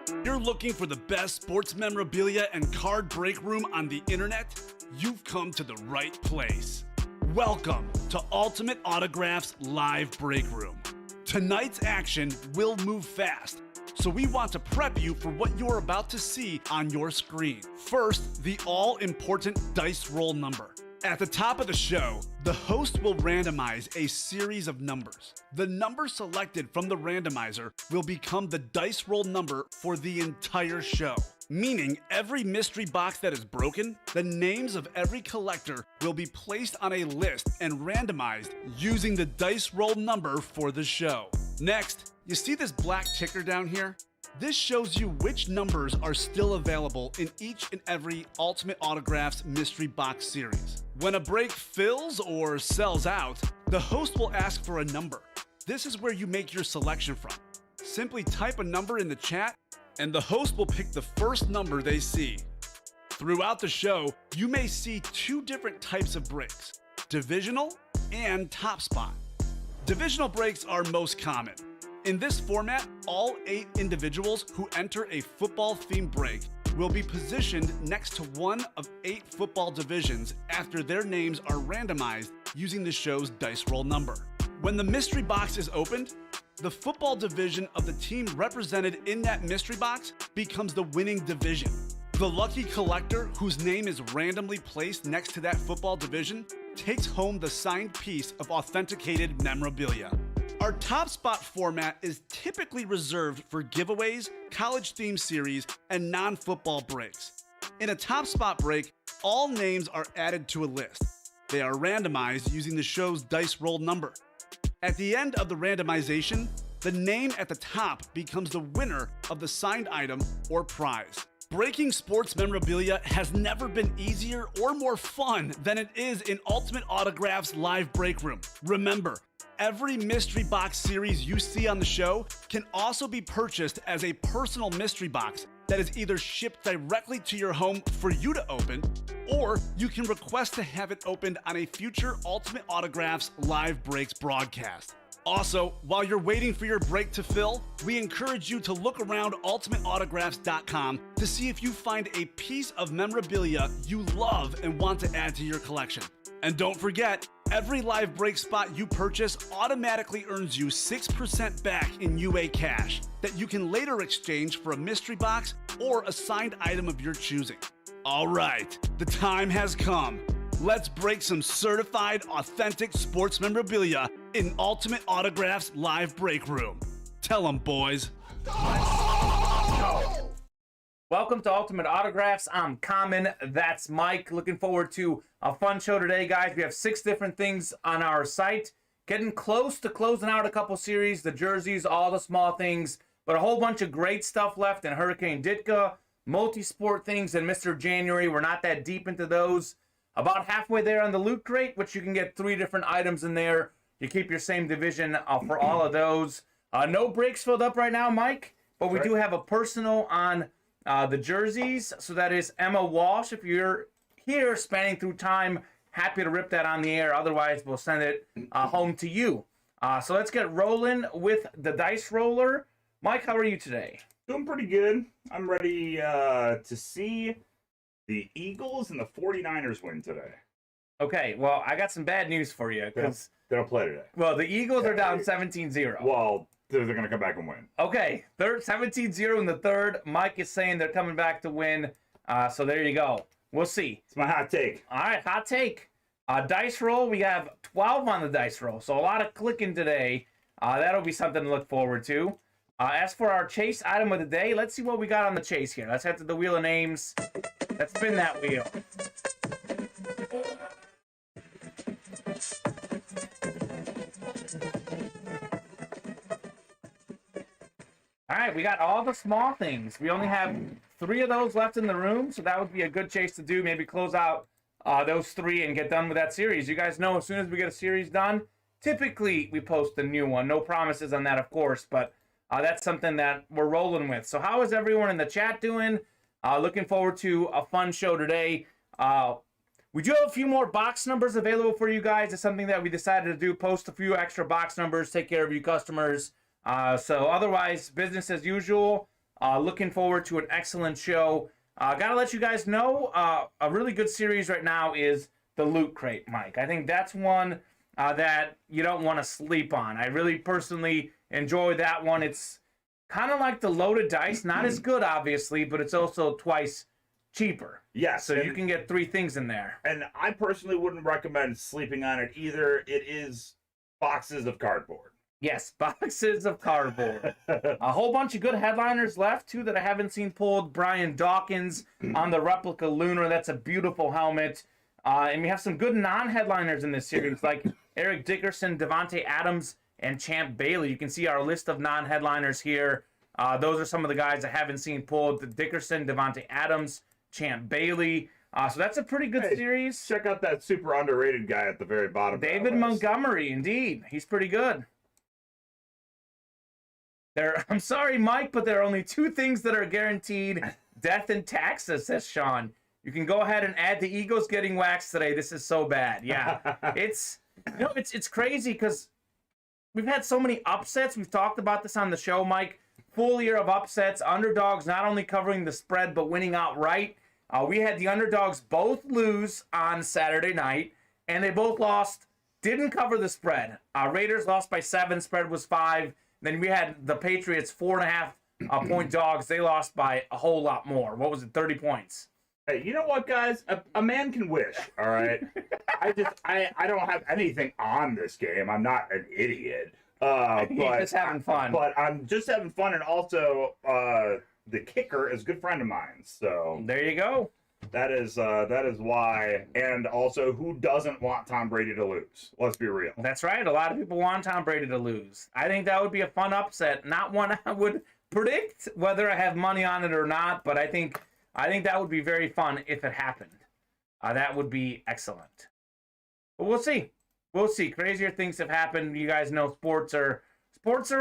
You're looking for the best sports memorabilia and card break room on the internet? You've come to the right place. Welcome to Ultimate Autographs Live Break Room. Tonight's action will move fast, so we want to prep you for what you're about to see on your screen. First, the all-important dice roll number. At the top of the show, the host will randomize a series of numbers. The number selected from the randomizer will become the dice roll number for the entire show, meaning every mystery box that is broken, the names of every collector will be placed on a list and randomized using the dice roll number for the show. Next, you see this black ticker down here? This shows you which numbers are still available in each and every Ultimate Autographs mystery box series. When a break fills or sells out, the host will ask for a number. This is where you make your selection from. Simply type a number in the chat, and the host will pick the first number they see. Throughout the show, you may see two different types of breaks: divisional and top spot. Divisional breaks are most common. In this format, all 8 individuals who enter a football-themed break will be positioned next to one of 8 football divisions after their names are randomized using the show's dice roll number. When the mystery box is opened, the football division of the team represented in that mystery box becomes the winning division. The lucky collector whose name is randomly placed next to that football division takes home the signed piece of authenticated memorabilia. Our top spot format is typically reserved for giveaways, college-themed series, and non-football breaks. In a top spot break, all names are added to a list. They are randomized using the show's dice roll number. At the end of the randomization, the name at the top becomes the winner of the signed item or prize. Breaking sports memorabilia has never been easier or more fun than it is in Ultimate Autographs Live Break Room. Remember, every mystery box series you see on the show can also be purchased as a personal mystery box that is either shipped directly to your home for you to open, or you can request to have it opened on a future Ultimate Autographs Live Breaks broadcast. Also, while you're waiting for your break to fill, we encourage you to look around ultimateautographs.com to see if you find a piece of memorabilia you love and want to add to your collection. And don't forget, every live break spot you purchase automatically earns you 6% back in UA cash that you can later exchange for a mystery box or a signed item of your choosing. All right, the time has come. Let's break some certified, authentic sports memorabilia in Ultimate Autographs Live Break Room. Tell them, boys. Welcome to Ultimate Autographs. I'm Kamen. That's Mike. Looking forward to a fun show today, guys. We have 6 different things on our site. Getting close to closing out a couple series, the jerseys, all the small things, but a whole bunch of great stuff left in Hurricane Ditka, multi-sport things in Mr. January. We're not that deep into those. About halfway there on the Loot Crate, which you can get 3 different items in there. You keep your same division for all of those. No breaks filled up right now, Mike, but we do have a personal on the jerseys. So that is Emma Walsh. If you're here spanning through time, happy to rip that on the air. Otherwise, we'll send it home to you. So let's get rolling with the dice roller. Mike, how are you today? Doing pretty good. I'm ready to see the Eagles and the 49ers win today. Okay, well, I got some bad news for you. Because they don't play today. Well, the Eagles are down 17-0. Well, they're going to come back and win. Okay, 17-0 in the third. Mike is saying they're coming back to win. So there you go. We'll see. It's my hot take. All right, hot take. Dice roll, we have 12 on the dice roll. So a lot of clicking today. That'll be something to look forward to. As for our chase item of the day, let's see what we got on the chase here. Let's head to the wheel of names. Let's spin that wheel. All right, we got all the small things. We only have 3 of those left in the room, so that would be a good chase to do. Maybe close out those 3 and get done with that series. You guys know as soon as we get a series done, typically we post a new one. No promises on that, of course, but that's something that we're rolling with. So how is everyone in the chat doing? Looking forward to a fun show today. We do have a few more box numbers available for you guys. It's something that we decided to do, post a few extra box numbers, take care of you customers. So otherwise, business as usual. Looking forward to an excellent show. Gotta let you guys know, a really good series right now is the Loot Crate, Mike. I think that's one that you don't want to sleep on. I really personally enjoy that one. It's kind of like the loaded dice, not as good, obviously, but it's also twice cheaper. Yes. So you can get 3 things in there. And I personally wouldn't recommend sleeping on it either. It is boxes of cardboard. Yes, boxes of cardboard. A whole bunch of good headliners left, too, that I haven't seen pulled. Brian Dawkins on the replica Lunar. That's a beautiful helmet. And we have some good non-headliners in this series, like Eric Dickerson, Devontae Adams, and Champ Bailey. You can see our list of non-headliners here. Those are some of the guys I haven't seen pulled. Dickerson, Devontae Adams, Champ Bailey. So that's a pretty good series. Check out that super underrated guy at the very bottom. David Montgomery, indeed. He's pretty good. I'm sorry, Mike, but there are only 2 things that are guaranteed: death and taxes, says Sean. You can go ahead and add the Eagles getting waxed today. This is so bad. Yeah, it's crazy because we've had so many upsets. We've talked about this on the show, Mike. Full year of upsets. Underdogs not only covering the spread but winning outright. We had the underdogs both lose on Saturday night, and they both lost. Didn't cover the spread. Raiders lost by 7. Spread was 5. Then we had the Patriots 4.5 point dogs. They lost by a whole lot more. What was it? 30 points. Hey, you know what, guys? A man can wish. All right. I don't have anything on this game. I'm not an idiot. But just having fun. But I'm just having fun, and also the kicker is a good friend of mine. So there you go. That is why, and also who doesn't want Tom Brady to lose? Let's be real. That's right. A lot of people want Tom Brady to lose. I think that would be a fun upset. Not one I would predict whether I have money on it or not, but I think that would be very fun if it happened. That would be excellent. But we'll see. We'll see. Crazier things have happened. You guys know sports are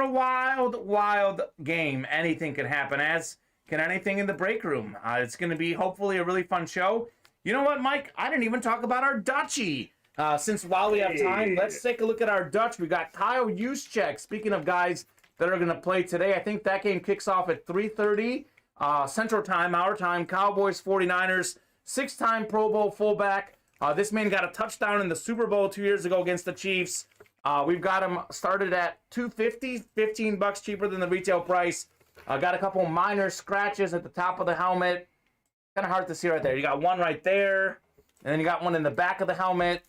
a wild, wild game. Anything can happen, as can anything in the break room. It's going to be hopefully a really fun show. You know what, Mike? I didn't even talk about our Dutchie. Since while we have time, let's take a look at our Dutch. We got Kyle Juszczyk. Speaking of guys that are going to play today, I think that game kicks off at 3:30 Central Time, our time. Cowboys 49ers, 6-time Pro Bowl fullback. This man got a touchdown in the Super Bowl 2 years ago against the Chiefs. We've got him started at $250, $15 cheaper than the retail price. Got a couple minor scratches at the top of the helmet. Kind of hard to see right there. You got one right there, and then you got one in the back of the helmet.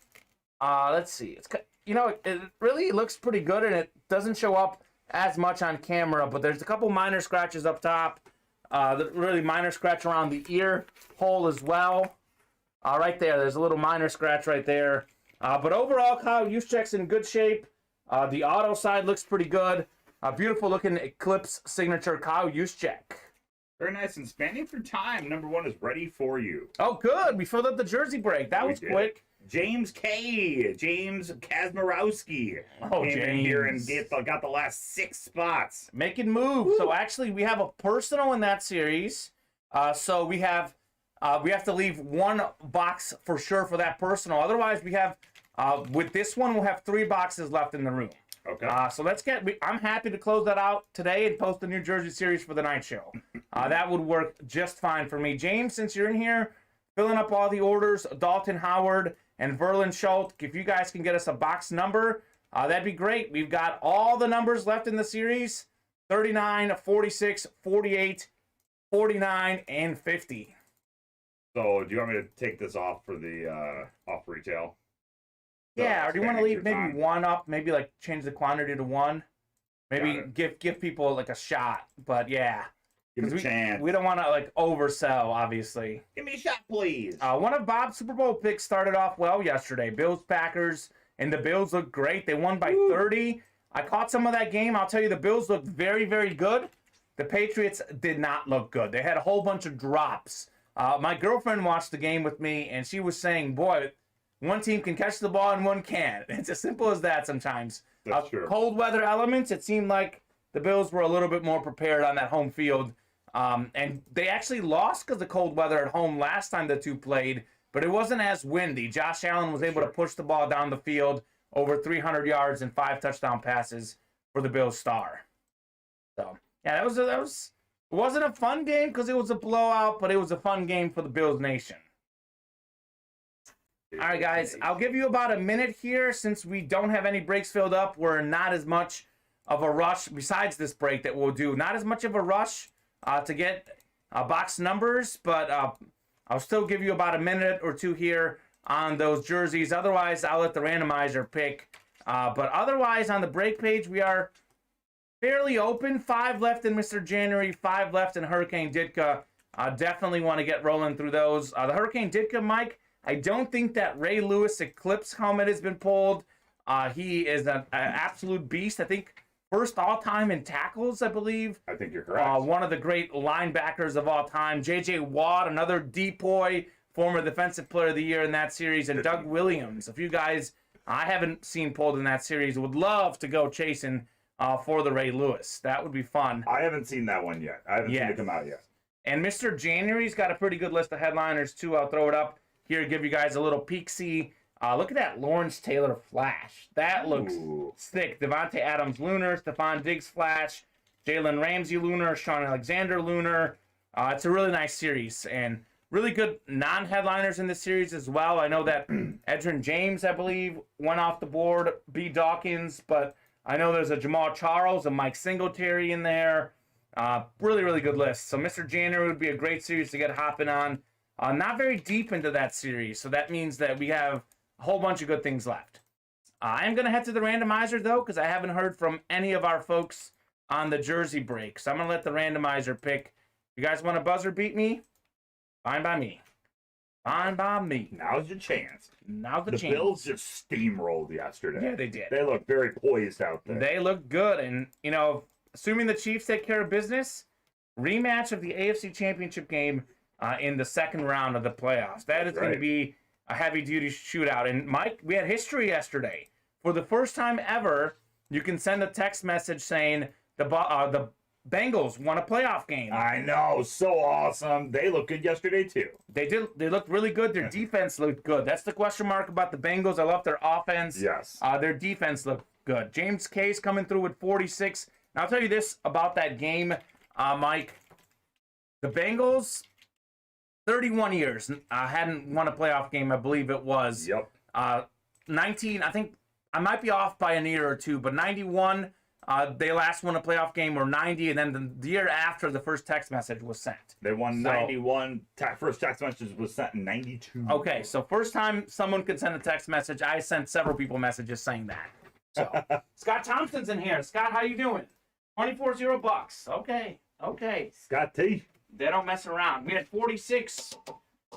Let's see. It really looks pretty good, and it doesn't show up as much on camera, but there's a couple minor scratches up top. Really minor scratch around the ear hole as well. Right there, there's a little minor scratch right there. But overall, Kyle Juszczyk's in good shape. The auto side looks pretty good. Beautiful looking Eclipse signature, Kyle Juszczyk. Very nice. And spanning through time, number 1 is ready for you. Oh, good. We filled up the jersey break. That was quick. James Kazmarowski came in here and got the last 6 spots. Making moves. Woo. So actually, we have a personal in that series. So we have to leave 1 box for sure for that personal. Otherwise, we have with this one, we'll have 3 boxes left in the room. Okay. So I'm happy to close that out today and post the New Jersey series for the night show. That would work just fine for me. James, since you're in here, filling up all the orders, Dalton Howard and Verlin Schultz, if you guys can get us a box number, that'd be great. We've got all the numbers left in the series: 39, 46, 48, 49, and 50. So do you want me to take this off for the off retail? Yeah, or do you want to leave maybe 1 up, maybe like change the quantity to 1? Maybe give people like a shot, but yeah. Give me a chance. We don't want to like oversell, obviously. Give me a shot, please. One of Bob's Super Bowl picks started off well yesterday. Bills, Packers, and the Bills looked great. They won by 30. I caught some of that game. I'll tell you, the Bills looked very, very good. The Patriots did not look good. They had a whole bunch of drops. My girlfriend watched the game with me, and she was saying, boy, one team can catch the ball and one can't. It's as simple as that sometimes. That's true. Cold weather elements, it seemed like the Bills were a little bit more prepared on that home field. And they actually lost because of cold weather at home last time the two played, but it wasn't as windy. Josh Allen was able to push the ball down the field over 300 yards and 5 touchdown passes for the Bills star. So, yeah, that was It wasn't a fun game because it was a blowout, but it was a fun game for the Bills Nation. All right, guys, I'll give you about a minute here since we don't have any breaks filled up. We're not as much of a rush, besides this break that we'll do, not as much of a rush to get box numbers, but I'll still give you about a minute or two here on those jerseys. Otherwise, I'll let the randomizer pick. But otherwise, on the break page, we are fairly open. 5 left in Mr. January, 5 left in Hurricane Ditka. Definitely want to get rolling through those. The Hurricane Ditka, Mike, I don't think that Ray Lewis Eclipse helmet has been pulled. He is an absolute beast. I think first all-time in tackles, I believe. I think you're correct. One of the great linebackers of all time. J.J. Watt, another depoy, former Defensive Player of the Year in that series. And Doug Williams. A few guys I haven't seen pulled in that series. Would love to go chasing for the Ray Lewis. That would be fun. I haven't seen that one yet. I haven't seen it come out yet. And Mr. January's got a pretty good list of headliners, too. I'll throw it up here to give you guys a little peek-see. Look at that Lawrence Taylor flash. That looks sick. Devontae Adams Lunar, Stephon Diggs flash, Jalen Ramsey Lunar, Sean Alexander Lunar. It's a really nice series and really good non-headliners in this series as well. I know that Edgerrin James, I believe, went off the board, B. Dawkins, but I know there's a Jamal Charles, a Mike Singletary in there. Really, really good list. So Mr. January would be a great series to get hopping on. Not very deep into that series, so that means that we have a whole bunch of good things left. I am going to head to the randomizer, though, because I haven't heard from any of our folks on the jersey break. So I'm going to let the randomizer pick. You guys want to buzzer beat me? Fine by me. Fine by me. Now's your chance. Now's the chance. The Bills just steamrolled yesterday. Yeah, they did. They look very poised out there. They look good. And, you know, assuming the Chiefs take care of business, rematch of the AFC Championship game in the second round of the playoffs. That is going to be a heavy-duty shootout. And, Mike, we had history yesterday. For the first time ever, you can send a text message saying the Bengals won a playoff game. I know. So awesome. They looked good yesterday, too. They did. They looked really good. Their defense looked good. That's the question mark about the Bengals. I love their offense. Yes. Their defense looked good. James Case coming through with 46. Now, I'll tell you this about that game, Mike. The Bengals, 31 years, hadn't won a playoff game, I believe it was. Yep. 19, I think, I might be off by a year or two, but 91, they last won a playoff game, or 90, and then the year after the first text message was sent. They won 91. First text message was sent in 92. Okay, so first time someone could send a text message, I sent several people messages saying that. So, Scott Thompson's in here. Scott, how you doing? $24.00. Okay. Scott T. They don't mess around. We had 46.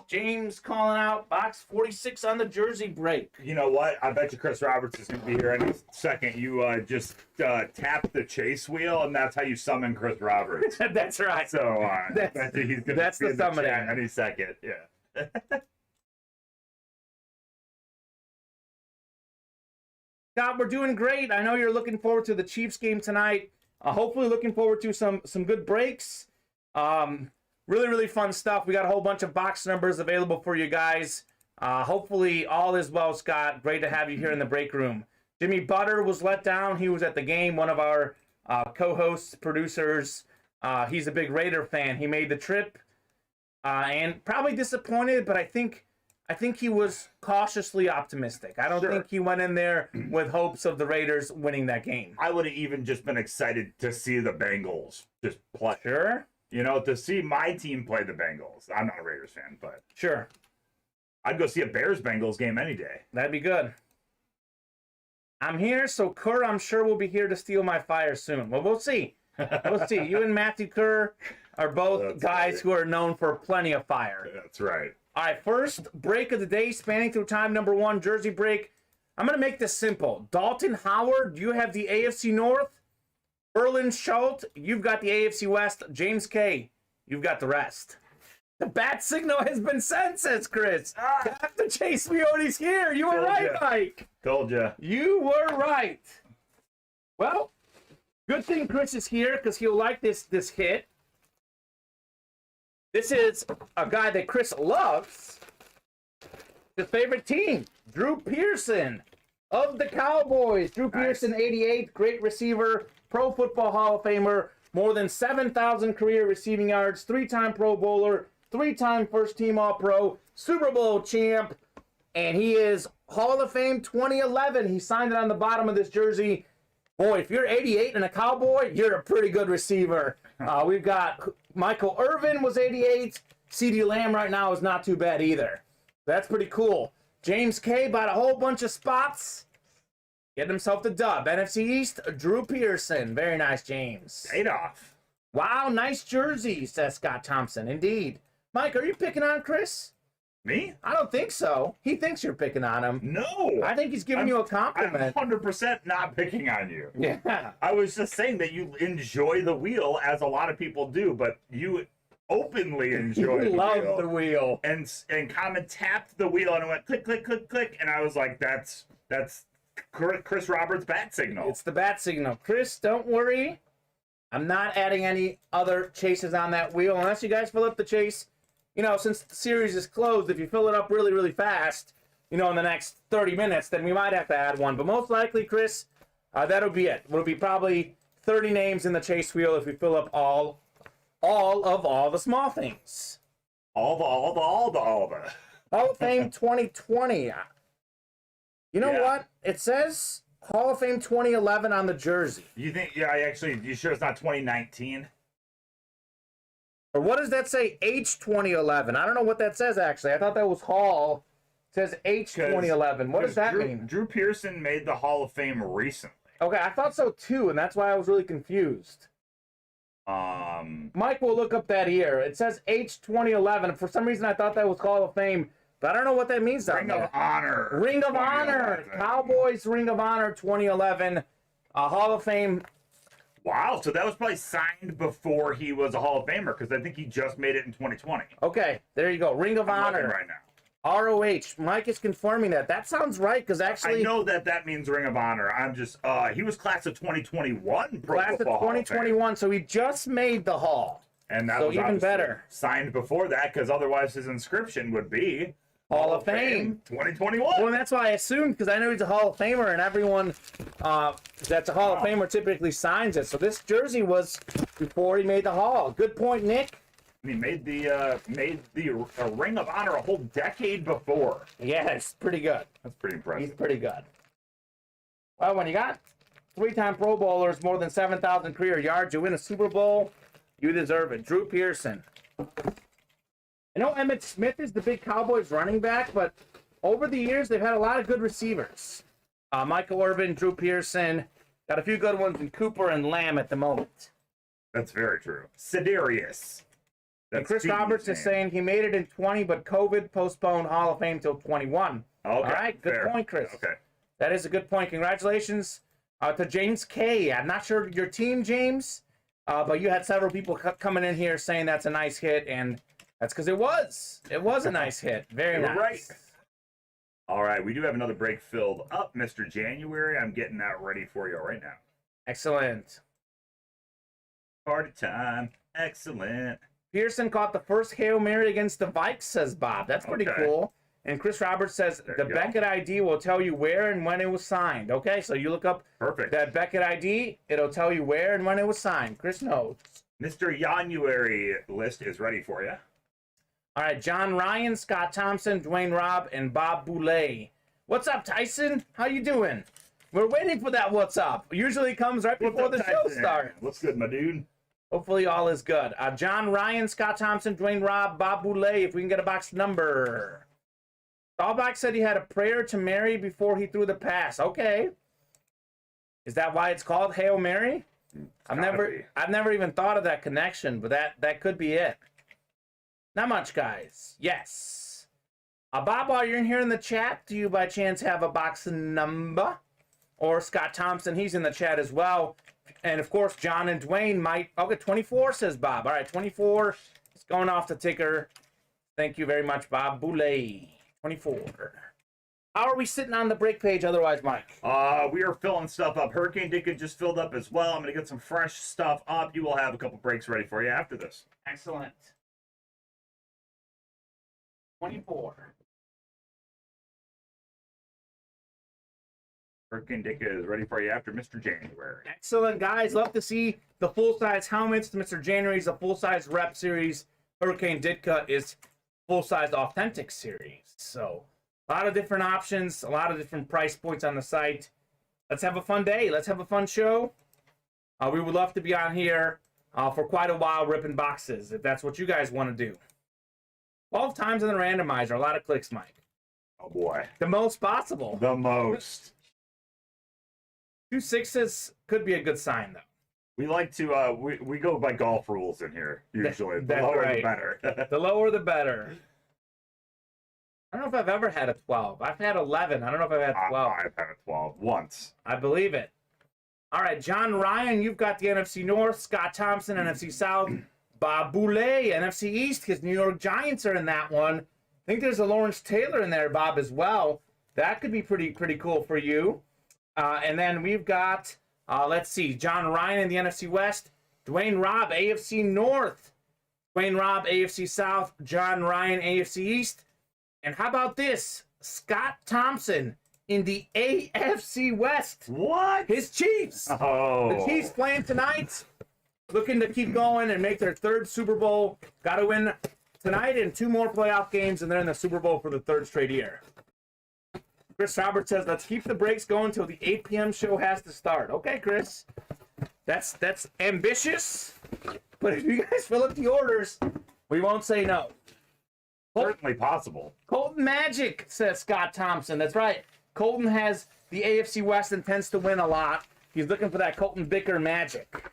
James calling out box 46 on the jersey break. You know what? I bet you Chris Roberts is going to be here any second. You just tap the chase wheel, and that's how you summon Chris Roberts. That's right. So I bet you he's going to be in the chat any second. Yeah. Scott, we're doing great. I know you're looking forward to the Chiefs game tonight. Hopefully looking forward to some good breaks. Really, really fun stuff. We got a whole bunch of box numbers available for you guys. Hopefully all is well, Scott. Great to have you here in the break room. Jimmy Butter was let down. He was at the game, one of our co-hosts, producers. He's a big Raider fan. He made the trip and probably disappointed, but I think he was cautiously optimistic. I don't think he went in there with hopes of the Raiders winning that game. I would have even just been excited to see the Bengals just play. Sure. You know, to see my team play the Bengals. I'm not a Raiders fan, but sure. I'd go see a Bears-Bengals game any day. That'd be good. I'm here, so Kerr, I'm sure, will be here to steal my fire soon. Well, we'll see. We'll see. You and Matthew Kerr are both guys who are known for plenty of fire. That's right. All right, first break of the day, spanning through time number 1, jersey break. I'm going to make this simple. Dalton Howard, you have the AFC North. Erlen Schultz, you've got the AFC West. James K., you've got the rest. The bat signal has been sent, says Chris. Captain Chase Leone's here. You were right, Mike. Told you. You were right. Well, good thing Chris is here because he'll like this hit. This is a guy that Chris loves. His favorite team, Drew Pearson of the Cowboys. Drew Pearson, 88, great receiver, Pro Football Hall of Famer, More than 7,000 career receiving yards, 3-time Pro Bowler, 3-time first team All-Pro, Super Bowl champ, and he is Hall of Fame 2011. He signed it on the bottom of this jersey. Boy, if you're 88 and a Cowboy, you're a pretty good receiver. We've got Michael Irvin was 88. CeeDee Lamb right now is not too bad either. That's pretty cool. James K bought a whole bunch of spots. Getting himself the dub. NFC East, Drew Pearson. Very nice, James. Paid off. Wow, nice jersey, says Scott Thompson. Indeed. Mike, are you picking on Chris? Me? I don't think so. He thinks you're picking on him. No. I think he's giving you a compliment. I'm 100% not picking on you. Yeah. I was just saying that you enjoy the wheel, as a lot of people do, but you openly enjoy He the loves wheel. the wheel. And Kamen tapped the wheel and it went click, click, click, click, and I was like, that's Chris Roberts' bat signal. It's the bat signal. Chris, don't worry. I'm not adding any other chases on that wheel unless you guys fill up the chase. You know, since the series is closed, if you fill it up really, really fast, you know, in the next 30 minutes, then we might have to add one. But most likely, Chris, that'll be it. It'll be probably 30 names in the chase wheel if we fill up all the small things. All the. Hall of Fame 2020. You know Yeah. what? It says Hall of Fame 2011 on the jersey. You think? Yeah, you sure it's not 2019? Or what does that say? H 2011. I don't know what that says, actually. I thought that was Hall. It says H 2011. What does that mean? Drew Pearson made the Hall of Fame recently. Okay, I thought so too, and that's why I was really confused. Mike will look up that year. It says H 2011. For some reason, I thought that was Hall of Fame, but I don't know what that means. Ring of Honor. Ring of Honor. Cowboys Ring of Honor 2011. Hall of Fame. Wow, so that was probably signed before he was a Hall of Famer, because I think he just made it in 2020. Okay, there you go. Ring of I'm looking Honor. right now. ROH. Mike is confirming that. That sounds right, because actually... I know that means Ring of Honor. I'm just, he was class of 2021 Pro Class of Football Hall of Fame. 2021, so he just made the Hall. And that So was even obviously better. signed before that, because otherwise his inscription would be Hall of Fame 2021. Well, that's why I assumed, because I know he's a Hall of Famer, and everyone that's a Hall of Famer typically signs it. So this jersey was before he made the Hall. Good point, Nick. And he made the Ring of Honor a whole decade before. Yes, pretty good. That's pretty impressive. He's pretty good. Well, when you got 3-time Pro Bowlers, more than 7,000 career yards, you win a Super Bowl, you deserve it. Drew Pearson. I know Emmitt Smith is the big Cowboys running back, but over the years, they've had a lot of good receivers. Michael Irvin, Drew Pearson, got a few good ones in Cooper and Lamb at the moment. That's very true. Sidarius. And Chris Roberts is saying he made it in 20, but COVID postponed Hall of Fame till 21. Okay, All right, good fair. point, Chris. Okay. That is a good point. Congratulations to James K. I'm not sure your team, James, but you had several people coming in here saying that's a nice hit, and that's because it was. It was a nice hit. Very You're nice. right. All right, we do have another break filled up, Mr. January. I'm getting that ready for you right now. Excellent. Party time. Excellent. Pearson caught the first Hail Mary against the Vikes, says Bob. That's pretty Okay. cool. And Chris Roberts says There the you go. Beckett ID will tell you where and when it was signed. Okay, so you look up Perfect. that Beckett ID, it'll tell you where and when it was signed. Chris knows. Mr. January list is ready for you. All right, John Ryan, Scott Thompson, Dwayne Robb, and Bob Boulay. What's up, Tyson? How you doing? We're waiting for that what's up. Usually comes right before the show starts. What's good, my dude? Hopefully all is good. John Ryan, Scott Thompson, Dwayne Robb, Bob Boulay, if we can get a box number. Staubach said he had a prayer to Mary before he threw the pass. Okay. Is that why it's called Hail Mary? I've never even thought of that connection, but that could be it. Not much, guys. Yes. Bob, while you're in here in the chat, do you by chance have a box number? Or Scott Thompson, he's in the chat as well. And of course, John and Dwayne might. Okay, 24 says Bob. All right, 24 is going off the ticker. Thank you very much, Bob Boulay. 24. How are we sitting on the break page otherwise, Mike? We are filling stuff up. Hurricane Dickon just filled up as well. I'm going to get some fresh stuff up. You will have a couple breaks ready for you after this. Excellent. 24. Hurricane Dick is ready for you after Mr. January. Excellent, guys. Love to see the full-size helmets. Mr. January's a full-size rep series. Hurricane Ditka is full-size authentic series. So a lot of different options, a lot of different price points on the site. Let's have a fun day. Let's have a fun show. We would love to be on here for quite a while ripping boxes, if that's what you guys want to do. 12 times in the randomizer. A lot of clicks, Mike. Oh, boy. The most possible. The most. 2 6s could be a good sign, though. We like to, we go by golf rules in here, usually. The That's lower, right. the better. The lower, the better. I don't know if I've ever had a 12. I've had 11. I don't know if I've had 12. I've had a 12 once. I believe it. All right, John Ryan, you've got the NFC North. Scott Thompson, NFC South. Bob Boulay, NFC East, because New York Giants are in that one. I think there's a Lawrence Taylor in there, Bob, as well. That could be pretty cool for you. And then we've got, let's see, John Ryan in the NFC West. Dwayne Robb, AFC North. Dwayne Robb, AFC South. John Ryan, AFC East. And how about this? Scott Thompson in the AFC West. What? His Chiefs. Oh. The Chiefs playing tonight. Looking to keep going and make their 3rd Super Bowl. Got to win tonight and 2 more playoff games, and they're in the Super Bowl for the 3rd straight year. Chris Roberts says, let's keep the breaks going until the 8 p.m. show has to start. Okay, Chris. That's ambitious, but if you guys fill up the orders, we won't say no. Certainly possible. Colton Magic, says Scott Thompson. That's right. Colton has the AFC West and tends to win a lot. He's looking for that Colton Bicker magic.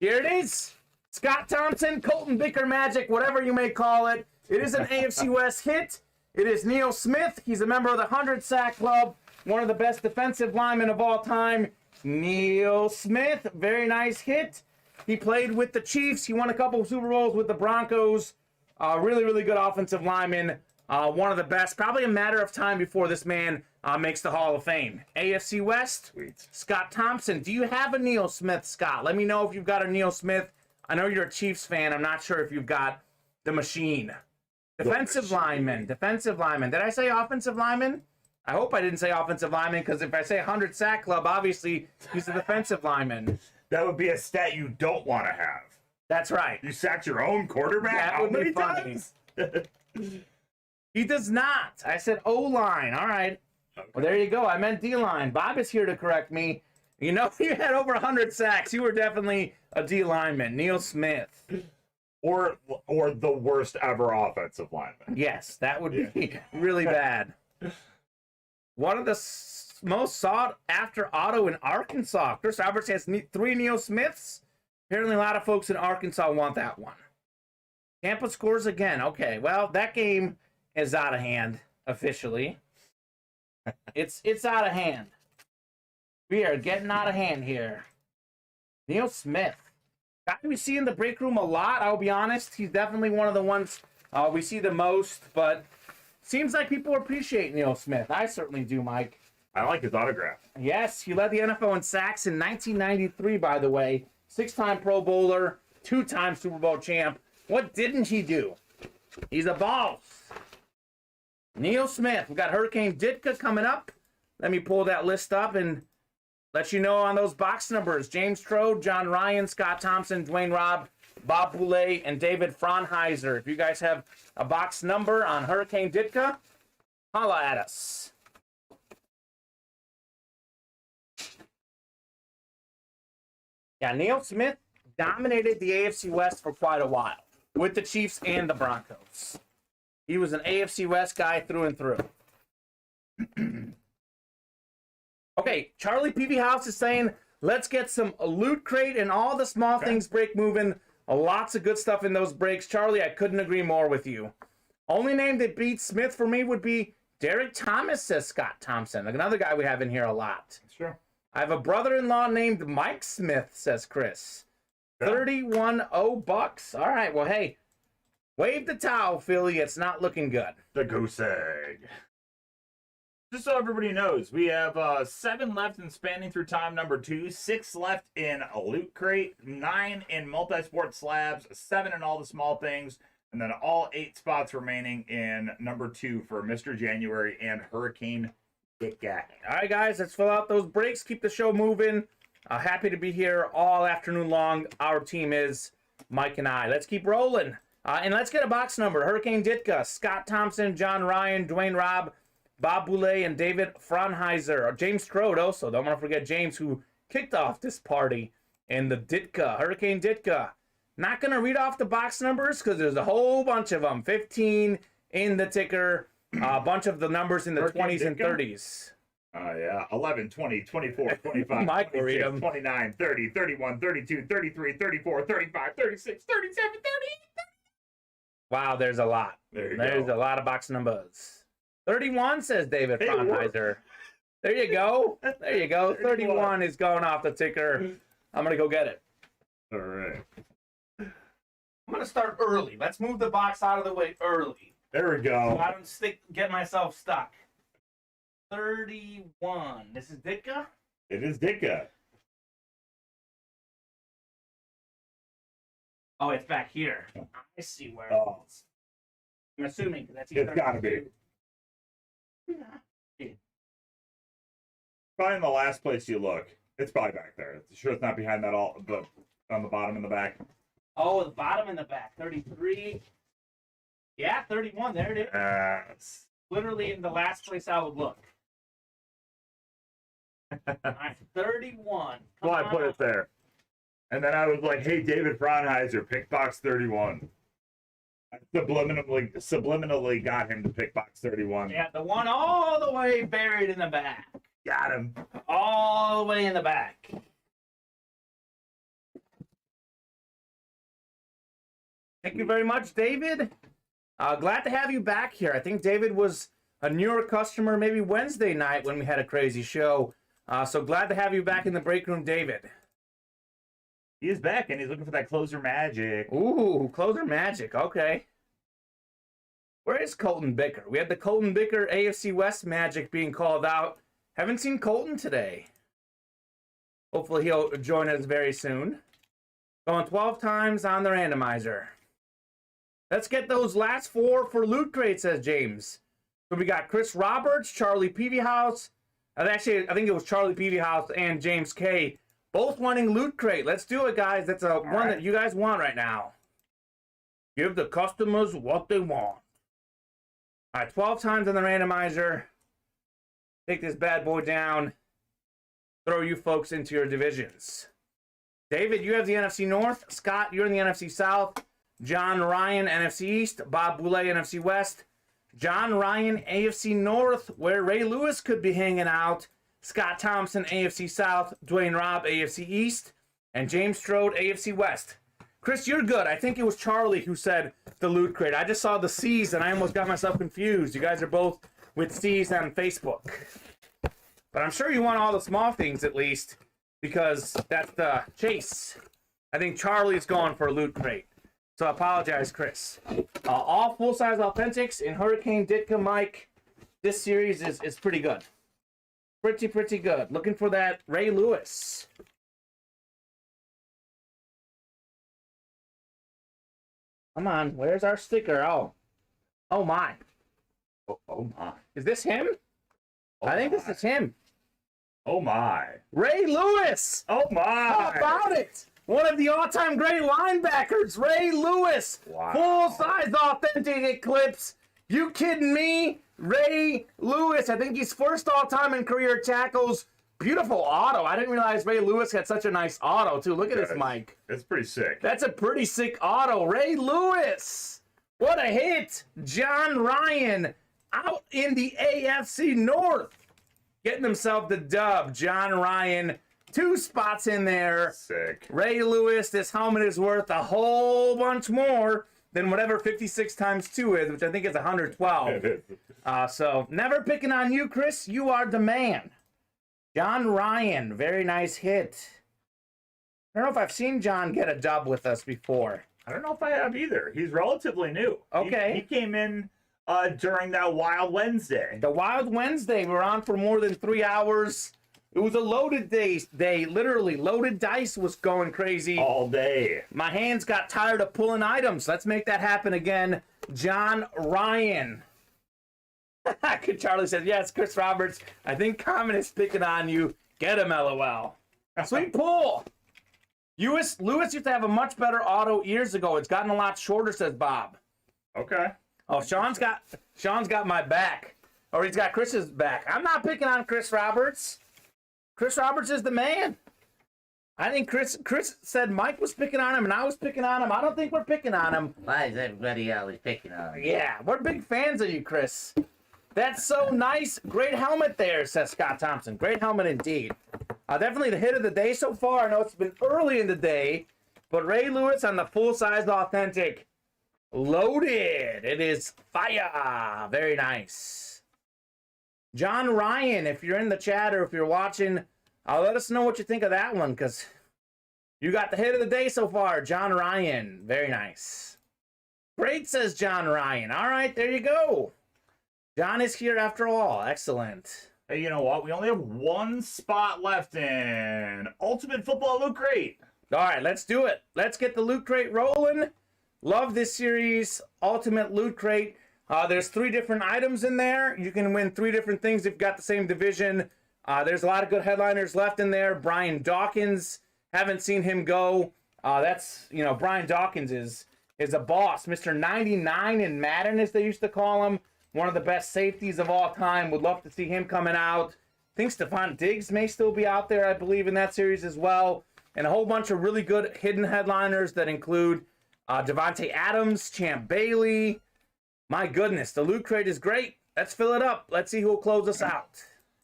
Here it is. Scott Thompson, Colton Bicker magic, whatever you may call it. It is an AFC West hit. It is Neil Smith. He's a member of the 100 Sack Club, one of the best defensive linemen of all time. Neil Smith, very nice hit. He played with the Chiefs. He won a couple of Super Bowls with the Broncos. Really good offensive lineman. One of the best. Probably a matter of time before this man makes the Hall of Fame. AFC West, Sweet. Scott Thompson. Do you have a Neil Smith, Scott? Let me know if you've got a Neil Smith. I know you're a Chiefs fan. I'm not sure if you've got the machine. Defensive lineman. Defensive lineman. Did I say offensive lineman? I hope I didn't say offensive lineman, because if I say 100 Sack Club, obviously he's a defensive lineman. That would be a stat you don't want to have. That's right. You sacked your own quarterback That how would be many funny. times? He does not. I said O-line. All right. Okay. Well, there you go. I meant D-line. Bob is here to correct me. You know, you had over 100 sacks. You were definitely a D-lineman. Neil Smith. Or the worst ever offensive lineman. Yes, that would be really bad. One of the most sought-after auto in Arkansas. Chris Roberts has 3 Neil Smiths. Apparently, a lot of folks in Arkansas want that one. Tampa scores again. Okay, well, that game is out of hand, officially. It's out of hand. We are getting out of hand here. Neil Smith. Guy we see in the break room a lot, I'll be honest. He's definitely one of the ones we see the most, but seems like people appreciate Neil Smith. I certainly do, Mike. I like his autograph. Yes, he led the NFL in sacks in 1993, by the way. 6-time Pro Bowler, 2-time Super Bowl champ. What didn't he do? He's a boss. Neil Smith. We got Hurricane Ditka coming up. Let me pull that list up and let you know on those box numbers. James Strode, John Ryan, Scott Thompson, Dwayne Robb, Bob Boulay, and David Fraunheiser. If you guys have a box number on Hurricane Ditka, holla at us. Yeah, Neil Smith dominated the AFC West for quite a while with the Chiefs and the Broncos. He was an AFC West guy through and through. Okay, Charlie Peavy House is saying, let's get some Loot Crate and all the small things break moving. Lots of good stuff in those breaks. Charlie, I couldn't agree more with you. Only name that beats Smith for me would be Derek Thomas, says Scott Thompson. Another guy we have in here a lot. Sure. I have a brother-in-law named Mike Smith, says Chris. Yeah. $31 All right, well, hey, wave the towel, Philly. It's not looking good. The goose egg. Just so everybody knows, we have 7 left in Spanning Through Time number 2, 6 left in a Loot Crate, 9 in Multi-Sport Slabs, 7 in all the small things. And then all 8 spots remaining in number 2 for Mr. January and Hurricane Ditka. All right, guys, let's fill out those breaks. Keep the show moving. Happy to be here all afternoon long. Our team is Mike and I. Let's keep rolling. And let's get a box number. Hurricane Ditka, Scott Thompson, John Ryan, Dwayne Robb, Bob Boulay, and David Franheiser. James Strode also. Don't want to forget James, who kicked off this party. And the Ditka, Hurricane Ditka. Not going to read off the box numbers because there's a whole bunch of them. 15 in the ticker. A bunch of the numbers in the Hurricane 20s and Ditka? 30s. Yeah. 11, 20, 24, 25, Mike will read 26, 'em. 29, 30, 31, 32, 33, 34, 35, 36, 37, 38. Wow, there's a lot. There you There's go. a lot of box numbers. 31, says David Hey, it Franheiser. There you go. There you go. 31 31 is going off the ticker. I'm going to go get it. All right. I'm going to start early. Let's move the box out of the way early. There we So go. I don't get myself stuck. 31. This is Ditka? It is Ditka. Oh, it's back here. I see where Oh. it is. I'm assuming because that's It's gotta be. Probably in the last place you look. It's probably back there. Sure it's not behind that all, but on the bottom in the back. Oh, the bottom and the back. 33. Yeah, 31. There it is. Yes. Literally in the last place I would look. All right, 31. Well, I Come put on. it there. And then I was like, hey, David Franheiser, pick box 31. I subliminally got him to pick box 31. Yeah, the one all the way buried in the back. Got him. All the way in the back. Thank you very much, David. Glad to have you back here. I think David was a newer customer maybe Wednesday night when we had a crazy show. So glad to have you back in the break room, David. He is back, and he's looking for that closer magic. Ooh, closer magic. Okay. Where is Colton Bicker? We had the Colton Bicker AFC West magic being called out. Haven't seen Colton today. Hopefully he'll join us very soon. Going 12 times on the randomizer. Let's get those last 4 for Loot Crate, says James. So we got Chris Roberts, Charlie Peavyhouse. Actually, I think it was Charlie Peavyhouse and James K. Both wanting Loot Crate. Let's do it, guys. That's one right. that you guys want right now. Give the customers what they want. All right, 12 times on the randomizer. Take this bad boy down. Throw you folks into your divisions. David, you have the NFC North. Scott, you're in the NFC South. John Ryan, NFC East. Bob Boulay, NFC West. John Ryan, AFC North, where Ray Lewis could be hanging out. Scott Thompson, AFC South. Dwayne Robb, AFC East. And James Strode, AFC West. Chris, you're good. I think it was Charlie who said the Loot Crate. I just saw the C's and I almost got myself confused. You guys are both with C's on Facebook. But I'm sure you want all the small things at least, because that's the chase. I think Charlie's going for a Loot Crate. So I apologize, Chris. All full-size authentics in Hurricane Ditka Mike. This series is pretty good. Pretty good. Looking for that Ray Lewis. Come on, where's our sticker? Oh my. Oh my. Is this him? I think this is him. Oh my. Ray Lewis! Oh my. How about it? One of the all-time great linebackers, Ray Lewis. Wow. Full-size authentic Eclipse. You kidding me? Ray Lewis. I think he's first all-time in career tackles. Beautiful auto. I didn't realize Ray Lewis had such a nice auto, too. Look at this, Mike. It's pretty sick. That's a pretty sick auto. Ray Lewis. What a hit. John Ryan out in the AFC North. Getting himself the dub. John Ryan. 2 spots in there. Sick. Ray Lewis, this helmet is worth a whole bunch more than whatever 56 times 2 is, which I think is 112. So never picking on you, Chris. You are the man. John Ryan, very nice hit. I don't know if I've seen John get a dub with us before. I don't know if I have either. He's relatively new. Okay. He came in during that Wild Wednesday. The Wild Wednesday, we were on for more than 3 hours. It was a loaded day. Literally, loaded dice was going crazy. All day. My hands got tired of pulling items. Let's make that happen again. John Ryan. Charlie says, yes, Chris Roberts. I think Kamen is picking on you. Get him, LOL. Sweet pull. Lewis used to have a much better auto years ago. It's gotten a lot shorter, says Bob. Okay. Oh, Sean's got my back. Or he's got Chris's back. I'm not picking on Chris Roberts. Chris Roberts is the man. I think Chris said Mike was picking on him and I was picking on him. I don't think we're picking on him. Why is everybody always picking on him? Yeah, we're big fans of you, Chris. That's so nice. Great helmet there, says Scott Thompson. Great helmet indeed. Definitely the hit of the day so far. I know it's been early in the day, but Ray Lewis on the full-size authentic. Loaded. It is fire. Very nice. John Ryan, if you're in the chat or if you're watching, let us know what you think of that one, because you got the hit of the day so far. John Ryan. Very nice. Great, says John Ryan. All right, there you go. John is here after all. Excellent. Hey, you know what? We only have one spot left in Ultimate Football Loot Crate. All right, let's do it. Let's get the Loot Crate rolling. Love this series, Ultimate Loot Crate. There's 3 different items in there. You can win 3 different things if you've got the same division. There's a lot of good headliners left in there. Brian Dawkins, haven't seen him go. Brian Dawkins is a boss. Mr. 99 in Madden, as they used to call him. One of the best safeties of all time. Would love to see him coming out. I think Stephon Diggs may still be out there, I believe, in that series as well. And a whole bunch of really good hidden headliners that include Devontae Adams, Champ Bailey. My goodness, the Loot Crate is great. Let's fill it up. Let's see who will close us out.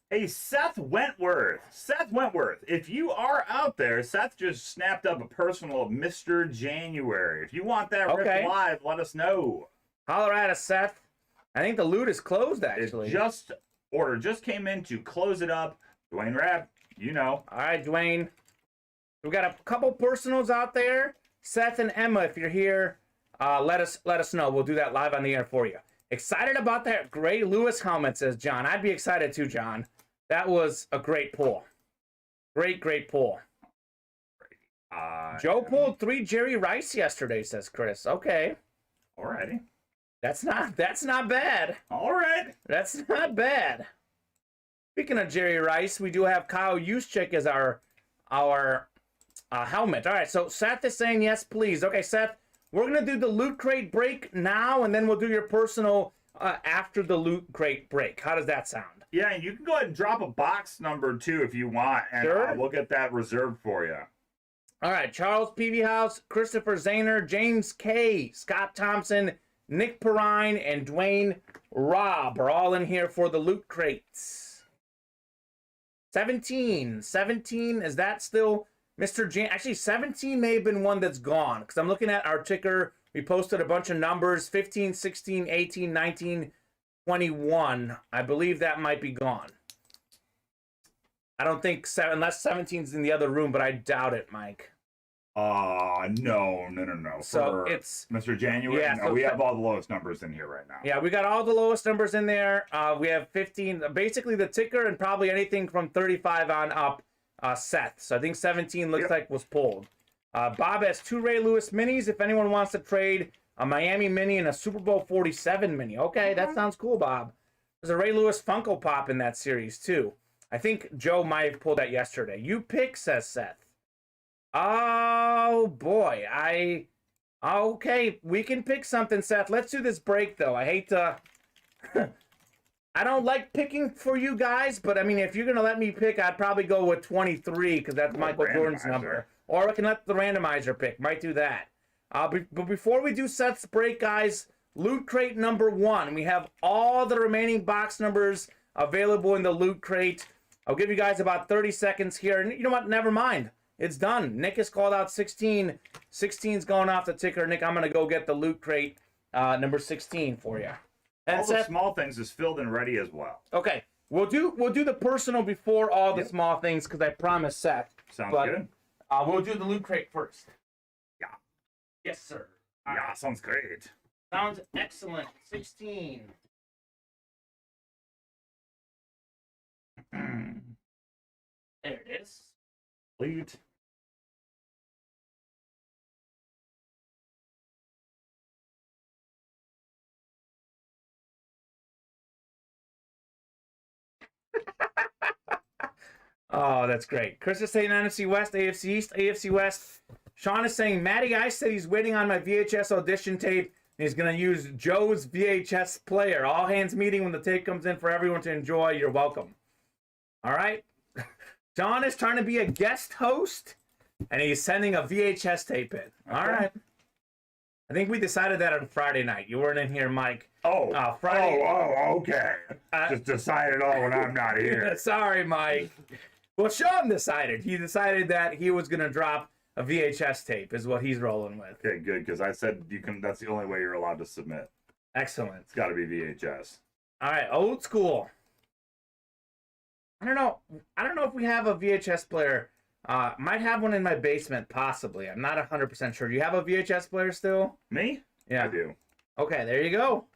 Hey, Seth Wentworth. Seth Wentworth, if you are out there, Seth just snapped up a personal of Mr. January. If you want that ripped live, let us know. Holler at us, Seth. I think the loot is closed, actually. Order just came in to close it up. Dwayne Rapp, you know. All right, Dwayne. We got a couple personals out there. Seth and Emma, if you're here, let us know. We'll do that live on the air for you. Excited about that Gray Lewis helmet, says John. I'd be excited too, John. That was a great pull. Great pull. Joe pulled 3 Jerry Rice yesterday, says Chris. Okay. Alrighty. That's not bad. All right. That's not bad. Speaking of Jerry Rice, we do have Kyle Juszczyk as our helmet. All right, so Seth is saying yes, please. Okay, Seth, we're going to do the Loot Crate break now, and then we'll do your personal after the Loot Crate break. How does that sound? Yeah, and you can go ahead and drop a box number, too, if you want, and Sure. We'll get that reserved for you. All right, Charles Peavy House, Christopher Zahner, James K., Scott Thompson, Nick Perrine, and Dwayne Robb are all in here for the Loot Crates. 17, is that still Mr. Jan? Actually, 17 may have been one that's gone, because I'm looking at our ticker. We posted a bunch of numbers, 15, 16, 18, 19, 21. I believe that might be gone. I don't think, unless 17's in the other room, but I doubt it, Mike. No. So for it's Mr. January. Yeah, No, so we have all the lowest numbers in here right now. Yeah, we got all the lowest numbers in there. We have 15, basically the ticker, and probably anything from 35 on up, Seth. So I think 17 looks like was pulled. Bob has 2 Ray Lewis minis. If anyone wants to trade a Miami mini and a Super Bowl 47 mini. Okay, that sounds cool, Bob. There's a Ray Lewis Funko Pop in that series, too. I think Joe might have pulled that yesterday. You pick, says Seth. Oh, boy. Okay, we can pick something, Seth. Let's do this break, though. I hate to... I don't like picking for you guys, but, I mean, if you're going to let me pick, I'd probably go with 23, because that's Michael Jordan's number. Or I can let the randomizer pick. Might do that. But before we do Seth's break, guys, Loot Crate number 1. We have all the remaining box numbers available in the Loot Crate. I'll give you guys about 30 seconds here. And you know what? Never mind. It's done. Nick has called out 16. 16's going off the ticker. Nick, I'm going to go get the Loot Crate number 16 for you. And all the small things is filled and ready as well. Okay. We'll do the personal before all the small things, because I promised Seth. Sounds good. We'll do the Loot Crate first. Yeah. Yes, sir. Yeah, sounds great. Sounds excellent. 16. There it is. Complete. Oh, that's great. Chris is saying NFC West, AFC East, AFC West. Sean is saying Matty Ice said he's waiting on my VHS audition tape. And he's going to use Joe's VHS player. All hands meeting when the tape comes in for everyone to enjoy. You're welcome. All right. Sean is trying to be a guest host, and he's sending a VHS tape in. All right. I think we decided that on Friday night. You weren't in here, Mike. Friday. Okay. Just decided all when I'm not here. Sorry, Mike. Well, Sean decided. He decided that he was going to drop a VHS tape is what he's rolling with. Okay, good, because I said you can. That's the only way you're allowed to submit. Excellent. It's got to be VHS. All right, old school. I don't know if we have a VHS player. Might have one in my basement, possibly. I'm not 100% sure. Do you have a VHS player still? Me? Yeah. I do. Okay, there you go.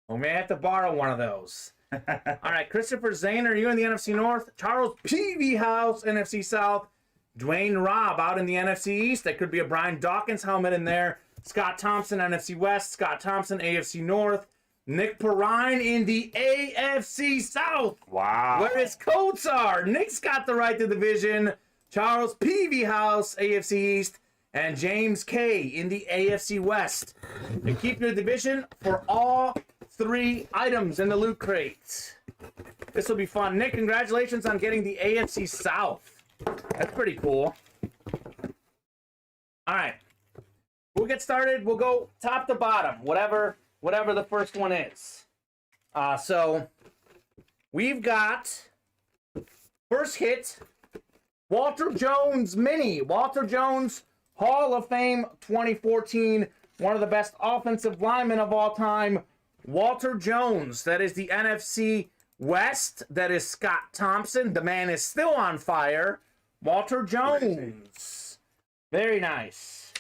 We may have to borrow one of those. All right, Christopher Zane, are you in the NFC North? Charles P.V. House, NFC South. Dwayne Robb out in the NFC East. That could be a Brian Dawkins helmet in there. Scott Thompson, NFC West. Scott Thompson, AFC North. Nick Perrine in the AFC South. Wow. Where his coats are. Nick's got the right to division. Charles P.V. House, AFC East. And James K. in the AFC West. And keep your division for all 3 items in the loot crate. This will be fun. Nick, congratulations on getting the AFC South. That's pretty cool. All right. We'll get started. We'll go top to bottom, whatever the first one is. So we've got first hit, Walter Jones Mini. Walter Jones, Hall of Fame 2014. One of the best offensive linemen of all time. Walter Jones. That is the NFC West. That is Scott Thompson. The man is still on fire. Walter Jones. Very nice.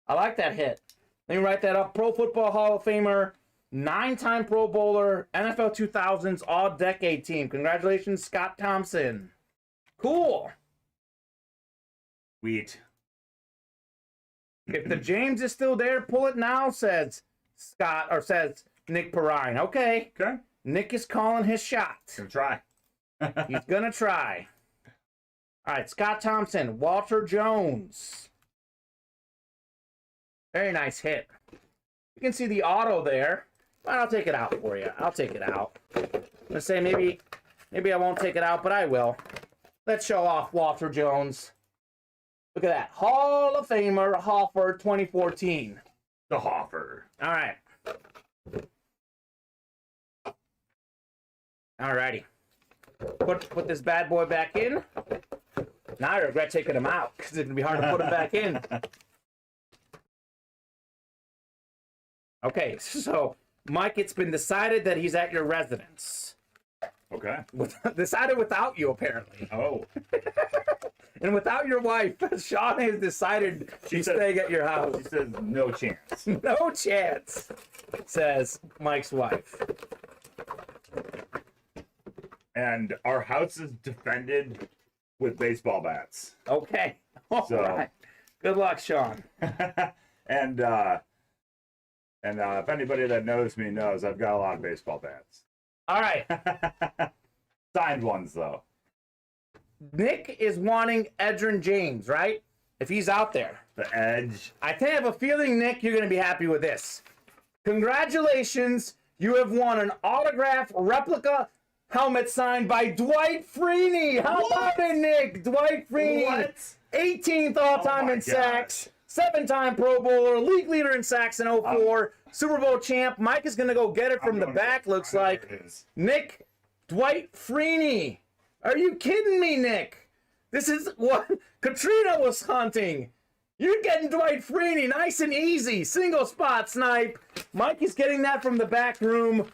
I like that hit. Let me write that up. Pro Football Hall of Famer, 9-time Pro Bowler, NFL 2000s All-Decade Team. Congratulations, Scott Thompson. Cool. Sweet. If the James is still there, pull it now, says Scott, or says Nick Perrine. Okay. Okay. Nick is calling his shot. Gonna try. He's gonna try. All right, Scott Thompson, Walter Jones. Very nice hit. You can see the auto there. But I'll take it out for you. I'll take it out. I'm gonna say maybe I won't take it out, but I will. Let's show off Walter Jones. Look at that. Hall of Famer, Hoffer 2014. The Hoffer. All right. Alrighty. Put this bad boy back in. Now I regret taking him out because it's gonna be hard to put him back in. Okay, so Mike, it's been decided that he's at your residence. Okay. Decided without you, apparently. Oh. And without your wife, Sean has decided she's staying at your house. She says no chance. No chance, says Mike's wife. And our house is defended with baseball bats. Okay. All right. Good luck, Sean. And if anybody that knows me knows, I've got a lot of baseball bats. All right. Signed ones, though. Nick is wanting Edgerrin James, right? If he's out there. The Edge. I have a feeling, Nick, you're going to be happy with this. Congratulations. You have won an autograph replica helmet signed by Dwight Freeney. How about it, Nick? Dwight Freeney. What? 18th all-time in sacks. 7-time Pro Bowler. League leader in sacks in 04. Super Bowl champ. Mike is going to go get it from the back, looks like. Nick, Dwight Freeney. Are you kidding me, Nick? This is what Katrina was hunting. You're getting Dwight Freeney, nice and easy. Single spot snipe. Mike is getting that from the back room.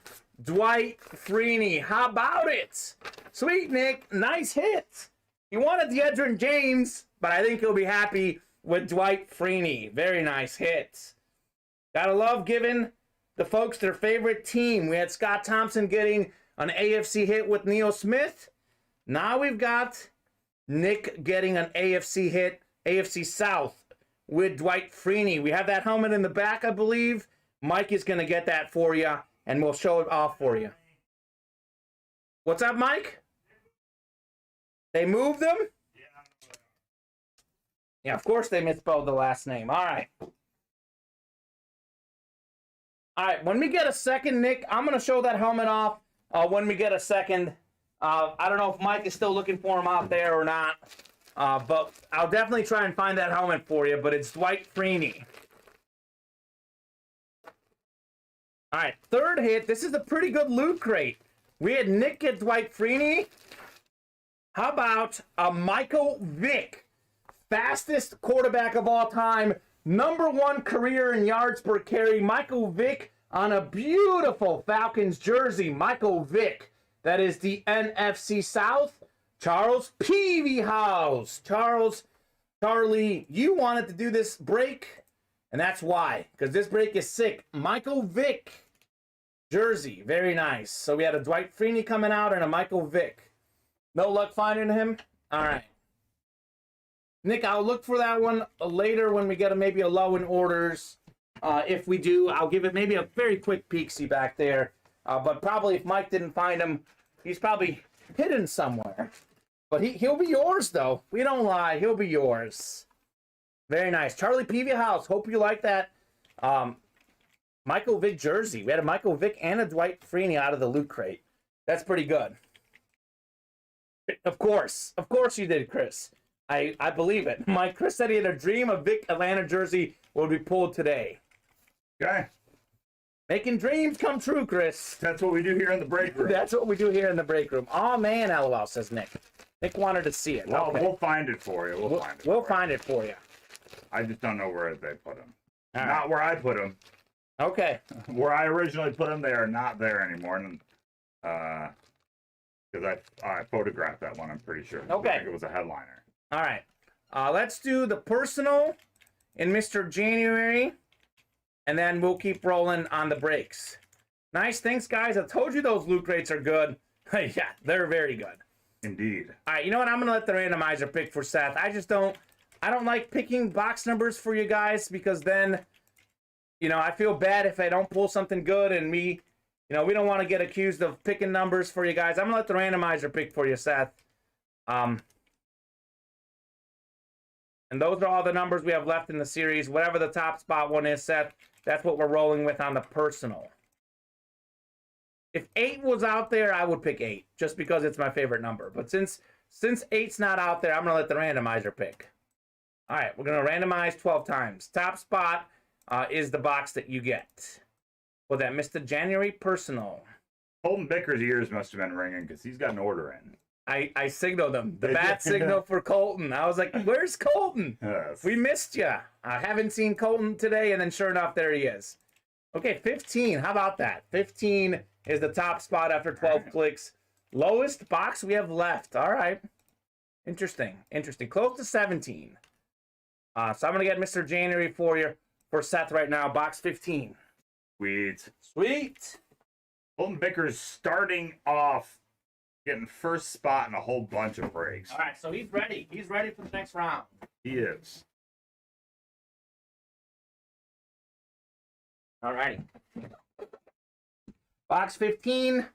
Dwight Freeney. How about it? Sweet, Nick. Nice hit. He wanted the Edgerrin James, but I think he'll be happy with Dwight Freeney. Very nice hit. Gotta love giving the folks their favorite team. We had Scott Thompson getting an AFC hit with Neil Smith. Now we've got Nick getting an AFC hit, AFC South with Dwight Freeney. We have that helmet in the back, I believe. Mike is going to get that for you, and we'll show it off for you. What's up, Mike? They moved them? Yeah, of course they misspelled the last name. All right. All right, when we get a second, Nick, I'm going to show that helmet off when we get a second. I don't know if Mike is still looking for him out there or not, but I'll definitely try and find that helmet for you, but it's Dwight Freeney. All right, third hit. This is a pretty good loot crate. We had Nick get Dwight Freeney. How about a Michael Vick, fastest quarterback of all time, #1 career in yards per carry. Michael Vick on a beautiful Falcons jersey. Michael Vick. That is the NFC South. Charles Peavyhouse. Charlie, you wanted to do this break, and that's why, because this break is sick. Michael Vick jersey, very nice. So we had a Dwight Freeney coming out and a Michael Vick. No luck finding him? All right. Nick, I'll look for that one later when we get maybe a low in orders. If we do, I'll give it maybe a very quick peek-see back there. But probably if Mike didn't find him, he's probably hidden somewhere. But he'll be yours, though. We don't lie. He'll be yours. Very nice. Charlie Peavyhouse. Hope you like that Michael Vick jersey. We had a Michael Vick and a Dwight Freeney out of the loot crate. That's pretty good. Of course. Of course you did, Chris. I believe it. Chris said he had a dream of Vick Atlanta jersey will be pulled today. Okay. Making dreams come true, Chris. That's what we do here in the break room. That's what we do here in the break room. Oh, man, LOL, says Nick. Nick wanted to see it. Well, okay. We'll find it for you. We'll find it for you. I just don't know where they put them. All Not right. where I put them. Okay. Where I originally put them, they are not there anymore. Because I photographed that one, I'm pretty sure. Okay. I think it was a headliner. All right. Let's do the personal in Mr. January, and then we'll keep rolling on the breaks. Nice. Thanks, guys. I told you those loot crates are good. Yeah, they're very good. Indeed. All right, you know what? I'm going to let the randomizer pick for Seth. I don't like picking box numbers for you guys because then, I feel bad if I don't pull something good and we don't want to get accused of picking numbers for you guys. I'm going to let the randomizer pick for you, Seth. And those are all the numbers we have left in the series. Whatever the top spot one is, Seth, that's what we're rolling with on the personal. If 8 was out there, I would pick 8, just because it's my favorite number. But since 8's not out there, I'm going to let the randomizer pick. All right, we're going to randomize 12 times. Top spot is the box that you get for that Mr. January personal. Colton Bicker's ears must have been ringing because he's got an order in. I signaled him. The bat signal for Colton. I was like, where's Colton? Yes. We missed you. I haven't seen Colton today, and then sure enough, there he is. Okay, 15. How about that? 15 is the top spot after 12 clicks. Lowest box we have left. All right. Interesting. Close to 17. So I'm going to get Mr. January for you, for Seth right now. Box 15. Sweet. Colton Bicker's starting off getting first spot in a whole bunch of breaks. All right, so he's ready. He's ready for the next round. He is. All righty. Box 15.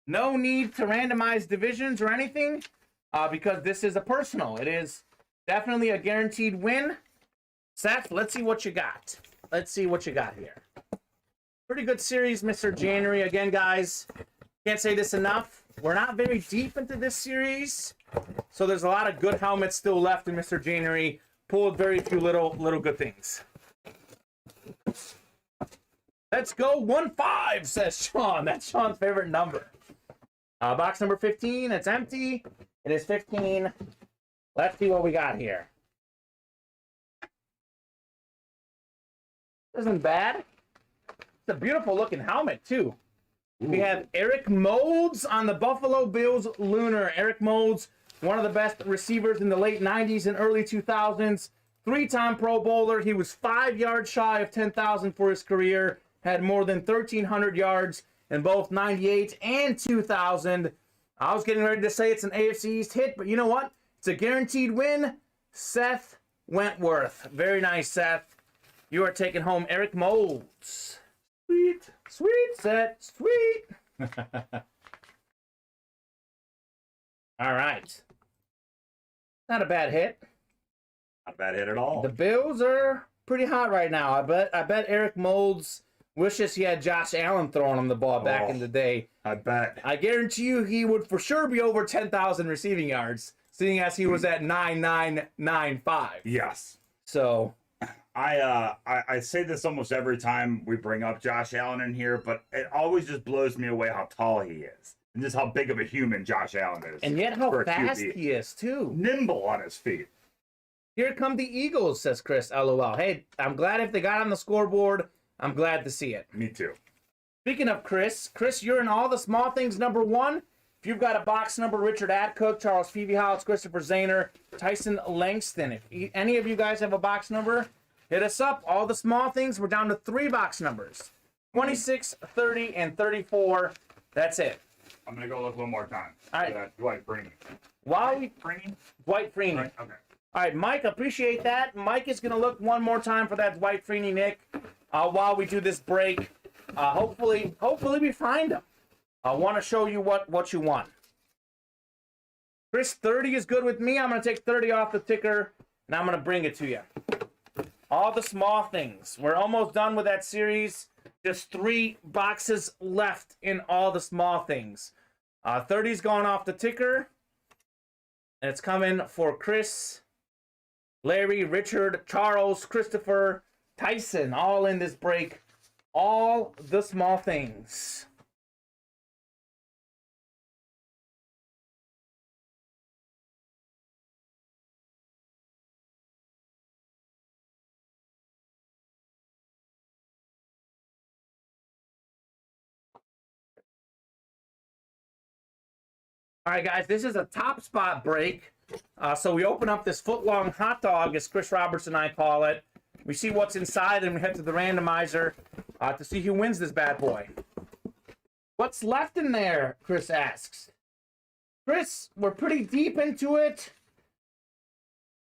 No need to randomize divisions or anything because this is a personal. It is definitely a guaranteed win. Seth, let's see what you got. Let's see what you got here. Pretty good series, Mr. January. Again, guys, can't say this enough. We're not very deep into this series, so there's a lot of good helmets still left in Mr. January. Pulled very few little good things. Let's go 1-5, says Sean. That's Sean's favorite number. Box number 15, it's empty. It is 15. Let's see what we got here. Isn't bad. It's a beautiful looking helmet, too. Ooh. We have Eric Moulds on the Buffalo Bills Lunar. Eric Moulds, one of the best receivers in the late 90s and early 2000s. 3-time Pro Bowler. He was 5 yards shy of 10,000 for his career. Had more than 1,300 yards in both 98 and 2000. I was getting ready to say it's an AFC East hit, but you know what? It's a guaranteed win. Seth Wentworth. Very nice, Seth. You are taking home Eric Molds. Sweet. Sweet, Seth. Sweet. All right. Not a bad hit. Not a bad hit at all. The Bills are pretty hot right now. I bet Eric Molds wishes he had Josh Allen throwing him the ball back in the day. I bet. I guarantee you he would for sure be over 10,000 receiving yards, seeing as he was at 9,995. Yes. So I say this almost every time we bring up Josh Allen in here, but it always just blows me away how tall he is. And just how big of a human Josh Allen is. And yet how for a fast QB. he is, too. Nimble on his feet. Here come the Eagles, says Chris, LOL. Hey, I'm glad if they got on the scoreboard. I'm glad to see it. Me too. Speaking of Chris, you're in all the small things number 1. If you've got a box number, Richard Adcook, Charles Phoebe-Hollis, Christopher Zahner, Tyson Langston. If any of you guys have a box number, hit us up. All the small things, we're down to 3 box numbers. 26, 30, and 34. That's it. I'm going to go look one more time. All right. Dwight Freeney. Dwight Freeney. Right, okay. All right, Mike, appreciate that. Mike is going to look one more time for that Dwight Freeney, Nick, while we do this break. Hopefully we find him. I want to show you what you want. Chris, 30 is good with me. I'm going to take 30 off the ticker, and I'm going to bring it to you. All the small things. We're almost done with that series. Just 3 boxes left in all the small things. 30's gone off the ticker. And it's coming for Chris, Larry, Richard, Charles, Christopher, Tyson, all in this break. All the small things. All right, guys, this is a top spot break. So we open up this foot-long hot dog, as Chris Roberts and I call it. We see what's inside, and we head to the randomizer to see who wins this bad boy. What's left in there, Chris asks. Chris, we're pretty deep into it.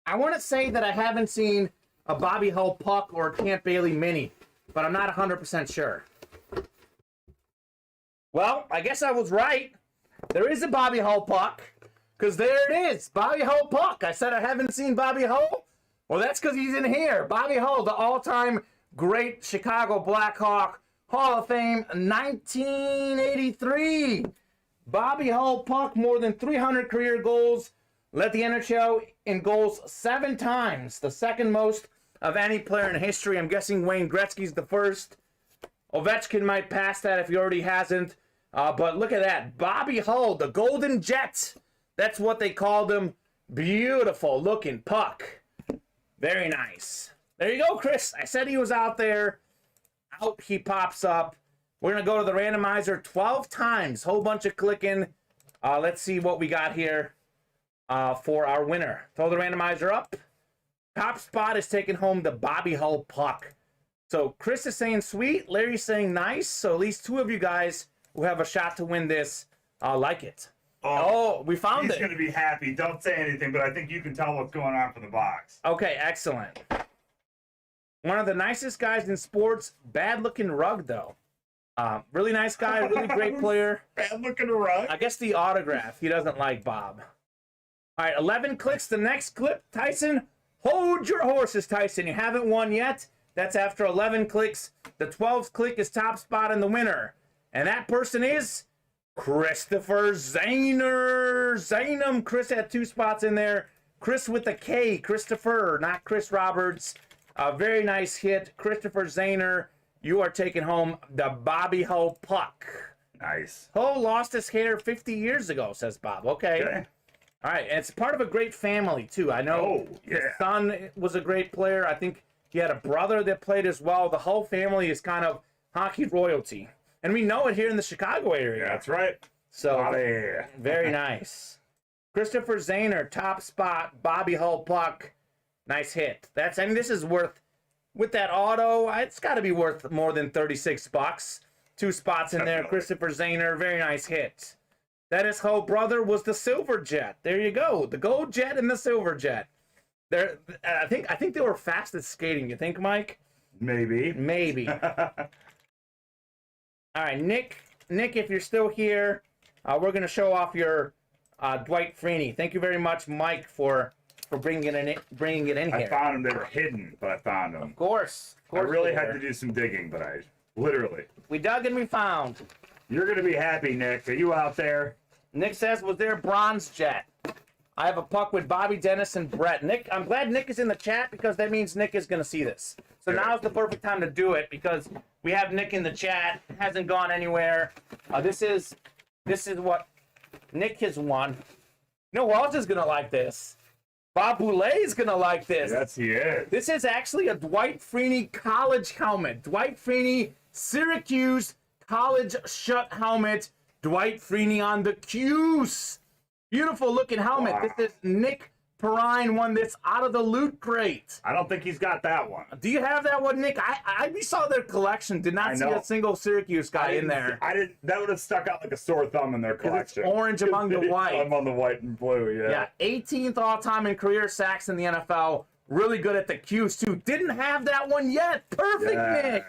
I want to say that I haven't seen a Bobby Hull Puck or a Camp Bailey Mini, but I'm not 100% sure. Well, I guess I was right. There is a Bobby Hull Puck, because there it is, Bobby Hull Puck. I said I haven't seen Bobby Hull. Well, that's because he's in here. Bobby Hull, the all-time great Chicago Blackhawk, Hall of Fame, 1983. Bobby Hull Puck, more than 300 career goals, led the NHL in goals 7 times, the second most of any player in history. I'm guessing Wayne Gretzky's the first. Ovechkin might pass that if he already hasn't. But look at that. Bobby Hull, the Golden Jet. That's what they called him. Beautiful looking puck. Very nice. There you go, Chris. I said he was out there. Out he pops up. We're going to go to the randomizer 12 times. Whole bunch of clicking. Let's see what we got here for our winner. Throw the randomizer up. Top spot is taking home the Bobby Hull puck. So Chris is saying sweet. Larry's saying nice. So at least 2 of you guys who have a shot to win this like it. Oh, we found it. He's going to be happy. Don't say anything, but I think you can tell what's going on from the box. Okay, excellent. One of the nicest guys in sports. Bad looking rug, though. Really nice guy, really great player. Bad looking rug. I guess the autograph. He doesn't like Bob. All right, 11 clicks. The next clip, Tyson. Hold your horses, Tyson. You haven't won yet. That's after 11 clicks. The 12th click is top spot in the winner. And that person is Christopher Zahner. Zahnum. Chris had 2 spots in there. Chris with a K. Christopher, not Chris Roberts. A very nice hit. Christopher Zahner. You are taking home the Bobby Hull puck. Nice. Hull lost his hair 50 years ago, says Bob. Okay. All right. And it's part of a great family, too. I know his son was a great player. I think he had a brother that played as well. The Hull family is kind of hockey royalty. And we know it here in the Chicago area. Yeah, that's right. So, very nice. Christopher Zahner, top spot, Bobby Hull puck. Nice hit. I mean, this is worth, with that auto, it's got to be worth more than $36. 2 spots in there. Christopher Zahner, very nice hit. Dennis Ho brother was the silver jet. There you go. The gold jet and the silver jet. I think they were fast at skating. You think, Mike? Maybe. Maybe. All right, Nick, if you're still here, we're going to show off your Dwight Freeney. Thank you very much, Mike, for bringing it in here. I found them. They were hidden, but I found them. Of course. I really had to do some digging, but I literally. We dug and we found. You're going to be happy, Nick. Are you out there? Nick says, was there bronze jet? I have a puck with Bobby, Dennis, and Brett. Nick, I'm glad Nick is in the chat because that means Nick is going to see this. So now's the perfect time to do it because we have Nick in the chat. It hasn't gone anywhere. This is what Nick has won. You know who else is going to like this? Bob Boulay is going to like this. Yes, he is. This is actually a Dwight Freeney college helmet. Dwight Freeney, Syracuse college shut helmet. Dwight Freeney on the Cuse. Beautiful looking helmet. Wow. This is Nick Perrine won this out of the loot crate. I don't think he's got that one. Do you have that one, Nick? We saw their collection. Did not see a single Syracuse guy in there. I didn't. That would have stuck out like a sore thumb in their collection. It's orange among the white. I'm on the white and blue. Yeah. Yeah. 18th all-time in career sacks in the NFL. Really good at the Qs too. Didn't have that one yet. Perfect, Nick.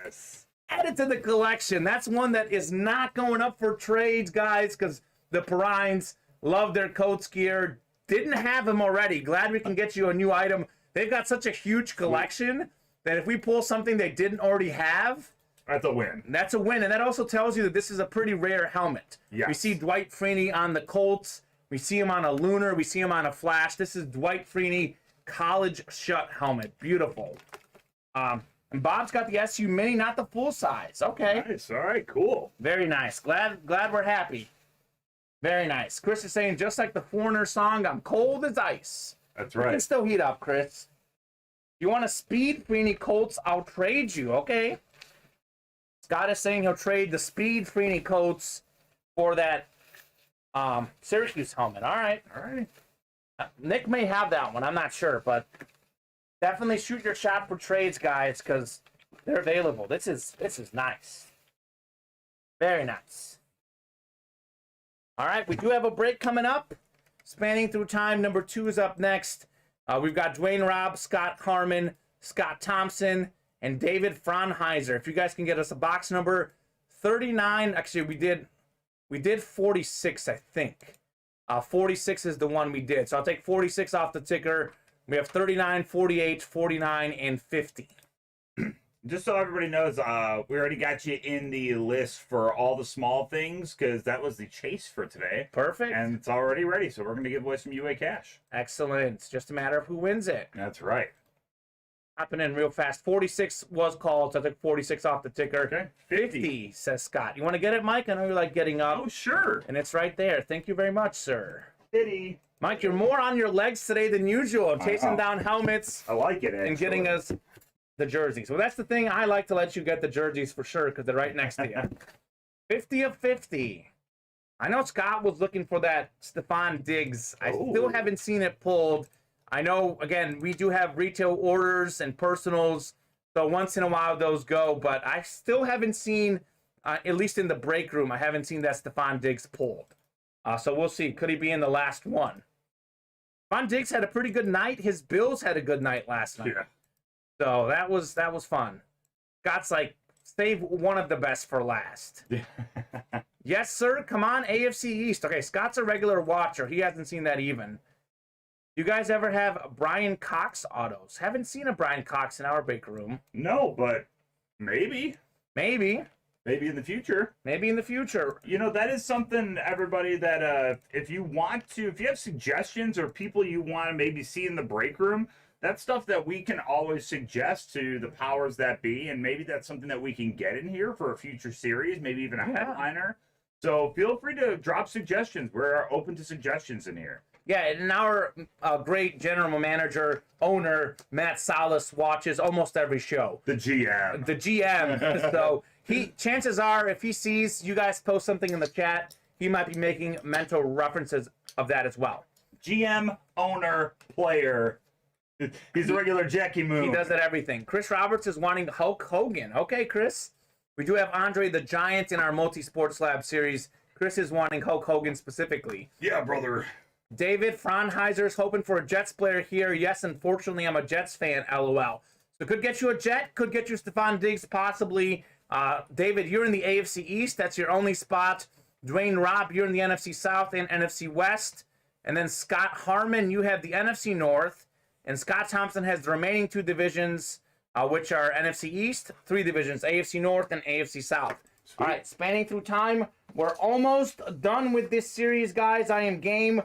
Add it to the collection. That's one that is not going up for trades, guys, because the Perrines love their Coats gear. Didn't have them already. Glad we can get you a new item. They've got such a huge collection that if we pull something they didn't already have, that's a win. That's a win. And that also tells you that this is a pretty rare helmet. Yes. We see Dwight Freeney on the Colts. We see him on a Lunar. We see him on a Flash. This is Dwight Freeney college shut helmet. Beautiful. And Bob's got the SU Mini, not the full size. Okay. Nice. All right. Cool. Very nice. Glad we're happy. Very nice. Chris is saying, just like the Foreigner song, I'm cold as ice. That's You right. can still heat up, Chris. You want a Speed Freeney Colts? I'll trade you. Okay. Scott is saying he'll trade the Speed Freeney Colts for that Syracuse helmet. All right. All right. Nick may have that one. I'm not sure, but definitely shoot your shot for trades, guys, because they're available. This is nice. Very nice. All right, we do have a break coming up. Spanning through time, number 2 is up next. We've got Dwayne Robb, Scott Harmon, Scott Thompson, and David Franheiser. If you guys can get us a box number 39. Actually, we did 46, I think. 46 is the one we did. So I'll take 46 off the ticker. We have 39, 48, 49, and 50. Just so everybody knows, we already got you in the list for all the small things because that was the chase for today. Perfect. And it's already ready, so we're going to give away some UA cash. Excellent. It's just a matter of who wins it. That's right. Hopping in real fast. 46 was called, so I took 46 off the ticker. Okay. 50, says Scott. You want to get it, Mike? I know you like getting up. Oh, sure. And it's right there. Thank you very much, sir. 50. Mike, you're more on your legs today than usual. Chasing down helmets I like it, actually. and getting us the jerseys. Well, that's the thing. I like to let you get the jerseys for sure because they're right next to you. 50 of 50. I know Scott was looking for that Stephon Diggs. I still haven't seen it pulled. I know, again, we do have retail orders and personals, so once in a while those go, but I still haven't seen, at least in the break room, I haven't seen that Stephon Diggs pulled. So we'll see. Could he be in the last one? Stephon Diggs had a pretty good night. His Bills had a good night last night. Yeah. So that was fun. Scott's like, save one of the best for last. Yes, sir. Come on, AFC East. Okay, Scott's a regular watcher. He hasn't seen that even. You guys ever have Brian Cox autos? Haven't seen a Brian Cox in our break room. No, but maybe. Maybe. Maybe in the future. Maybe in the future. You know, that is something, everybody, that if you have suggestions or people you want to maybe see in the break room, that's stuff that we can always suggest to the powers that be, and maybe that's something that we can get in here for a future series, maybe even a headliner. So feel free to drop suggestions. We're open to suggestions in here. Yeah, and our great general manager, owner, Matt Salas, watches almost every show. The GM. The GM. So chances are, if he sees you guys post something in the chat, he might be making mental references of that as well. GM, owner, player. He's a regular Jackie Moon. He does that everything. Chris Roberts is wanting Hulk Hogan. Okay, Chris. We do have Andre the Giant in our Multi-Sports Lab series. Chris is wanting Hulk Hogan specifically. Yeah, brother. David Fraunheiser's hoping for a Jets player here. Yes, unfortunately, I'm a Jets fan, LOL. So could get you a Jet, could get you Stephon Diggs, possibly. David, you're in the AFC East. That's your only spot. Dwayne Robb, you're in the NFC South and NFC West. And then Scott Harmon, you have the NFC North. And Scott Thompson has the remaining 2 divisions, which are NFC East, 3 divisions, AFC North and AFC South. Sweet. All right, spanning through time. We're almost done with this series, guys. I am game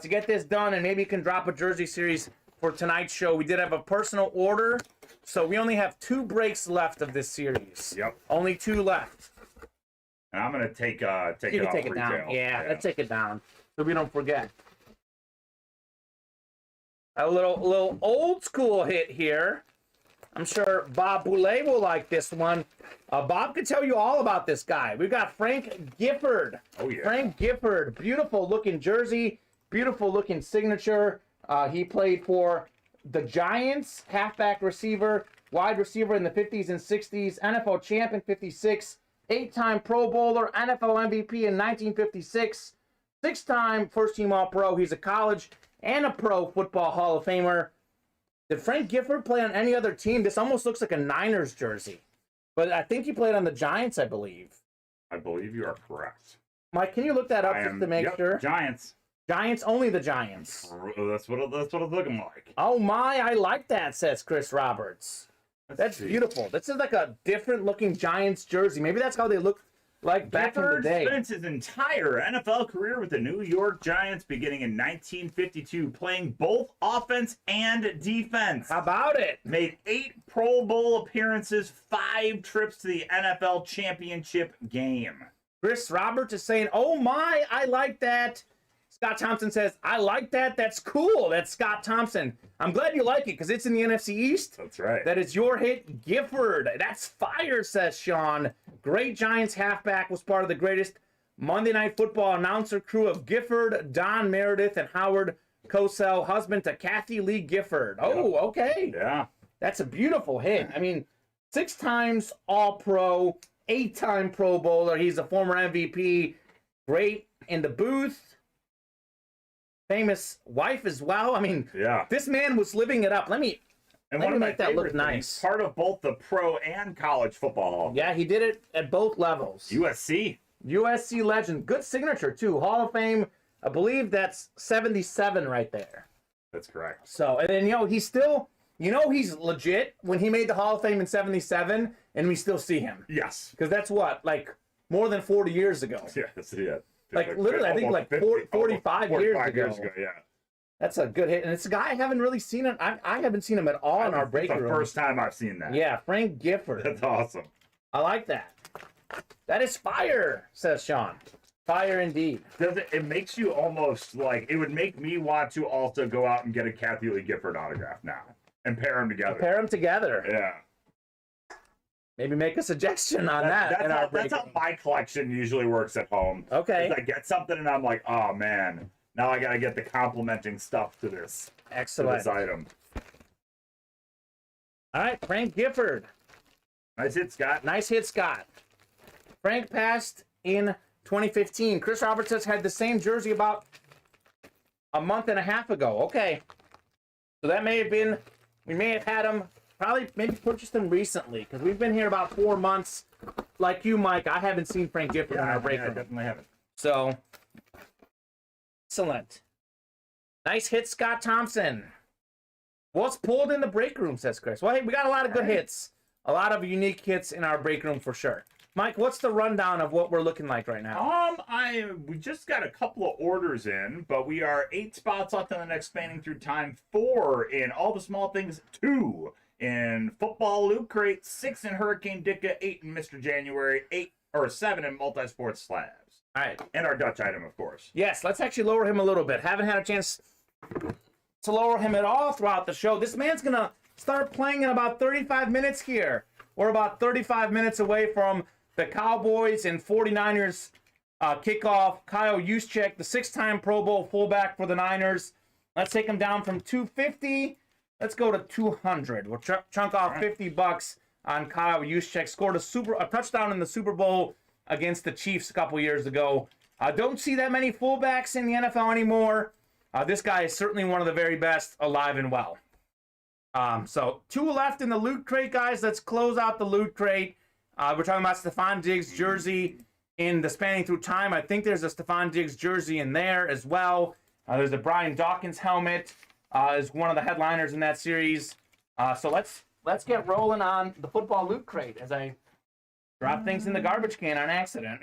to get this done, and maybe you can drop a jersey series for tonight's show. We did have a personal order, so we only have 2 breaks left of this series. Yep. Only 2 left. And I'm gonna take it off Take it down. retail. Yeah, let's take it down so we don't forget. A little old school hit here. I'm sure Bob Boulay will like this one. Bob could tell you all about this guy. We've got Frank Gifford. Oh, yeah. Frank Gifford, beautiful looking jersey, beautiful looking signature. He played for the Giants, halfback receiver, wide receiver in the 50s and 60s, NFL champ in 56, 8-time Pro Bowler, NFL MVP in 1956, 6-time first-team All-Pro. He's a college and a pro football Hall of Famer. Did Frank Gifford play on any other team? This almost looks like a Niners jersey. But I think he played on the Giants, I believe. I believe you are correct. Mike, can you look that up just to make sure? Giants. Giants, only the Giants. That's what it's looking like. Oh my, I like that, says Chris Roberts. That's see. beautiful. This is like a different looking Giants jersey. Maybe that's how they look like back in the Gifford day. spent his entire NFL career with the New York Giants beginning in 1952, playing both offense and defense. How about it? Made 8 Pro Bowl appearances, 5 trips to the NFL championship game. Chris Roberts is saying, oh my, I like that. Scott Thompson says, I like that. That's cool. That's Scott Thompson. I'm glad you like it because it's in the NFC East. That's right. That is your hit, Gifford. That's fire, says Sean. Great Giants halfback, was part of the greatest Monday Night Football announcer crew of Gifford, Don Meredith, and Howard Cosell, husband to Kathy Lee Gifford. Oh, okay. Yeah. That's a beautiful hit. I mean, 6 times All-Pro, 8-time Pro Bowler. He's a former MVP. Great in the booth. Famous wife as well. I mean, Yeah. this man was living it up. Let me And Let one me of my make that look favorite things, nice. part of both the pro and college football. Yeah, he did it at both levels. USC. USC legend. Good signature, too. Hall of Fame. I believe that's 77 right there. That's correct. So, and then, he's still, he's legit when he made the Hall of Fame in 77, and we still see him. Yes. Because that's what, like, more than 40 years ago. Yeah, that's it. Like, literally, I think, almost like, 45 years ago. Yeah. That's a good hit. And it's a guy I haven't really seen him. I haven't seen him at all in our break It's room. the first time I've seen that. Yeah, Frank Gifford. That's awesome. I like that. That is fire, says Sean. Fire indeed. Does it? It makes you almost like it would make me want to also go out and get a Kathy Lee Gifford autograph now and pair them together. Pair them together. Yeah. Maybe make a suggestion on that in our break that's how room. my collection usually works at home. Okay. Is I get something and I'm like, oh man, now I gotta get the complimenting stuff to this Excellent. item. All right, Frank Gifford. Nice hit, Scott. Nice hit, Scott. Frank passed in 2015. Chris Robertson had the same jersey about a month and a half ago. Okay. So that may have been, we may have had him, probably maybe purchased him recently because we've been here about 4 months. Like you, Mike, I haven't seen Frank Gifford in our break I room. definitely haven't. So, excellent. Nice hit, Scott Thompson. What's pulled in the break room, says Chris. Well, hey, we got a lot of good hits. A lot of unique hits in our break room for sure. Mike, what's the rundown of what we're looking like right now? We just got a couple of orders in, but we are 8 spots left in the next spanning through time, 4 in all the small things, 2 in football loot crate, 6 in Hurricane Dicka, 8 in Mr. January, 7 in multi-sport slabs. All right. And our Dutch item, of course. Yes, let's actually lower him a little bit. Haven't had a chance to lower him at all throughout the show. This man's going to start playing in about 35 minutes here. We're about 35 minutes away from the Cowboys and 49ers kickoff. Kyle Juszczyk, the 6-time Pro Bowl fullback for the Niners. Let's take him down from 250. Let's go to 200. We'll chunk off $50 on Kyle Juszczyk. Scored a touchdown in the Super Bowl against the Chiefs a couple years ago. Don't see that many fullbacks in the NFL anymore. This guy is certainly one of the very best, alive and well. So 2 left in the loot crate, guys. Let's close out the loot crate. We're talking about Stephon Diggs jersey in the Spanning Through Time. I think there's a Stephon Diggs jersey in there as well. There's a Brian Dawkins helmet is one of the headliners in that series. So let's get rolling on the football loot crate as I drop things in the garbage can on accident.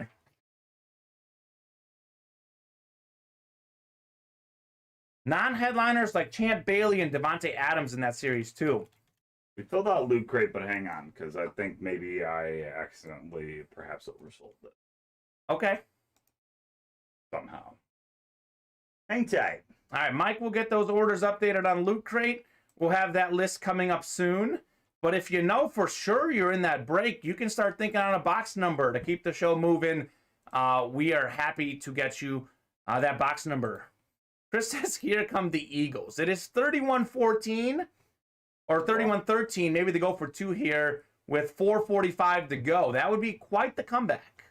Non-headliners like Champ Bailey and Devontae Adams in that series too. We filled out loot crate, but hang on, because I think maybe I accidentally perhaps oversold it Okay. somehow. Hang tight. All right, Mike will get those orders updated on Loot Crate. We'll have that list coming up soon. But if you know for sure you're in that break, you can start thinking on a box number to keep the show moving. We are happy to get you that box number. Chris says, here come the Eagles. It is 31-14 or 31-13. Maybe they go for 2 here with 4:45 to go. That would be quite the comeback.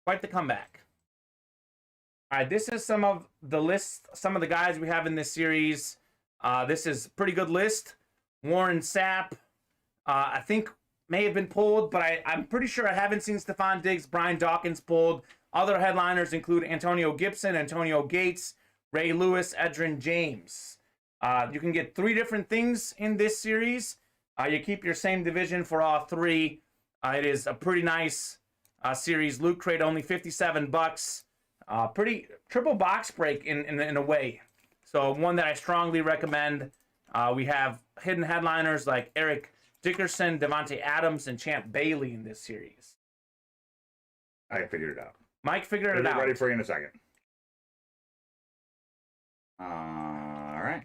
Quite the comeback. All right, this is some of the list, some of the guys we have in this series. This is a pretty good list. Warren Sapp, I think may have been pulled, but I'm pretty sure I haven't seen Stephon Diggs, Brian Dawkins pulled. Other headliners include Antonio Gibson, Antonio Gates, Ray Lewis, Edgerrin James. You can get 3 different things in this series. You keep your same division for all 3. It is a pretty nice series. Loot Crate only $57. Pretty triple box break in a way. So one that I strongly recommend. We have hidden headliners like Eric Dickerson, Devontae Adams, and Champ Bailey in this series. I figured it out. Mike figured it out. Ready for you in a second. All right.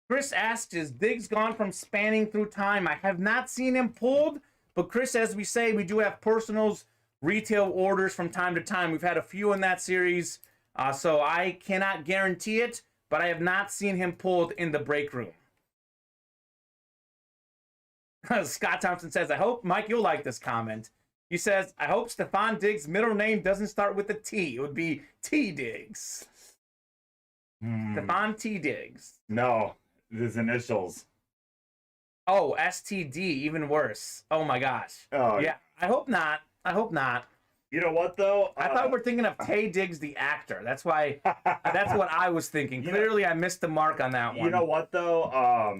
Chris asks, is Diggs gone from Spanning Through Time? I have not seen him pulled, but Chris, as we say, we do have personals, retail orders from time to time. We've had a few in that series, so I cannot guarantee it, but I have not seen him pulled in the break room. Scott Thompson says, I hope, Mike, you'll like this comment. He says, I hope Stephon Diggs' middle name doesn't start with a T. It would be T Diggs. Stephon T Diggs. No, his initials. Oh, STD, even worse. Oh my gosh. Oh yeah. I hope not. I hope not. You know what though? I thought we were thinking of Tay Diggs, the actor. That's why. That's what I was thinking. Clearly, I missed the mark on that one. You know what though?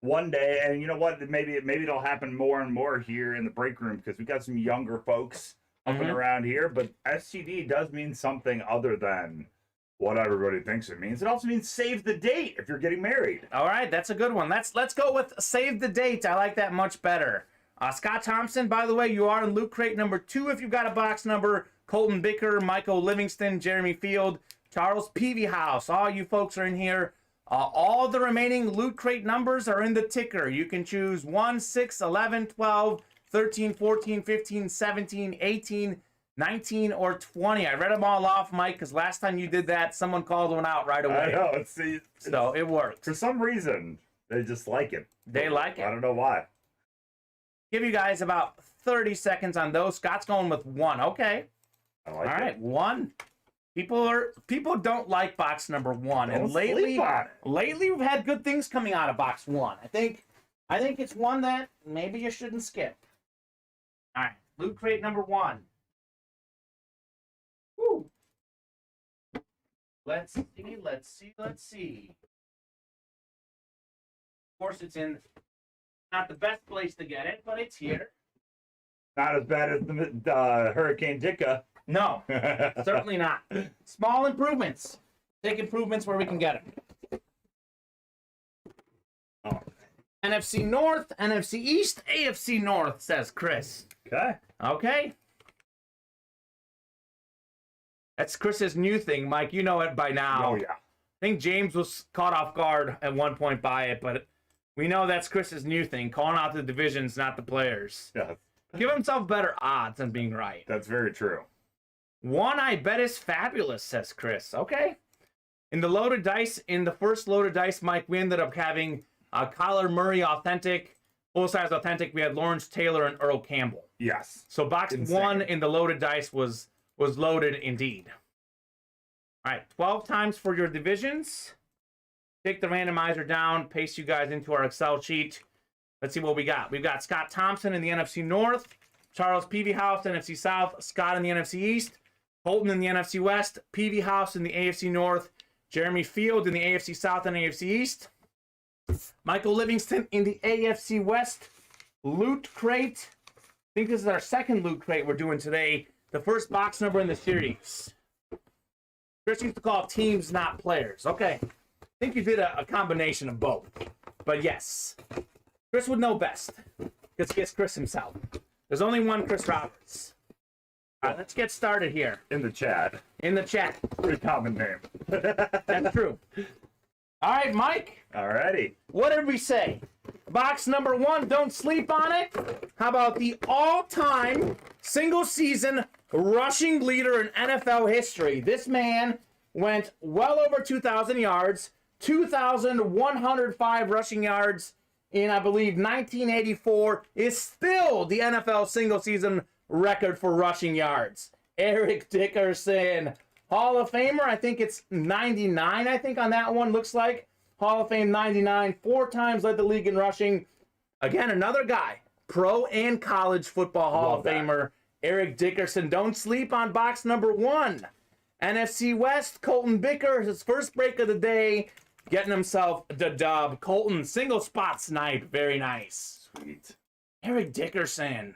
One day, and you know what? Maybe it'll happen more and more here in the break room because we got some younger folks up and around here. But STD does mean something other than what everybody thinks it means. It also means save the date if you're getting married. All right, that's a good one. Let's go with save the date. I like that much better. Scott Thompson, by the way, you are in Loot Crate number 2 if you've got a box number. Colton Bicker, Michael Livingston, Jeremy Field, Charles Peavy House. All you folks are in here. All the remaining Loot Crate numbers are in the ticker. You can choose 1, 6, 11, 12, 13, 14, 15, 17, 18, 19, or 20. I read them all off, Mike, because last time you did that, someone called one out right away. I know. See, so it worked. For some reason, they just like it. They like it. I don't know why. Give you guys about 30 seconds on those. Scott's going with 1. Okay. I like all it. right, 1. People don't like box number 1, Don't and sleep on it. lately we've had good things coming out of box 1. I think it's one that maybe you shouldn't skip. All right, Loot Crate number 1. Woo. Let's see. Of course, it's in not the best place to get it, but it's here. Not as bad as the Hurricane Dicka. No, certainly not. Small improvements. Take improvements where we can get them. Oh. NFC North, NFC East, AFC North, says Chris. Okay. Okay. That's Chris's new thing, Mike. You know it by now. Oh, yeah. I think James was caught off guard at one point by it, but we know that's Chris's new thing, calling out the divisions, not the players. Yeah. Give himself better odds than being right. That's very true. 1 I bet is fabulous, says Chris. Okay. In the first loaded dice, Mike, we ended up having Kyler Murray authentic, full-size authentic. We had Lawrence Taylor and Earl Campbell. Yes. So box Insane. 1 in the loaded dice was was loaded indeed. All right, 12 times for your divisions. Take the randomizer down, paste you guys into our Excel sheet. Let's see what we got. We've got Scott Thompson in the NFC North, Charles Peavyhouse, NFC South, Scott in the NFC East, Colton in the NFC West, Peavyhouse in the AFC North, Jeremy Field in the AFC South and AFC East, Michael Livingston in the AFC West, Loot Crate. I think this is our second Loot Crate we're doing today. The first box number in the series. Chris used to call teams, not players. Okay. I think you did a combination of both. But yes. Chris would know best. Because he is Chris himself. There's only one Chris Roberts. All right, let's get started here. In the chat. In the chat. Pretty common name. That's true. All right, Mike. Alrighty. What did we say? Box number 1, don't sleep on it. How about the all-time single-season rushing leader in NFL history? This man went well over 2,000 yards, 2,105 rushing yards in, I believe, 1984, is still the NFL single-season record for rushing yards. Eric Dickerson, Hall of Famer. I think it's 99, I think, on that one, looks like. Hall of Fame 99, 4 times led the league in rushing. Again, another guy, pro and college football Hall of Famer, Eric Dickerson. Don't sleep on box number 1. NFC West, Colton Bicker, his first break of the day, getting himself the dub. Colton, single spot snipe, very nice. Sweet. Eric Dickerson.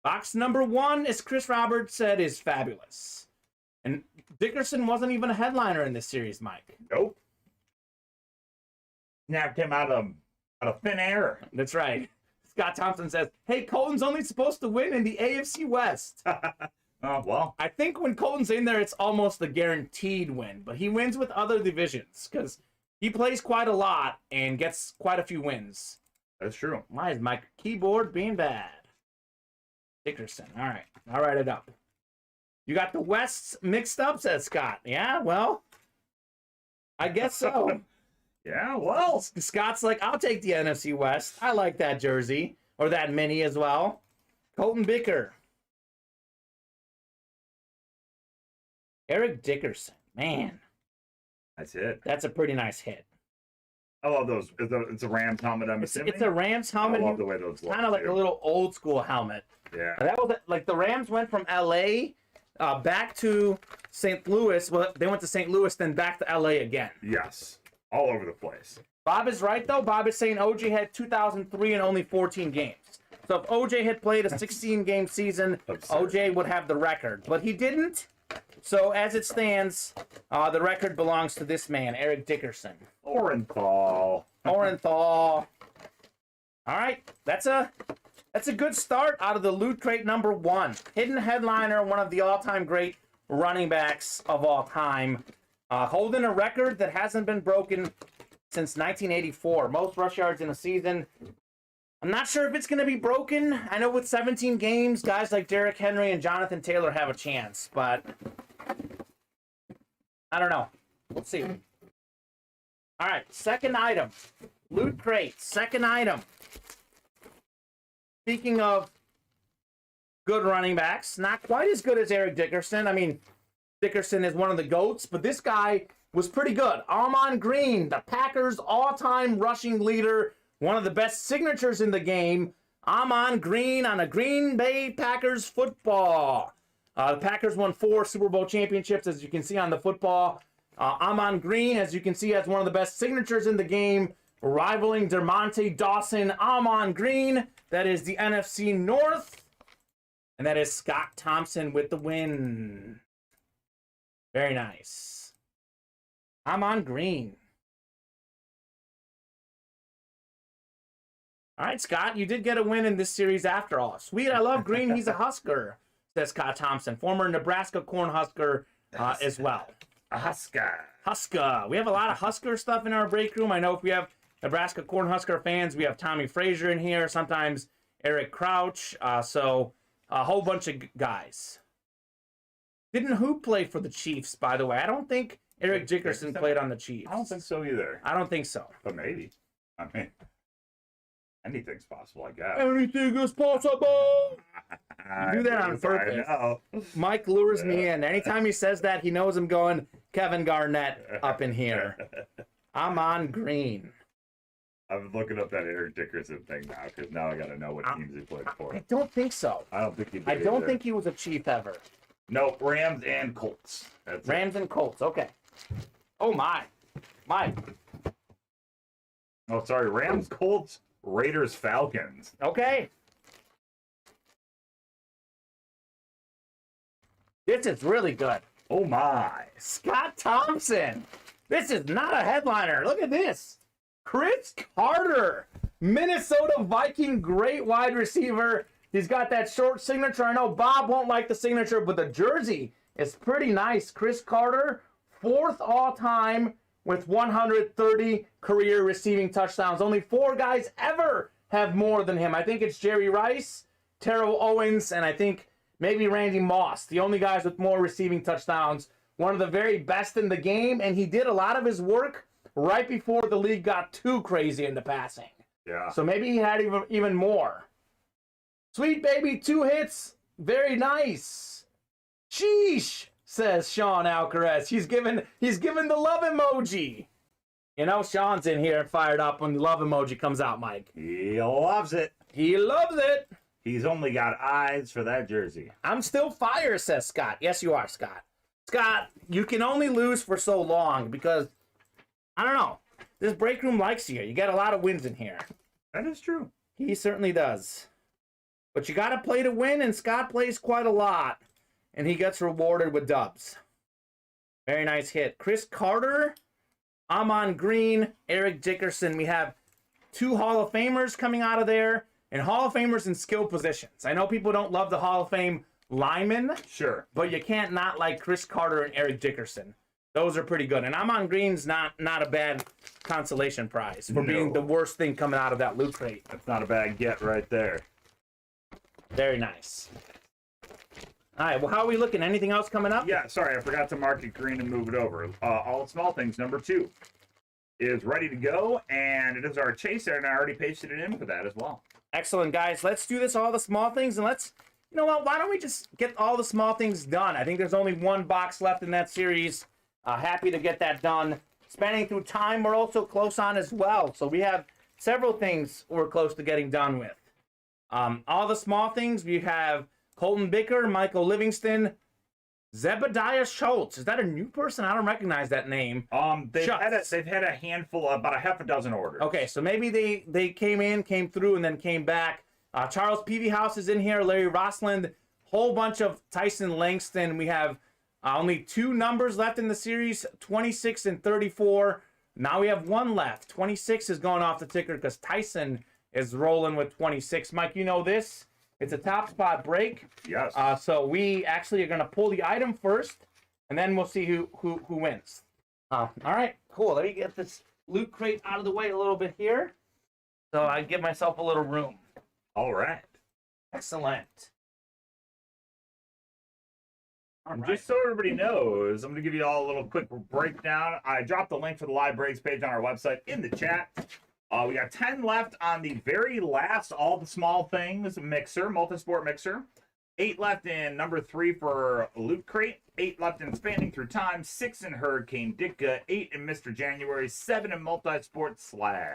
Box number 1, as Chris Roberts said, is fabulous. And Dickerson wasn't even a headliner in this series, Mike. Nope. Snapped him out of thin air. That's right. Scott Thompson says, hey, Colton's only supposed to win in the AFC West. Oh, well. I think when Colton's in there, it's almost a guaranteed win. But he wins with other divisions because he plays quite a lot and gets quite a few wins. That's true. Why is my keyboard being bad? Dickerson. All right. I'll write it up. You got the Wests mixed up, says Scott. Yeah, well, I guess so. Yeah, well. Scott's like, I'll take the NFC West. I like that jersey. Or that mini as well. Colton Bicker. Eric Dickerson. Man. That's it. That's a pretty nice hit. I love those. It's a Rams helmet, I'm assuming. It's a Rams helmet. I love the way those look. Kind of like too. a little old school helmet. Yeah. That was like the Rams went from LA back to St. Louis. Well, they went to St. Louis, then back to LA again. Yes. All over the place. Bob is right, though. Bob is saying OJ had 2003 and only 14 games. So if OJ had played a 16-game season, Absurd. OJ would have the record. But he didn't. So as it stands, the record belongs to this man, Eric Dickerson. Orenthal. Orenthal. All right, that's a good start out of the Loot Crate number 1. Hidden headliner, one of the all-time great running backs of all time. Holding a record that hasn't been broken since 1984. Most rush yards in a season. I'm not sure if it's going to be broken. I know with 17 games, guys like Derrick Henry and Jonathan Taylor have a chance, but I don't know. We'll see. All right, second item. Loot Crate, second item. Speaking of good running backs, not quite as good as Eric Dickerson. I mean, Dickerson is one of the GOATs, but this guy was pretty good. Amon Green, the Packers' all-time rushing leader, one of the best signatures in the game. Amon Green on a Green Bay Packers football. The Packers won 4 Super Bowl championships, as you can see on the football. Amon Green, as you can see, has one of the best signatures in the game, rivaling Dermonte Dawson. Amon Green, that is the NFC North. And that is Scott Thompson with the win. Very nice. Amon Green. All right, Scott, you did get a win in this series after all. Sweet, I love Green. He's a Husker, says Scott Thompson, former Nebraska Cornhusker as well. A Husker. Husker. We have a lot of Husker stuff in our break room. I know if we have Nebraska Cornhusker fans, we have Tommy Frazier in here, sometimes Eric Crouch, so a whole bunch of guys. Didn't who play for the Chiefs, by the way? I don't think Eric Dickerson played on the Chiefs. I don't think so either. I don't think so. But maybe. I mean, anything's possible, I guess. Anything is possible. You do that on purpose. I know. Mike lures me in. Anytime he says that, he knows I'm going Kevin Garnett up in here. I'm on green. I'm looking up that Eric Dickerson thing now because now I got to know what teams he played for. I don't think so. I don't think he did. I don't either. think he was a Chief ever. No, Rams and Colts. That's Rams and Colts. Okay. Oh my, Mike. Oh, sorry. Rams, Colts, Raiders, Falcons. Okay. This is really good. Oh my. Scott Thompson. This is not a headliner. Look at this. Chris Carter, Minnesota Viking, great wide receiver. He's got that short signature. I know Bob won't like the signature, but the jersey is pretty nice. Chris Carter, 4th all-time with 130 career receiving touchdowns. Only 4 guys ever have more than him. I think it's Jerry Rice, Terrell Owens, and I think maybe Randy Moss, the only guys with more receiving touchdowns. One of the very best in the game, and he did a lot of his work right before the league got too crazy into passing. Yeah. So maybe he had even more. Sweet baby, 2 hits. Very nice. Sheesh, says Sean Alcaraz. He's given the love emoji. You know, Sean's in here fired up when the love emoji comes out, Mike. He loves it. He loves it. He's only got eyes for that jersey. I'm still fire, says Scott. Yes, you are, Scott. Scott, you can only lose for so long because, I don't know, this break room likes you. You get a lot of wins in here. That is true. He certainly does. But you got to play to win, and Scott plays quite a lot, and he gets rewarded with dubs. Very nice hit. Chris Carter, I'm on green. Eric Dickerson. We have 2 Hall of Famers coming out of there, and Hall of Famers in skill positions. I know people don't love the Hall of Fame linemen, Sure. but you can't not like Chris Carter and Eric Dickerson. Those are pretty good. And I'm on green's not a bad consolation prize for being the worst thing coming out of that loot crate. That's not a bad get right there. Very nice. All right, well, how are we looking? Anything else coming up? Yeah, sorry, I forgot to mark it green and move it over. All the small things, number 2, is ready to go, and it is our chaser, and I already pasted it in for that as well. Excellent, guys. Let's do this, all the small things, and let's, you know what, why don't we just get all the small things done? I think there's only 1 box left in that series. Happy to get that done. Spanning through time, we're also close on as well, so we have several things we're close to getting done with. All the small things, we have Colton Bicker, Michael Livingston, Zebediah Schultz. Is that a new person? I don't recognize that name. They've had a handful, about a half a dozen orders. Okay, so maybe they came through, and then came back. Charles Peavyhouse is in here, Larry Rossland, whole bunch of Tyson Langston. We have only 2 numbers left in the series, 26 and 34. Now we have 1 left. 26 is going off the ticker because Tyson is rolling with 26. Mike, you know this. It's a top spot break. Yes. So we actually are going to pull the item first, and then we'll see who wins. All right, cool. Let me get this loot crate out of the way a little bit here, so I give myself a little room. All right. Excellent. And just so everybody knows, I'm going to give you all a little quick breakdown. I dropped the link for the live breaks page on our website in the chat. We got 10 left on the very last all the small things mixer, multi-sport mixer. 8 left in number 3 for Loot Crate. 8 left in Spanning Through Time. 6 in Hurricane Ditka. 8 in Mr. January. 7 in Multi-Sport Slab.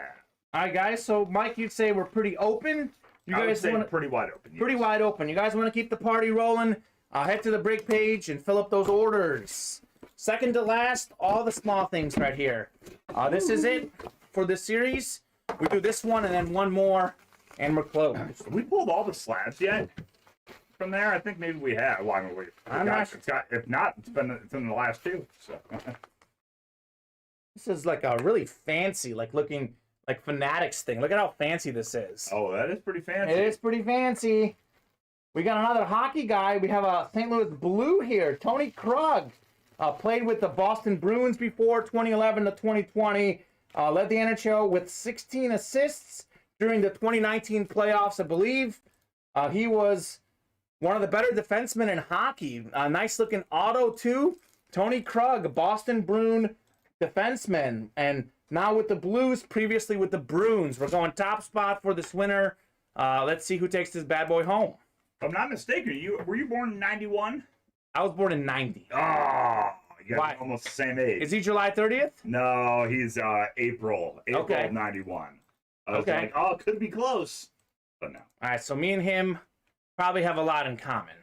All right, guys. So, Mike, you'd say we're pretty open. You I would guys say wanna, pretty wide open. pretty wide open. You guys want to keep the party rolling? Head to the break page and fill up those orders. Second to last, all the small things right here. This is it for this series. We do this one and then 1 more, and we're closed. Have we pulled all the slabs yet from there? I think maybe we have. Well, I mean, I'm not sure. if not, it's in the last 2. So. This is like a really fancy, like looking like Fanatics thing. Look at how fancy this is. Oh, that is pretty fancy. It is pretty fancy. We got another hockey guy. We have a St. Louis Blue here. Tony Krug played with the Boston Bruins before 2011 to 2020. Led the NHL with 16 assists during the 2019 playoffs, I believe. He was one of the better defensemen in hockey. Nice looking auto too. Tony Krug, Boston Bruin defenseman, and now with the Blues, previously with the Bruins. We're going top spot for this winner. Let's see who takes this bad boy home. If I'm not mistaken, were you born in 91? I was born in 90. Oh, you Why? guys are almost the same age. Is he July 30th? No, he's April Okay. of 91. I was Okay. like, oh, it could be close. But no. All right, so me and him probably have a lot in common.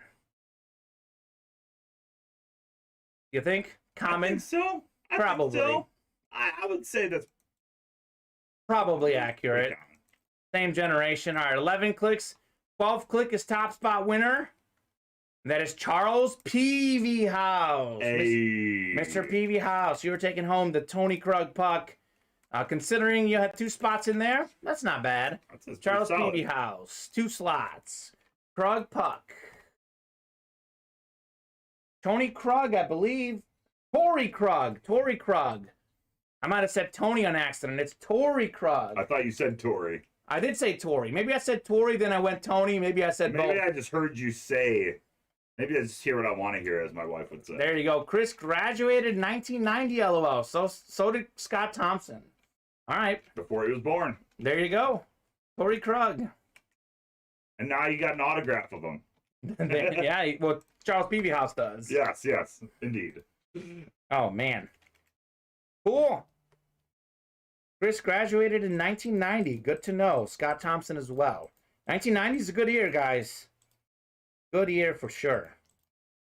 You think? I Common? think so. Probably. I would say that's Probably pretty accurate. common. Same generation. All right, 11 clicks. 12th click is top spot winner. That is Charles Peavy House. Hey. Mr. Peavy House, you were taking home the Tony Krug puck. Considering you had 2 spots in there, that's not bad. That's Charles pretty solid. Peavy House, 2 slots. Krug puck. Tony Krug, I believe. Tory Krug. I might have said Tony on accident. It's Tory Krug. I thought you said Tory. I did say Tory. Maybe I said Tory, then I went Tony. Maybe I said Maybe both. I just heard you say. Maybe I just hear what I want to hear, as my wife would say. There you go. Chris graduated in 1990, LOL. So did Scott Thompson. All right. Before he was born. There you go. Tory Krug. And now you got an autograph of him. Yeah, well, Charles Peavy House does. Yes, indeed. Oh, man. Cool. Chris graduated in 1990. Good to know. Scott Thompson as well. 1990 is a good year, guys. Good year for sure.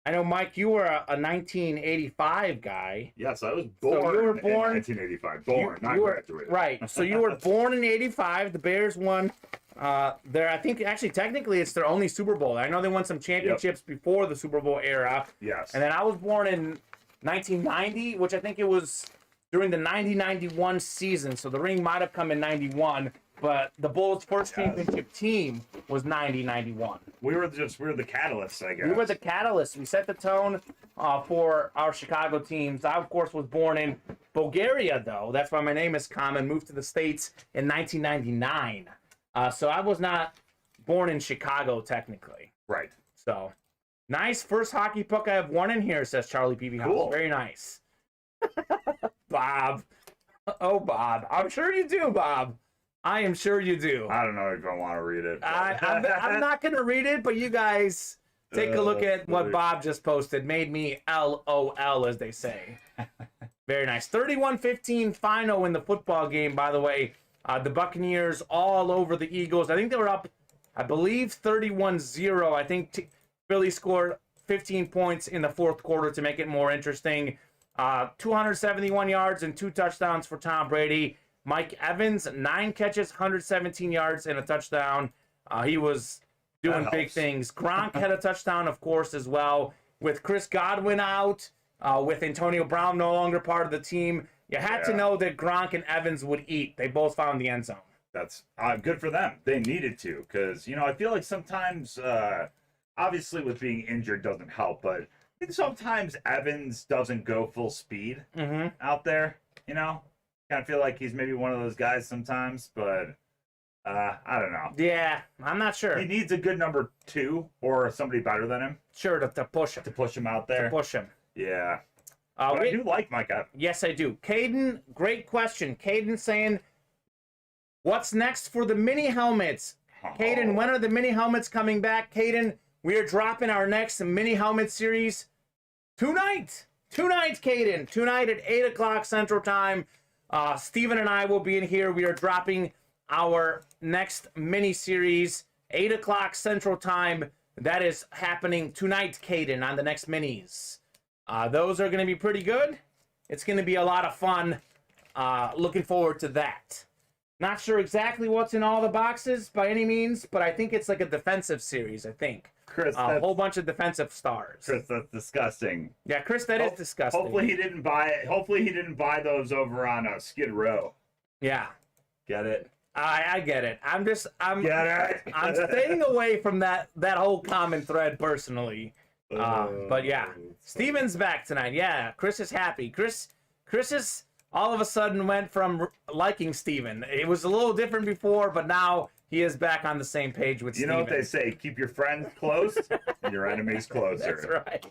I know, Mike, you were a 1985 guy. Yes, I was So born, you were in born- 1985. Born, not You were- graduated. Right. So you were born in 85. The Bears won I think, actually, technically, it's their only Super Bowl. I know they won some championships before the Super Bowl era. Yes. And then I was born in 1990, which I think it was during the 90-91 season. So the ring might have come in 91, but the Bulls' first championship team was 90-91. We were the catalysts, I guess. We were the catalyst. We set the tone for our Chicago teams. I, of course, was born in Bulgaria, though. That's why my name is Kamen. Moved to the States in 1999. So I was not born in Chicago, technically. Right. So, nice. First hockey puck I have won in here, says Charlie Peavy House. Cool. Very nice. Bob. Oh, Bob. I'm sure you do, Bob. I am sure you do. I don't know if I want to read it. I'm not going to read it, but you guys take a look at what Bob just posted. Made me LOL, as they say. Very nice. 31-15 final in the football game, by the way. The Buccaneers all over the Eagles. I think they were up, I believe, 31-0. I think Philly scored 15 points in the fourth quarter to make it more interesting. 271 yards and 2 touchdowns for Tom Brady. Mike Evans, 9 catches, 117 yards and a touchdown. He was doing big things. Gronk had a touchdown, of course, as well. With Chris Godwin out, with Antonio Brown no longer part of the team, you had to know that Gronk and Evans would eat. They both found the end zone. That's good for them. They needed to, because, I feel like sometimes, obviously with being injured doesn't help, but I think sometimes Evans doesn't go full speed out there, Kind of feel like he's maybe one of those guys sometimes, but I don't know. Yeah, I'm not sure. He needs a good number 2 or somebody better than him Sure, to push him. to push him out there. To push him. Yeah. But I do like Mike Evans. Yes, I do. Caden, great question. Caden saying, what's next for the mini helmets? Caden, when are the mini helmets coming back? Caden, we are dropping our next mini helmet series tonight. Tonight, Caden. Tonight at 8 o'clock Central Time. Steven and I will be in here. We are dropping our next mini series, 8 o'clock Central Time. That is happening tonight, Caden, on the next minis. Those are going to be pretty good. It's going to be a lot of fun. Looking forward to that. Not sure exactly what's in all the boxes by any means, but I think it's like a defensive series, I think. Chris, A whole bunch of defensive stars. Chris, that's disgusting. Yeah, Chris, that is disgusting. Hopefully he didn't buy those over on Skid Row. Yeah, Get it? I get it. I'm Get it? I'm staying away from that whole common thread personally. But yeah, Steven's back tonight. Yeah, Chris is happy. Chris is all of a sudden went from liking Steven. It was a little different before, but now he is back on the same page with You Steven. know what they say, keep your friends close, your enemies closer. That's right.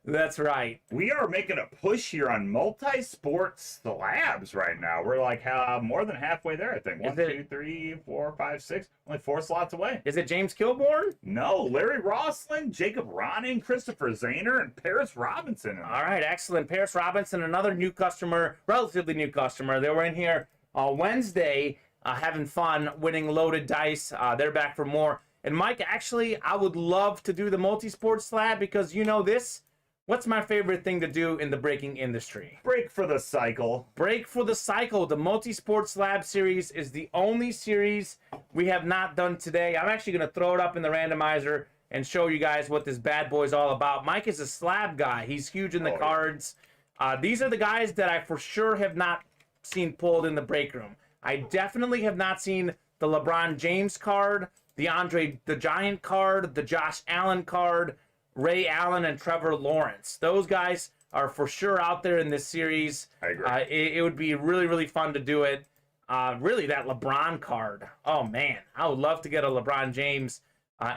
That's right. We are making a push here on multi-sport slabs right now. We're like more than halfway there, I think. One, Is it- 2, 3, 4, 5, 6. Only 4 slots away. Is it James Kilborn? No, Larry Roslin, Jacob Ronning, Christopher Zahner, and Paris Robinson. All right, excellent. Paris Robinson, another new customer, relatively new customer. They were in here Wednesday having fun, winning loaded dice. They're back for more. And Mike, actually, I would love to do the multi-sport slab because you know this. What's my favorite thing to do in the breaking industry? Break for the cycle. Break for the cycle. The multi-sport slab series is the only series we have not done today. I'm actually going to throw it up in the randomizer and show you guys what this bad boy is all about. Mike is a slab guy. He's huge in the cards. These are the guys that I for sure have not seen pulled in the break room. I definitely have not seen the LeBron James card, the Andre the Giant card, the Josh Allen card, Ray Allen, and Trevor Lawrence. Those guys are for sure out there in this series. I agree. It would be really, really fun to do it. Really, that LeBron card. Oh, man. I would love to get a LeBron James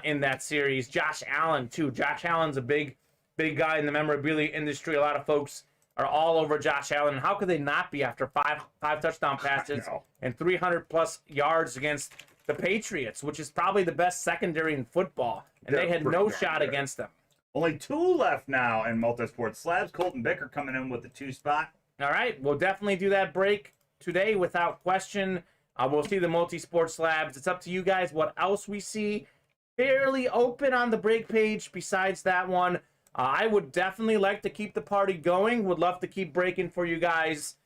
in that series. Josh Allen, too. Josh Allen's a big guy in the memorabilia industry. A lot of folks are all over Josh Allen. How could they not be after five touchdown passes and 300-plus yards against the Patriots, which is probably the best secondary in football? And they had no shot against them. Only 2 left now in multi-sport slabs. Colton Bicker coming in with the 2 spot. All right, we'll definitely do that break today without question. We'll see the multi-sport slabs. It's up to you guys what else we see. Fairly open on the break page besides that one. I would definitely like to keep the party going. Would love to keep breaking for you guys.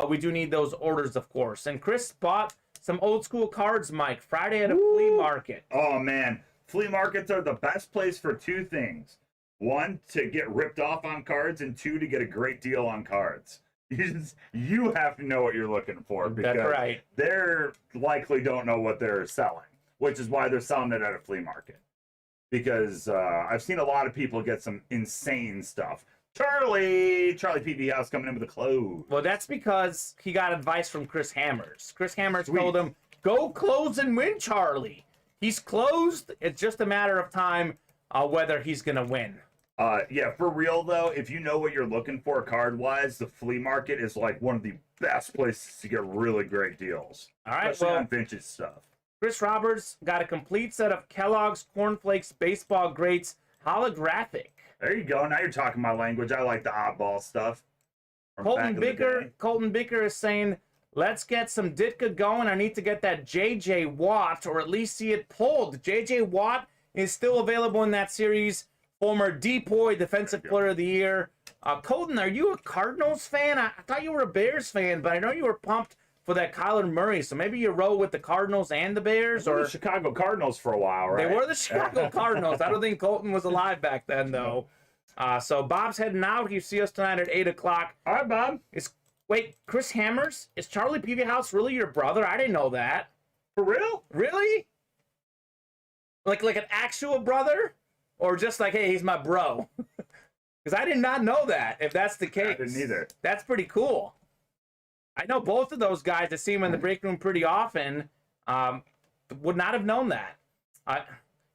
We do need those orders, of course. And Chris bought some old school cards, Mike, Friday at a flea market. Oh, man. Flea markets are the best place for 2 things. 1, to get ripped off on cards, and 2, to get a great deal on cards. You have to know what you're looking for because That's right. they're likely don't know what they're selling, which is why they're selling it at a flea market. Because I've seen a lot of people get some insane stuff. Charlie PB House coming in with the clothes. Well, that's because he got advice from Chris Hammers. Chris Hammers Sweet. told him, go close and win, Charlie. He's closed. It's just a matter of time whether he's going to win. Yeah, for real though, if you know what you're looking for card-wise, the flea market is like one of the best places to get really great deals. All right, Especially well, on vintage stuff. Chris Roberts got a complete set of Kellogg's Corn Flakes Baseball Greats holographic. There you go. Now you're talking my language. I like the oddball stuff. from back Colton in the Bicker, day. Colton Bicker is saying, let's get some Ditka going. I need to get that J.J. Watt, or at least see it pulled. J.J. Watt is still available in that series. Former Depoy Defensive Player of the Year. Colton, are you a Cardinals fan? I thought you were a Bears fan, but I know you were pumped for that Kyler Murray. So maybe you roll with the Cardinals and the Bears, They were or the Chicago Cardinals for a while, right? they were the Chicago Cardinals. I don't think Colton was alive back then, though. So Bob's heading out. You see us tonight at 8 o'clock. All right, Bob. Wait, Chris Hammers? Is Charlie Peavy House really your brother? I didn't know that. For real? Really? Like an actual brother? Or just like, hey, he's my bro? Because I did not know that, if that's the case. I didn't either. That's pretty cool. I know both of those guys. I see them in the break room pretty often. Would not have known that.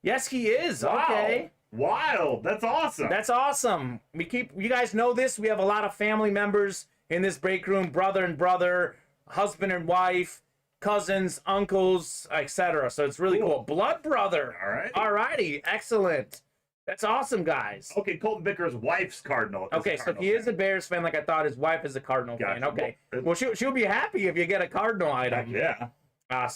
Yes, he is. Wow. Okay. Wild. That's awesome. That's awesome. You guys know this. We have a lot of family members in this break room, brother and brother, husband and wife, cousins, uncles, etc. So it's really cool. Blood brother. All right. All righty. Excellent. That's awesome, guys. Okay, Colton Bicker's wife's Cardinal. Okay, so he is a Bears fan like I thought his wife is a Cardinal fan. Gotcha. Okay. Well, she'll be happy if you get a Cardinal item. Yeah. All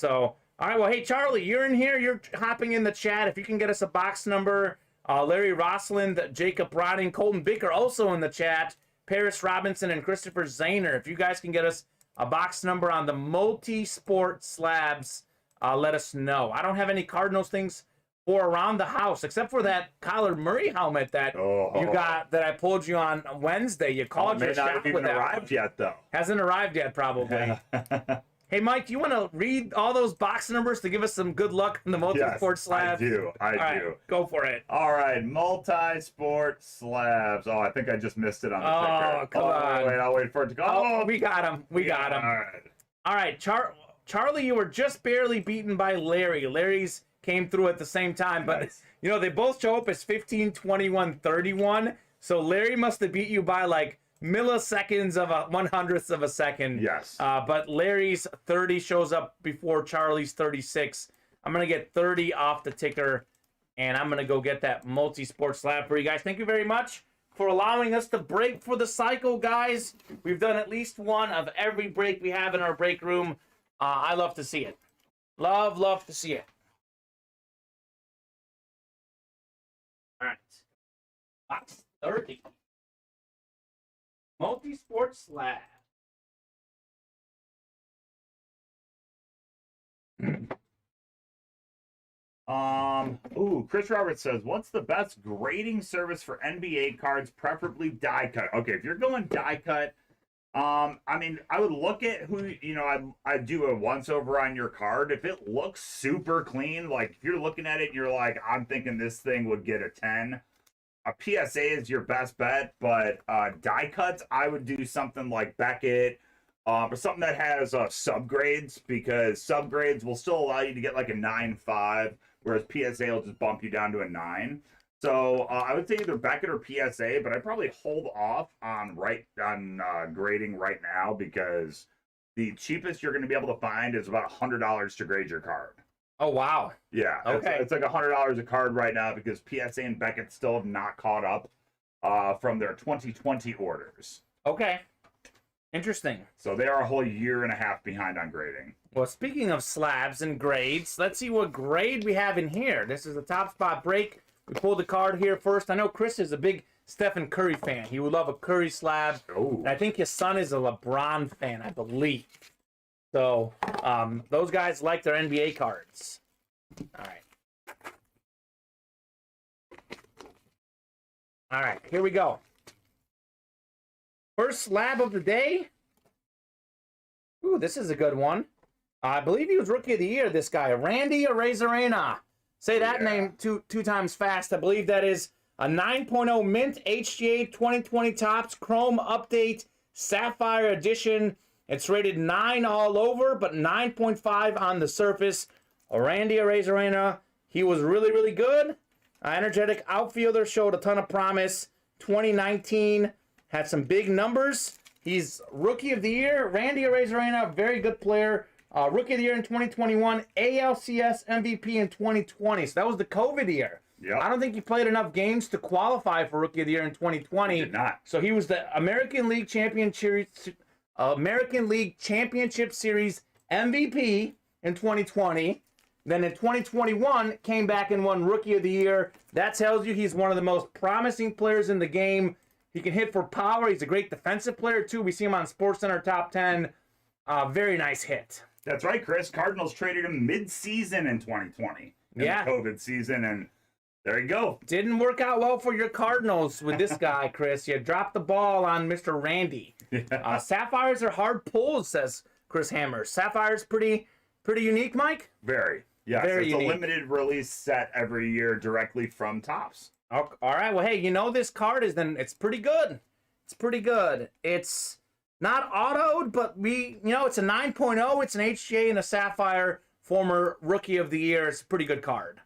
right, well, hey, Charlie, you're in here. You're hopping in the chat. If you can get us a box number, Larry Rossland, Jacob Ronning, Colton Bicker also in the chat, Paris Robinson, and Christopher Zahner. If you guys can get us a box number on the multi-sport slabs, let us know. I don't have any Cardinals things for around the house, except for that Kyler Murray helmet that you got that I pulled you on Wednesday. You called your May not shot have with even that arrived one. yet, though. Hasn't arrived yet, probably. Hey, Mike, you want to read all those box numbers to give us some good luck in the multi-sport slabs? I do. All right, go for it. All right, multi-sport slabs. Oh, I think I just missed it on the ticker. Come on. Wait, I'll wait for it to go. Oh, we got him. We got him. All right. All right, Charlie, you were just barely beaten by Larry. Larry's came through at the same time, but Nice. you know, they both show up as 15, 21, 31. So Larry must have beat you by like milliseconds of a 100th of a second. Yes. But Larry's 30 shows up before Charlie's 36. I'm going to get 30 off the ticker, and I'm going to go get that multi-sport slab for you guys. Thank you very much for allowing us to break for the cycle, guys. We've done at least one of every break we have in our break room. I love to see it. Love to see it. All right. Box 30. Multi-sport slab. Chris Roberts says, what's the best grading service for NBA cards, preferably die cut? Okay, if you're going die cut, I mean, I would look at who, you know, I'd do a once over on your card. If it looks super clean, like if you're looking at it and you're like, I'm thinking this thing would get a 10, a PSA is your best bet, but die cuts, I would do something like Beckett, or something that has subgrades, because subgrades will still allow you to get like a 9.5, whereas PSA will just bump you down to a 9. So I would say either Beckett or PSA, but I'd probably hold off on grading right now, because the cheapest you're going to be able to find is about $100 to grade your card. Oh, wow. Yeah, Okay. it's like $100 a card right now, because PSA and Beckett still have not caught up from their 2020 orders. Okay. Interesting. So they are a whole year and a half behind on grading. Well, speaking of slabs and grades, let's see what grade we have in here. This is the Top Spot break. We pulled the card here first. I know Chris is a big Stephen Curry fan. He would love a Curry slab. Oh. And I think his son is a LeBron fan, I believe. So those guys like their NBA cards. All right. All right, here we go. First slab of the day. Ooh, this is a good one. I believe he was Rookie of the Year, this guy. Randy Arozarena. Say that name two times fast. I believe that is a 9.0 Mint HGA 2020 Topps Chrome Update Sapphire Edition. It's rated 9 all over, but 9.5 on the surface. Randy Arozarena, he was really good. Energetic outfielder, showed a ton of promise. 2019, had some big numbers. He's Rookie of the Year. Randy Arozarena, very good player. Rookie of the Year in 2021, ALCS MVP in 2020. So that was the COVID year. Yep. I don't think he played enough games to qualify for Rookie of the Year in 2020. He did not. So he was the American League Championship Series MVP in 2020. Then in 2021, came back and won Rookie of the Year. That tells you he's one of the most promising players in the game. He can hit for power. He's a great defensive player, too. We see him on SportsCenter Top 10. Very nice hit. That's right, Chris. Cardinals traded him mid-season in 2020. In the COVID season, and there you go. Didn't work out well for your Cardinals with this guy, Chris. You dropped the ball on Mr. Randy. Sapphires are hard pulls, says Chris Hammer. Sapphires pretty unique, Mike? Very. Yes, Very it's unique. a limited release set every year directly from Topps. All right. Well, hey, you know this card is it's pretty good. It's pretty good. It's not autoed, but it's a 9.0. It's an HGA and a Sapphire, former Rookie of the Year. It's a pretty good card.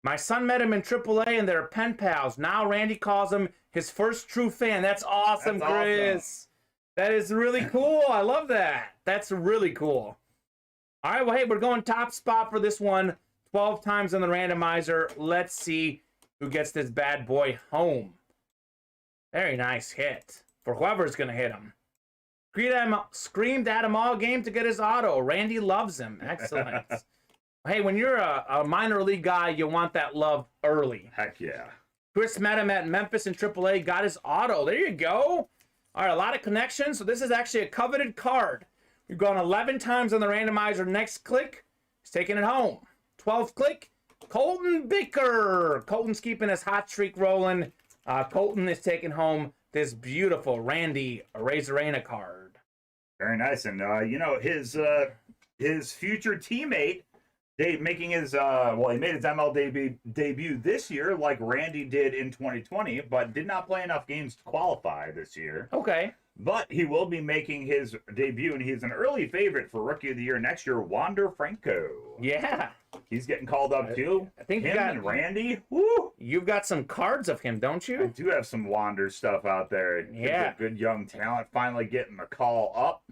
My son met him in AAA, and they're pen pals. Now Randy calls him his first true fan. That's awesome, That's Chris. awesome. That is really cool. I love that. That's really cool. All right, well, hey, we're going top spot for this one. 12 times on the randomizer. Let's see who gets this bad boy home. Very nice hit for whoever's going to hit him. Screamed at him all game to get his auto. Randy loves him. Excellent. Hey, when you're a minor league guy, you want that love early. Heck yeah. Chris met him at Memphis in AAA, got his auto. There you go. All right, a lot of connections. So this is actually a coveted card. We've gone 11 times on the randomizer. Next click, he's taking it home. 12th click, Colton Bicker. Colton's keeping his hot streak rolling. Colton is taking home this beautiful Randy Arozarena card. Very nice. And, his future teammate, making his, he made his ML debut this year like Randy did in 2020, but did not play enough games to qualify this year. Okay. But he will be making his debut, and he's an early favorite for Rookie of the Year next year, Wander Franco. Yeah. He's getting called up too. I think him and Randy. Woo! You've got some cards of him, don't I you? do have some Wander stuff out there. Yeah. Gives a good young talent finally getting the call up.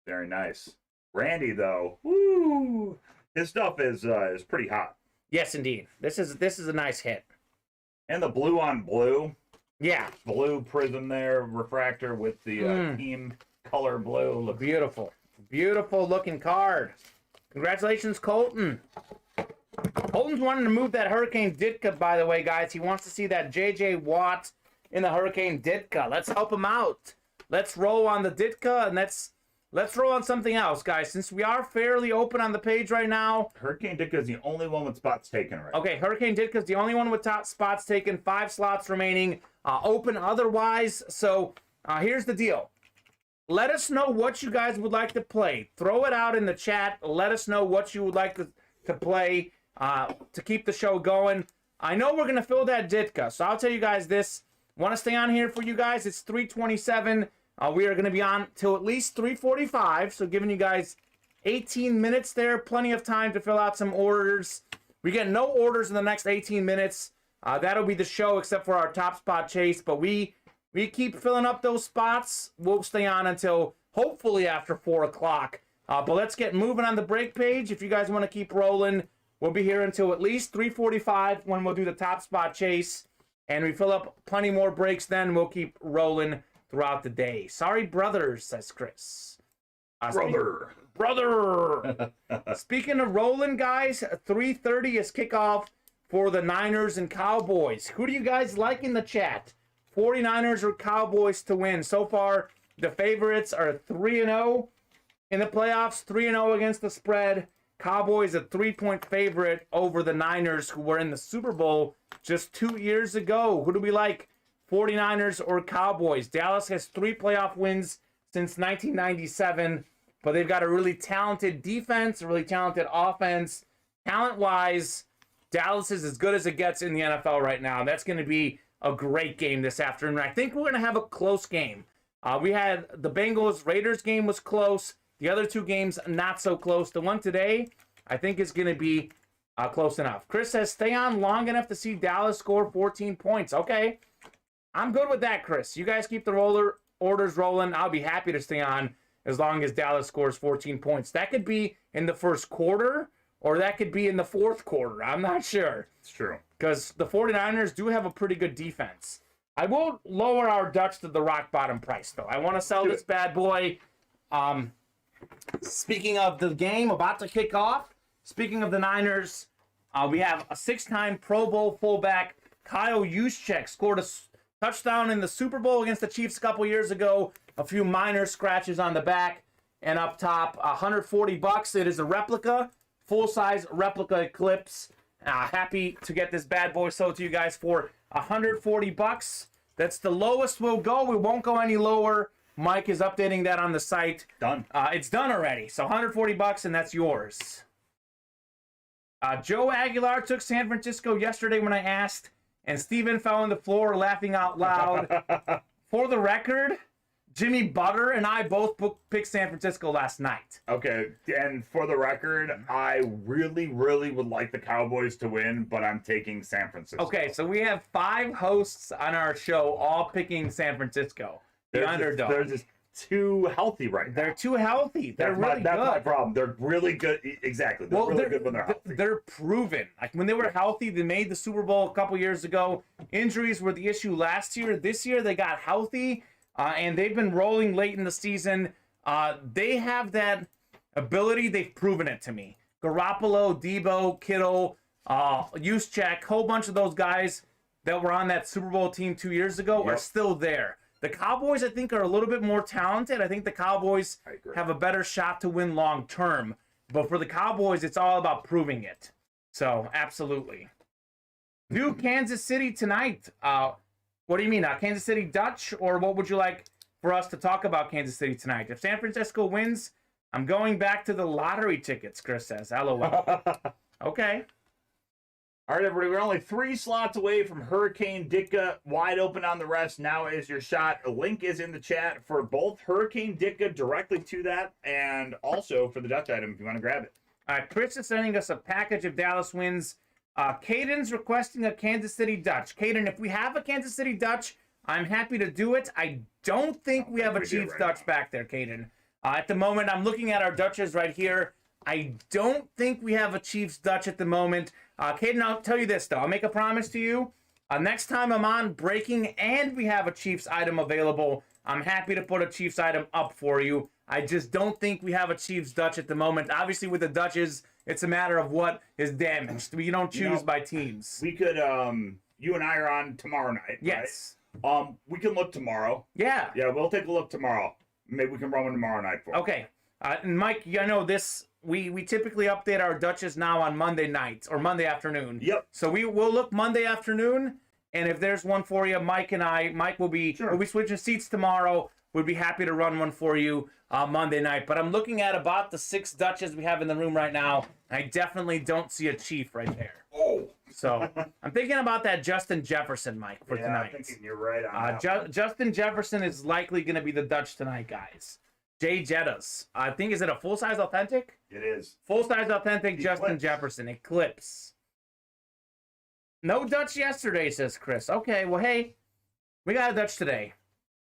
Very nice. Randy though, woo! His stuff is pretty hot. Yes, indeed. This is a nice hit. And the blue on blue. Yeah. Blue prism there, refractor with the team color blue. Looks Beautiful. Beautiful looking card. Congratulations, Colton. Colton's wanting to move that Hurricane Ditka, by the way, guys. He wants to see that J.J. Watt in the Hurricane Ditka. Let's help him out. Let's roll on the Ditka, and let's roll on something else, guys. Since we are fairly open on the page right now. Hurricane Ditka is the only one with spots taken right. Okay, Hurricane Ditka is the only one with top spots taken. 5 slots remaining. Open otherwise. So here's the deal. Let us know what you guys would like to play. Throw it out in the chat. Let us know what you would like to play to keep the show going. I know we're going to fill that Ditka, so I'll tell you guys this. Want to stay on here for you guys? It's 3:27. We are going to be on till at least 3:45, so giving you guys 18 minutes there. Plenty of time to fill out some orders. We get no orders in the next 18 minutes. That'll be the show except for our top spot chase, but we keep filling up those spots. We'll stay on until hopefully after 4 o'clock. But let's get moving on the break page. If you guys want to keep rolling, we'll be here until at least 3:45 when we'll do the top spot chase. And we fill up plenty more breaks then. We'll keep rolling throughout the day. Sorry, brothers, says Chris. Brother. Speaking of rolling, guys, 3:30 is kickoff for the Niners and Cowboys. Who do you guys like in the chat? 49ers or Cowboys to win? So far, the favorites are 3-0 in the playoffs, 3-0 against the spread. Cowboys a 3-point favorite over the Niners, who were in the Super Bowl just 2 years ago. Who do we like? 49ers or Cowboys? Dallas has 3 playoff wins since 1997, but they've got a really talented defense, a really talented offense. Talent-wise, Dallas is as good as it gets in the NFL right now. That's going to be a great game this afternoon. I think we're going to have a close game. We had the Bengals-Raiders game was close. The other 2 games, not so close. The one today, I think, is going to be close enough. Chris says, stay on long enough to see Dallas score 14 points. Okay. I'm good with that, Chris. You guys keep the orders rolling. I'll be happy to stay on as long as Dallas scores 14 points. That could be in the first quarter, or that could be in the fourth quarter. I'm not sure. It's true. Because the 49ers do have a pretty good defense. I will lower our Dutch to the rock bottom price, though. I want to sell this bad boy. Speaking of the game about to kick off, speaking of the Niners, we have a 6-time Pro Bowl fullback, Kyle Juszczyk, scored a touchdown in the Super Bowl against the Chiefs a couple years ago. A few minor scratches on the back and up top. $140. It is a replica, full-size replica Eclipse. Happy to get this bad boy sold to you guys for $140. That's the lowest we'll go. We won't go any lower. Mike is updating that on the site. Done. It's done already. So $140, and that's yours. Joe Aguilar took San Francisco yesterday when I asked, and Steven fell on the floor laughing out loud. For the record, Jimmy Butter and I both picked San Francisco last night. Okay, and for the record, I really, really would like the Cowboys to win, but I'm taking San Francisco. Okay, so we have 5 hosts on our show all picking San Francisco. The underdog. They're just too healthy right now. They're too healthy. They're really good. That's my problem. They're really good. Exactly. They're really good when they're healthy. They're proven. Like when they were healthy, they made the Super Bowl a couple years ago. Injuries were the issue last year. This year they got healthy, and they've been rolling late in the season. They have that ability. They've proven it to me. Garoppolo, Debo, Kittle, Juszczyk, whole bunch of those guys that were on that Super Bowl team 2 years ago are still there. The Cowboys, I think, are a little bit more talented. I think the Cowboys have a better shot to win long term. But for the Cowboys, it's all about proving it. So, absolutely. Do Kansas City tonight. What do you mean? Kansas City Dutch? Or what would you like for us to talk about Kansas City tonight? If San Francisco wins, I'm going back to the lottery tickets, Chris says. LOL. Okay. All right, everybody, we're only 3 slots away from Hurricane Ditka wide open on the rest. Now is your shot. A link is in the chat for both Hurricane Ditka directly to that and also for the Dutch item if you want to grab it. All right, Chris is sending us a package of Dallas wins. Caden's requesting a Kansas City Dutch. Caden, if we have a Kansas City Dutch, I'm happy to do it. I don't think we have a Chiefs Dutch back there, Caden. At the moment, I'm looking at our Dutches right here. I don't think we have a Chiefs Dutch at the moment. Caden, I'll tell you this, though. I'll make a promise to you. Next time I'm on breaking and we have a Chiefs item available, I'm happy to put a Chiefs item up for you. I just don't think we have a Chiefs Dutch at the moment. Obviously, with the Dutches, it's a matter of what is damaged. We don't choose by teams. We could, you and I are on tomorrow night. Yes. Right? We can look tomorrow. Yeah. Yeah, we'll take a look tomorrow. Maybe we can run one tomorrow night for it. Okay. And Mike, I know this. We typically update our Dutches now on Monday nights or Monday afternoon. Yep. So we'll look Monday afternoon, and if there's one for you, Mike will be switching seats tomorrow. We'd be happy to run one for you Monday night. But I'm looking at about the 6 Dutches we have in the room right now. I definitely don't see a Chief right there. Oh. So I'm thinking about that Justin Jefferson, Mike, for tonight. I'm thinking you're right on that. Justin Jefferson is likely going to be the Dutch tonight, guys. Jay Jettas. I think, is it a full-size authentic? It is. Full-size authentic Justin Jefferson. Eclipse. No Dutch yesterday, says Chris. Okay, well, hey, we got a Dutch today.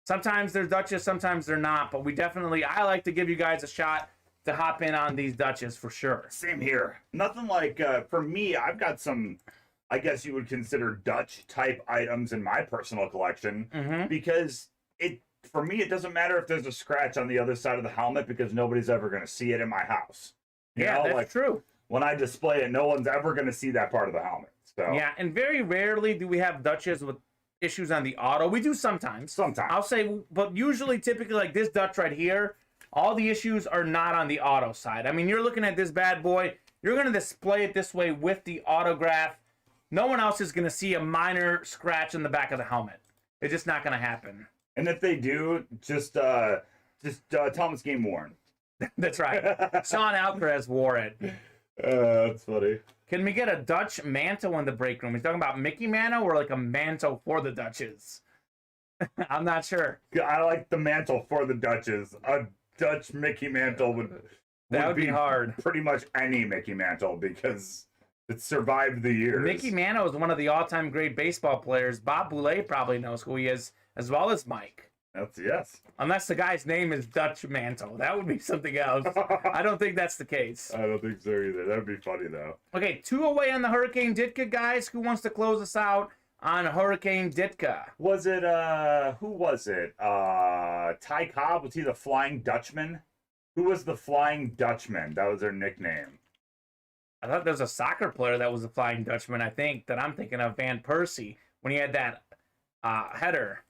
Sometimes they're Dutches, sometimes they're not, but I like to give you guys a shot to hop in on these Dutches for sure. Same here. Nothing like, for me, I've got some, I guess you would consider Dutch-type items in my personal collection because for me, it doesn't matter if there's a scratch on the other side of the helmet because nobody's ever going to see it in my house. You know, that's true. When I display it, no one's ever going to see that part of the helmet. So yeah, and very rarely do we have Dutches with issues on the auto. We do sometimes. Sometimes. I'll say, but usually, typically, like this Dutch right here, all the issues are not on the auto side. I mean, you're looking at this bad boy. You're going to display it this way with the autograph. No one else is going to see a minor scratch in the back of the helmet. It's just not going to happen. And if they do, just tell them it's game worn. That's right. Sean Alcaraz wore it. That's funny. Can we get a Dutch mantle in the break room? He's talking about Mickey Mantle or like a mantle for the Dutches? I'm not sure. I like the mantle for the Dutches. A Dutch Mickey Mantle would be hard. Pretty much any Mickey Mantle because it survived the years. Mickey Mantle is one of the all-time great baseball players. Bob Boulay probably knows who he is, as well as Mike. Yes. Unless the guy's name is Dutch Mantle. That would be something else. I don't think that's the case. I don't think so either. That would be funny, though. Okay, 2 away on the Hurricane Ditka, guys. Who wants to close us out on Hurricane Ditka? Was it, who was it? Ty Cobb? Was he the Flying Dutchman? Who was the Flying Dutchman? That was their nickname. I thought there was a soccer player that was the Flying Dutchman, I think, that I'm thinking of, Van Persie, when he had that header.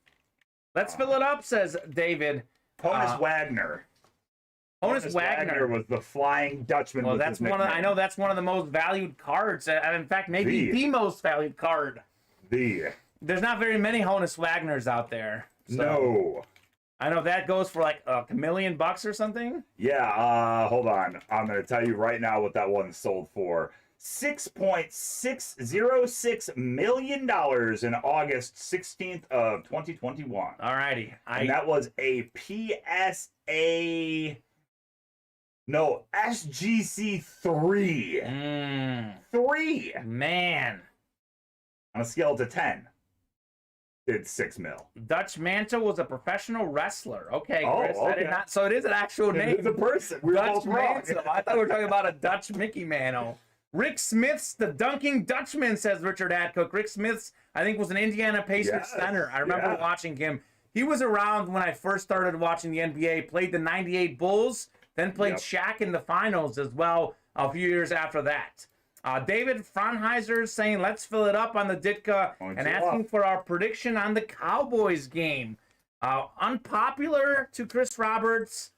Let's fill it up, says David. Honus Wagner. Honus Wagner was the Flying Dutchman. Well, that's one of I know that's one of the most valued cards. In fact, maybe the most valued card. There's not very many Honus Wagners out there. So. No. I know that goes for like $1 million or something. Yeah, hold on. I'm going to tell you right now what that one sold for. $6.606 million in August 16th of 2021. Alrighty. And that was a PSA... No, SGC 3. 3! Man. On a scale to 10. It's 6 mil. Dutch Mantle was a professional wrestler. Okay, Chris. Okay. I did not, so it is an actual name. It's a person. We're Dutch both wrong. Mantle. I thought we were talking about a Dutch Mickey Mantle. Rick Smith's the dunking Dutchman, says Richard Adcook. Rick Smith's, I think, was an Indiana Pacers center. I remember watching him. He was around when I first started watching the NBA, played the 98 Bulls, then played Shaq in the finals as well a few years after that. David Franheiser saying, let's fill it up on the Ditka and asking for our prediction on the Cowboys game. Unpopular to Chris Roberts.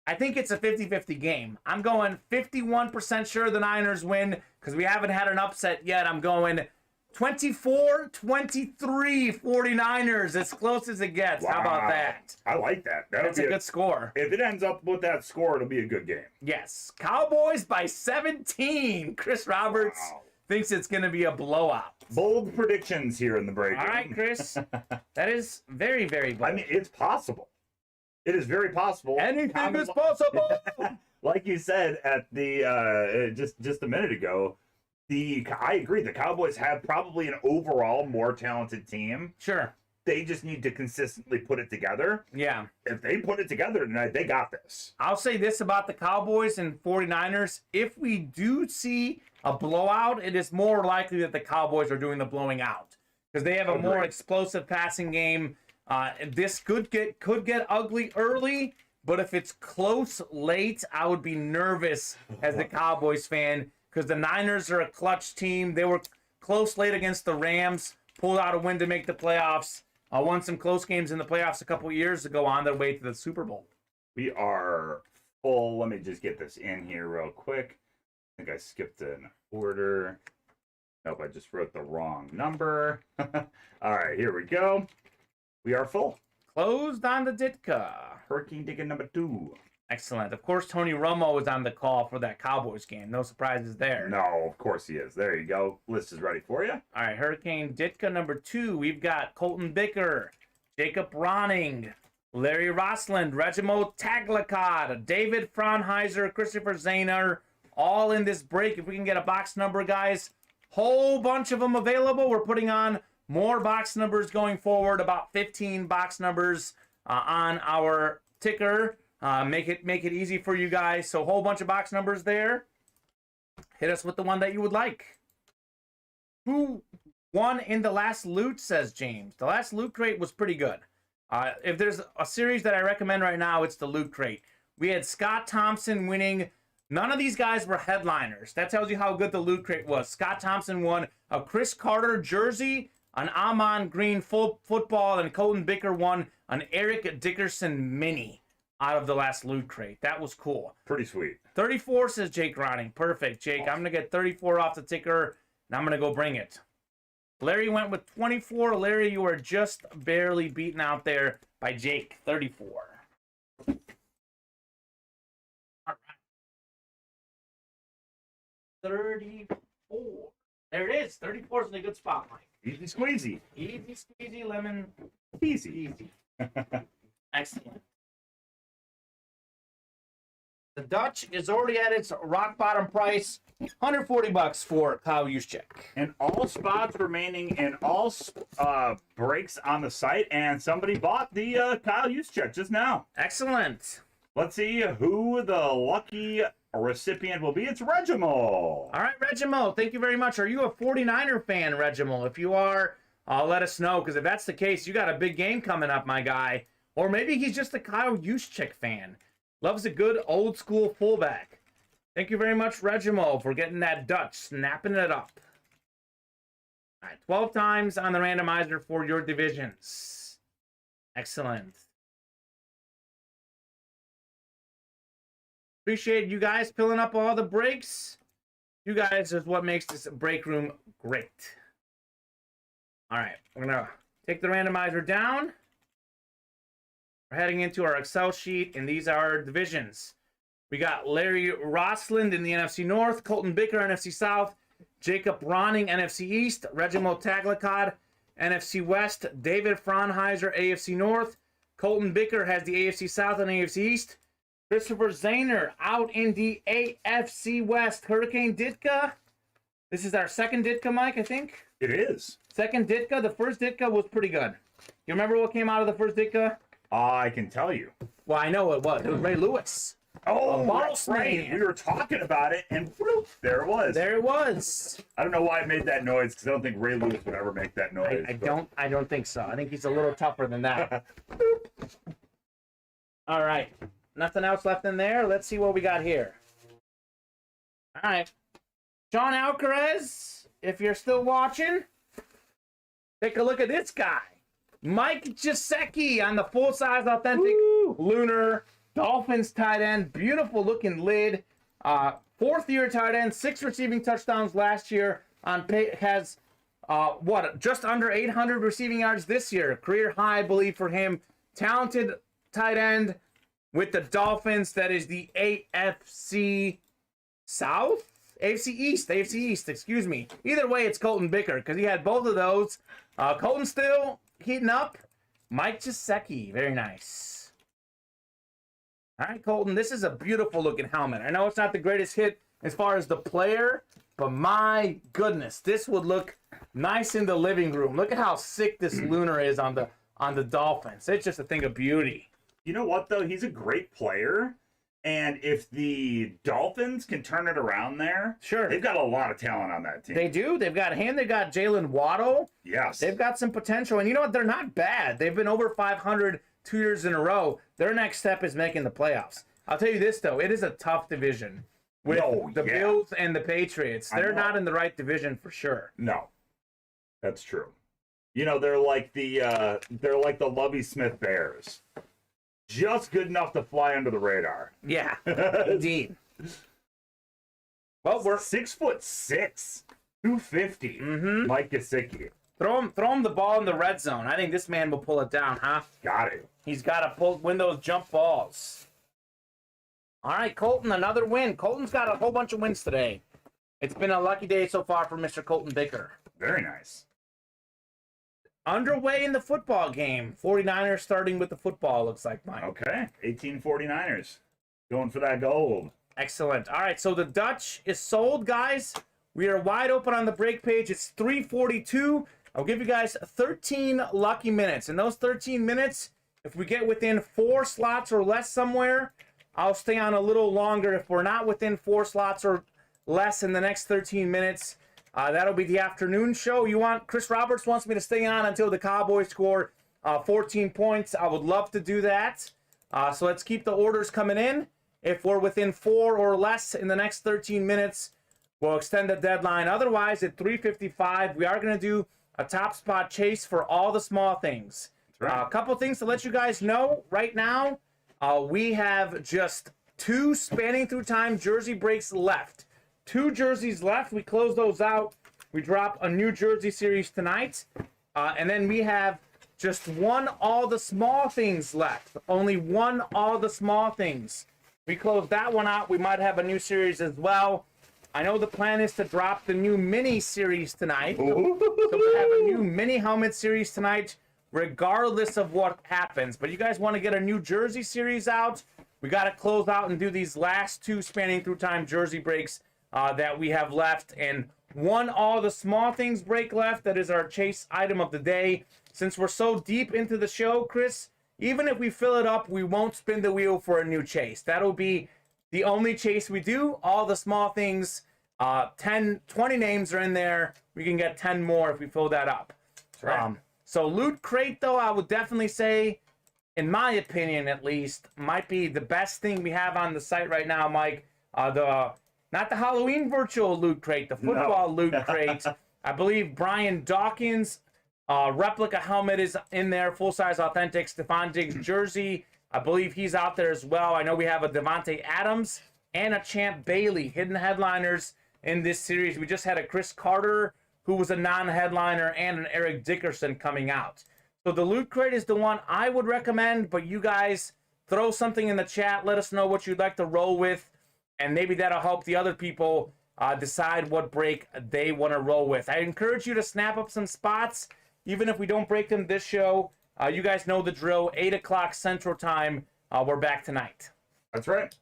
I think it's a 50-50 game. I'm going 51% sure the Niners win because we haven't had an upset yet. I'm going 24-23 49ers, as close as it gets. Wow. How about that? I like that. That's a good score. If it ends up with that score, it'll be a good game. Yes. Cowboys by 17. Chris Roberts thinks it's going to be a blowout. Bold predictions here in the break. All right, Chris. That is very, very bold. I mean, it's possible. It is very possible. Anything is possible. Like you said at the just a minute ago, I agree. The Cowboys have probably an overall more talented team. Sure. They just need to consistently put it together. Yeah. If they put it together tonight, they got this. I'll say this about the Cowboys and 49ers. If we do see a blowout, it is more likely that the Cowboys are doing the blowing out because they have a more explosive passing game. This could get ugly early, but if it's close late, I would be nervous as a Cowboys fan because the Niners are a clutch team. They were close late against the Rams, pulled out a win to make the playoffs. Won some close games in the playoffs a couple years ago on their way to the Super Bowl. We are full. Let me just get this in here real quick. I think I skipped an order. Nope, I just wrote the wrong number. All right, here we go. We are full. Closed on the Ditka. Hurricane Ditka number 2. Excellent. Of course, Tony Romo was on the call for that Cowboys game. No surprises there. No, of course he is. There you go. List is ready for you. All right, Hurricane Ditka number 2. We've got Colton Bicker, Jacob Ronning, Larry Rossland, Regimo Taglakad, David Fraunheiser, Christopher Zahner, all in this break. If we can get a box number, guys, whole bunch of them available. We're putting on more box numbers going forward, about 15 box numbers on our ticker. Make it easy for you guys. So a whole bunch of box numbers there. Hit us with the one that you would like. Who won in the last loot, says James. The last loot crate was pretty good. If there's a series that I recommend right now, it's the loot crate. We had Scott Thompson winning. None of these guys were headliners. That tells you how good the loot crate was. Scott Thompson won a Chris Carter jersey, an Amon Green football, and Colton Bicker won an Eric Dickerson mini out of the last loot crate. That was cool. Pretty sweet. 34, says Jake Ronning. Perfect, Jake. I'm going to get 34 off the ticker, and I'm going to go bring it. Larry went with 24. Larry, you are just barely beaten out there by Jake. 34. All right. 34. There it is. 34 is in a good spot, Mike. Easy squeezy. Easy squeezy lemon. Easy. Excellent. The Dutch is already at its rock bottom price, $140 for Kyle Juszczyk. And all spots remaining and all breaks on the site, and somebody bought the Kyle Juszczyk just now. Excellent. Let's see who the lucky recipient will be. It's Regimo. All right, Regimo, thank you very much. Are you a 49er fan, Regimo? If you are, let us know, because if that's the case, you got a big game coming up, my guy. Or maybe he's just a Kyle Juszczyk fan. Loves a good old school fullback. Thank you very much, Regimo, for getting that Dutch, snapping it up. All right, 12 times on the randomizer for your divisions. Excellent. Appreciate you guys filling up all the breaks. You guys is what makes this break room great. All right, we're going to take the randomizer down. We're heading into our Excel sheet, and these are our divisions. We got Larry Rossland in the NFC North, Colton Bicker, NFC South, Jacob Ronning, NFC East, Regimo Taglakad, NFC West, David Fraunheiser, AFC North, Colton Bicker has the AFC South and AFC East, Christopher Zahner out in the AFC West, Hurricane Ditka. This is our second Ditka, Mike, I think. It is. Second Ditka. The first Ditka was pretty good. You remember what came out of the first Ditka? I can tell you. Well, I know it was. It was Ray Lewis. Oh, that's right. We were talking about it, and whoop, there it was. There it was. I don't know why I made that noise, because I don't think Ray Lewis would ever make that noise. I don't think so. I think he's a little tougher than that. All right. Nothing else left in there. Let's see what we got here. All right. John Alcaraz, if you're still watching, take a look at this guy. Mike Gesicki on the full-size authentic Lunar Dolphins tight end. Beautiful looking lid. Fourth-year tight end, 6 receiving touchdowns last year. Has just under 800 receiving yards this year. Career high, I believe, for him. Talented tight end with the Dolphins. That is the AFC South. AFC East, excuse me. Either way, it's Colton Bicker because he had both of those. Colton still heating up. Mike Gesicki, very nice. All right, Colton, this is a beautiful looking helmet. I know it's not the greatest hit as far as the player, but my goodness, this would look nice in the living room. Look at how sick this lunar is on the Dolphins. It's just a thing of beauty. You know what, though? He's a great player. And if the Dolphins can turn it around there, sure, they've got a lot of talent on that team. They do. They've got him. They've got Jalen Waddle. Yes. They've got some potential. And you know what? They're not bad. They've been over 500 2 years in a row. Their next step is making the playoffs. I'll tell you this, though. It is a tough division with the Bills and the Patriots. They're not in the right division for sure. No, that's true. You know, they're like the Lovie Smith Bears. Just good enough to fly under the radar. Yeah, indeed. Well, we're 6'6", 250. Mike Gesicki. Throw him the ball in the red zone. I think this man will pull it down, huh? Got it. He's got to win those jump balls. All right, Colton, another win. Colton's got a whole bunch of wins today. It's been a lucky day so far for Mr. Colton Bicker. Very nice. Underway in the football game. 49ers starting with the football, looks like, Mike. Okay, 1849ers. Going for that gold. Excellent. All right, so the Dutch is sold, guys. We are wide open on the break page. It's 3:42. I'll give you guys 13 lucky minutes. In those 13 minutes, if we get within 4 slots or less somewhere, I'll stay on a little longer. If we're not within 4 slots or less in the next 13 minutes, that'll be the afternoon show. Chris Roberts wants me to stay on until the Cowboys score 14 points. I would love to do that. So let's keep the orders coming in. If we're within 4 or less in the next 13 minutes, we'll extend the deadline. Otherwise, at 3:55, we are going to do a top spot chase for all the small things. Right. A couple things to let you guys know right now. We have just 2 spanning through time jersey breaks left. 2 jerseys left. We close those out. We drop a new jersey series tonight. And then we have just 1 all the small things left. Only 1 all the small things. We close that one out. We might have a new series as well. I know the plan is to drop the new mini series tonight. So we have a new mini helmet series tonight, regardless of what happens. But you guys want to get a new jersey series out, we got to close out and do these last 2 spanning through time jersey breaks that we have left. And 1 all the small things break left. That is our chase item of the day. Since we're so deep into the show, Chris, even if we fill it up, we won't spin the wheel for a new chase. That'll be the only chase we do. All the small things, 20 names are in there. We can get 10 more if we fill that up. Right. So Loot Crate, though, I would definitely say, in my opinion at least, might be the best thing we have on the site right now, Mike. Not the Halloween virtual Loot Crate, the football Loot Crate. I believe Brian Dawkins' replica helmet is in there, full-size authentic Stephon Diggs jersey. I believe he's out there as well. I know we have a Devontae Adams and a Champ Bailey, hidden headliners in this series. We just had a Chris Carter, who was a non-headliner, and an Eric Dickerson coming out. So the Loot Crate is the one I would recommend, but you guys throw something in the chat. Let us know what you'd like to roll with, and maybe that'll help the other people decide what break they want to roll with. I encourage you to snap up some spots, even if we don't break them this show. You guys know the drill. 8 o'clock Central Time. We're back tonight. That's right.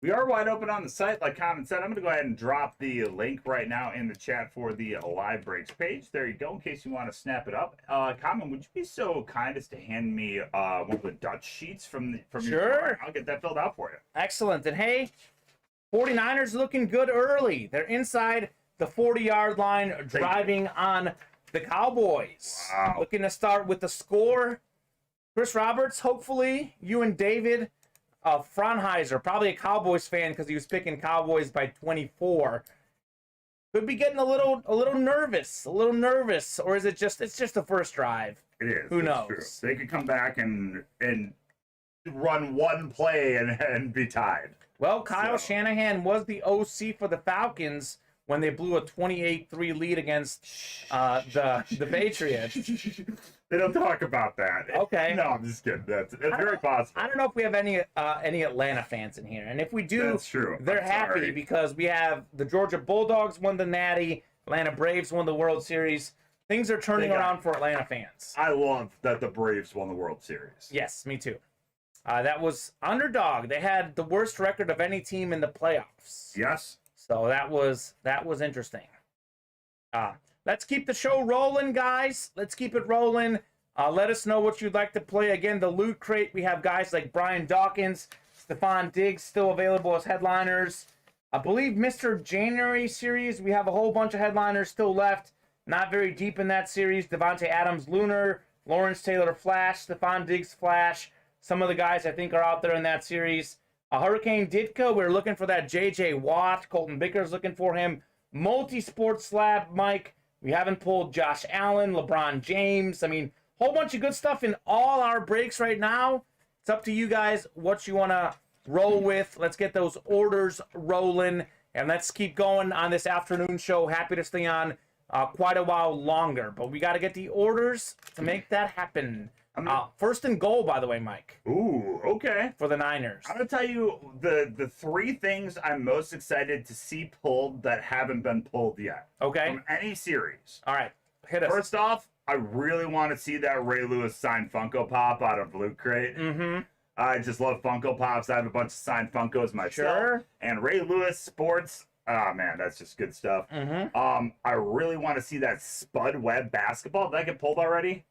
We are wide open on the site, like Kamen said. I'm going to go ahead and drop the link right now in the chat for the live breaks page. There you go, in case you want to snap it up. Kamen, would you be so kind as to hand me one of the Dutch sheets from your Sure. I'll get that filled out for you. Excellent. And hey, 49ers looking good early. They're inside the 40-yard line, driving on the Cowboys. Wow. Looking to start with the score. Chris Roberts, hopefully, you and David Franheiser, probably a Cowboys fan because he was picking Cowboys by 24. Could be getting a little nervous, or is it just the first drive? It is. Who It's knows? true. They could come back and run one play and be tied. Well, Kyle Shanahan was the OC for the Falcons when they blew a 28-3 lead against the Patriots. They don't talk about that. Okay. No, I'm just kidding. That's very possible. I don't know if we have any Atlanta fans in here, and if we do, That's true. they're I'm happy sorry. because we have the Georgia Bulldogs won the Natty, Atlanta Braves won the World Series. Things are turning They got- around for Atlanta fans. I love that the Braves won the World Series. Yes, me too. That was underdog. They had the worst record of any team in the playoffs. Yes. So that was interesting. Let's keep the show rolling, guys. Let's keep it rolling. Let us know what you'd like to play. Again, the Loot Crate, we have guys like Brian Dawkins, Stephon Diggs still available as headliners. I believe Mr. January series, we have a whole bunch of headliners still left. Not very deep in that series. Devontae Adams, Lunar, Lawrence Taylor, Flash, Stephon Diggs, Flash. Some of the guys I think are out there in that series. Hurricane Ditka, we're looking for that J.J. Watt. Colton Bicker's looking for him. Multi-sport slab, Mike. We haven't pulled Josh Allen, LeBron James. I mean, whole bunch of good stuff in all our breaks right now. It's up to you guys what you want to roll with. Let's get those orders rolling, and let's keep going on this afternoon show. Happy to stay on quite a while longer, but we got to get the orders to make that happen. First and goal, by the way, Mike. Ooh, okay. For the Niners. I'm going to tell you the three things I'm most excited to see pulled that haven't been pulled yet. Okay. From any series. All right. Hit us. First off, I really want to see that Ray Lewis signed Funko Pop out of Loot Crate. Mm-hmm. I just love Funko Pops. I have a bunch of signed Funkos myself. Sure. And Ray Lewis Sports, oh man, that's just good stuff. Mm-hmm. I really want to see that Spud Webb basketball. Did that get pulled already?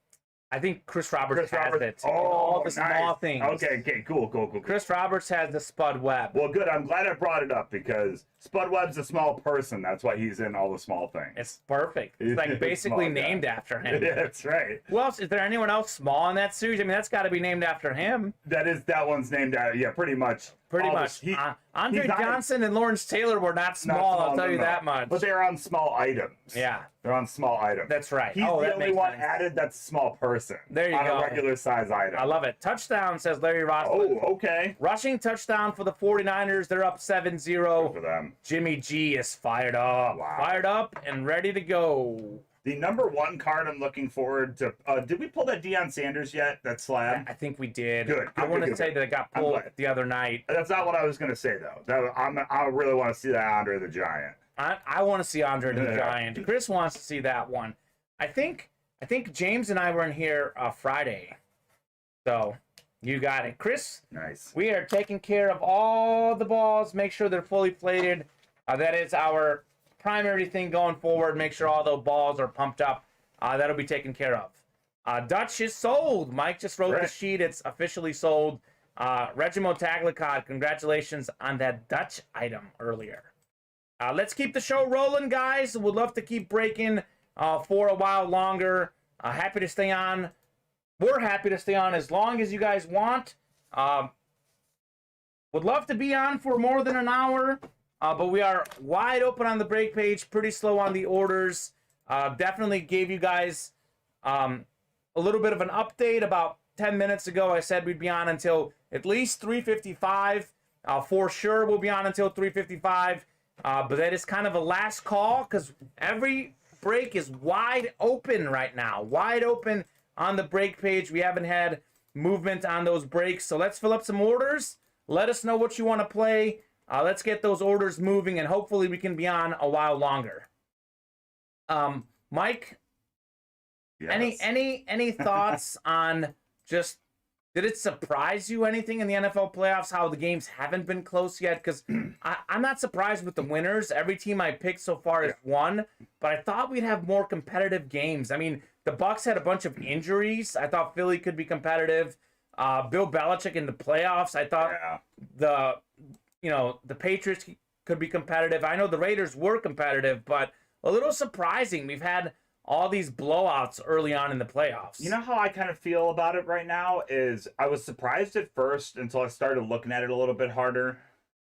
I think Chris Roberts has it. Oh, All the nice. small things. Okay, cool. Chris Roberts has the Spud Webb. Well, good. I'm glad I brought it up because Spud Webb's a small person. That's why he's in all the small things. It's perfect. It's like basically Small guy. named after him. Yeah, that's right. Who else? Is there anyone else small in that series? I mean, that's got to be named after him. That one's named after. Yeah, pretty much. Pretty All much. the- Andre he's not- Johnson and Lawrence Taylor were not not small, I'll tell you no. that much. But they're on small items. Yeah, They're on small items. that's right. He's oh, the that only makes one sense. added that's a small person. There you on go. a regular size item. I love it. Touchdown, says Larry Rossman. Oh, okay. Rushing touchdown for the 49ers. They're up 7-0. Good for them. Jimmy G is fired up. Wow. Fired up and ready to go. The number one card I'm looking forward to. Did we pull that Deion Sanders yet? That slab? I think we did. Good, I want to good. say that it got I'm pulled glad. the other night. That's not what I was going to say, though. I really want to see that Andre the Giant. I want to see Andre the Yeah. Giant. Chris wants to see that one. I think James and I were in here Friday. So you got it. Chris, Nice. we are taking care of all the balls. Make sure they're fully plated. That is our primary thing going forward. Make sure all the balls are pumped up. That'll be taken care of. Dutch is sold. Mike just wrote the Right. sheet. It's officially sold. Regimo Taglicod, congratulations on that Dutch item earlier. Let's keep the show rolling, guys. Would love to keep breaking for a while longer. Happy to stay on. We're happy to stay on as long as you guys want. Would love to be on for more than an hour, but we are wide open on the break page, pretty slow on the orders. Definitely gave you guys a little bit of an update about 10 minutes ago. I said we'd be on until at least 3:55. For sure, we'll be on until 3:55. But that is kind of a last call because every break is wide open right now. Wide open on the break page. We haven't had movement on those breaks. So let's fill up some orders. Let us know what you want to play. Let's get those orders moving, and hopefully we can be on a while longer. Mike, Yes. any thoughts on just, did it surprise you anything in the NFL playoffs how the games haven't been close yet? Because I'm not surprised with the winners. Every team I picked so far has won, but I thought we'd have more competitive games. I mean, the Bucs had a bunch of injuries. I thought Philly could be competitive. Bill Belichick in the playoffs, I thought the Patriots could be competitive. I know the Raiders were competitive, but a little surprising. We've had all these blowouts early on in the playoffs. You know how I kind of feel about it right now is I was surprised at first until I started looking at it a little bit harder.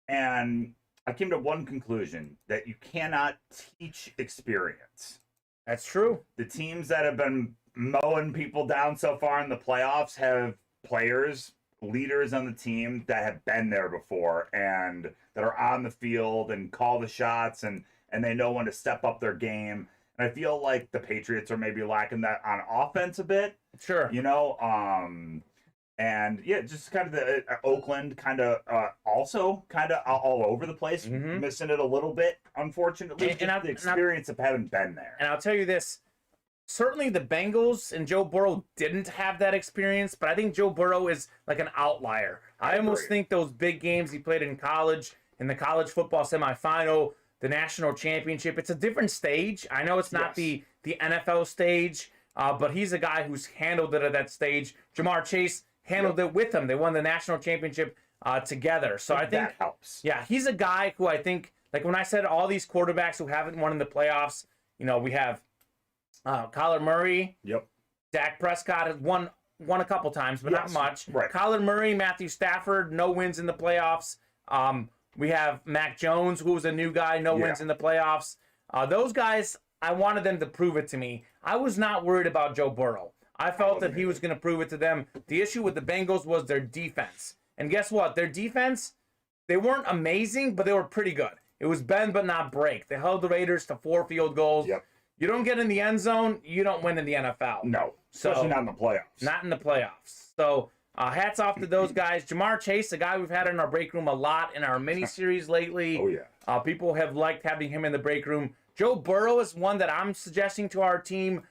And I came to one conclusion, that you cannot teach experience. That's true. The teams that have been mowing people down so far in the playoffs have players, leaders on the team that have been there before and that are on the field and call the shots and they know when to step up their game. And I feel like the Patriots are maybe lacking that on offense a bit. Sure. You know, and yeah, just kind of the Oakland kind of also kind of all over the place, missing it a little bit, unfortunately. And the experience of having been there. And I'll tell you this, certainly the Bengals and Joe Burrow didn't have that experience, but I think Joe Burrow is like an outlier. I almost think those big games he played in college, in the college football semifinal, the national championship, it's a different stage. I know it's not the NFL stage, but he's a guy who's handled it at that stage. Jamar Chase handled it with him. They won the national championship together. So I think that helps. Yeah, he's a guy who I think, like when I said all these quarterbacks who haven't won in the playoffs, you know, we have Kyler Murray. Yep. Dak Prescott has won a couple times, but not much. Right. Kyler Murray, Matthew Stafford, no wins in the playoffs. We have Mac Jones, who's a new guy, no wins in the playoffs. Those guys, I wanted them to prove it to me. I was not worried about Joe Burrow. I felt that he was going to prove it to them. The issue with the Bengals was their defense. And guess what? Their defense, they weren't amazing, but they were pretty good. It was bend but not break. They held the Raiders to 4 field goals. Yep. You don't get in the end zone, you don't win in the NFL. No, especially not in the playoffs. Not in the playoffs. So hats off to those guys. Jamar Chase, a guy we've had in our break room a lot in our mini-series lately. Oh, yeah. People have liked having him in the break room. Joe Burrow is one that I'm suggesting to our team.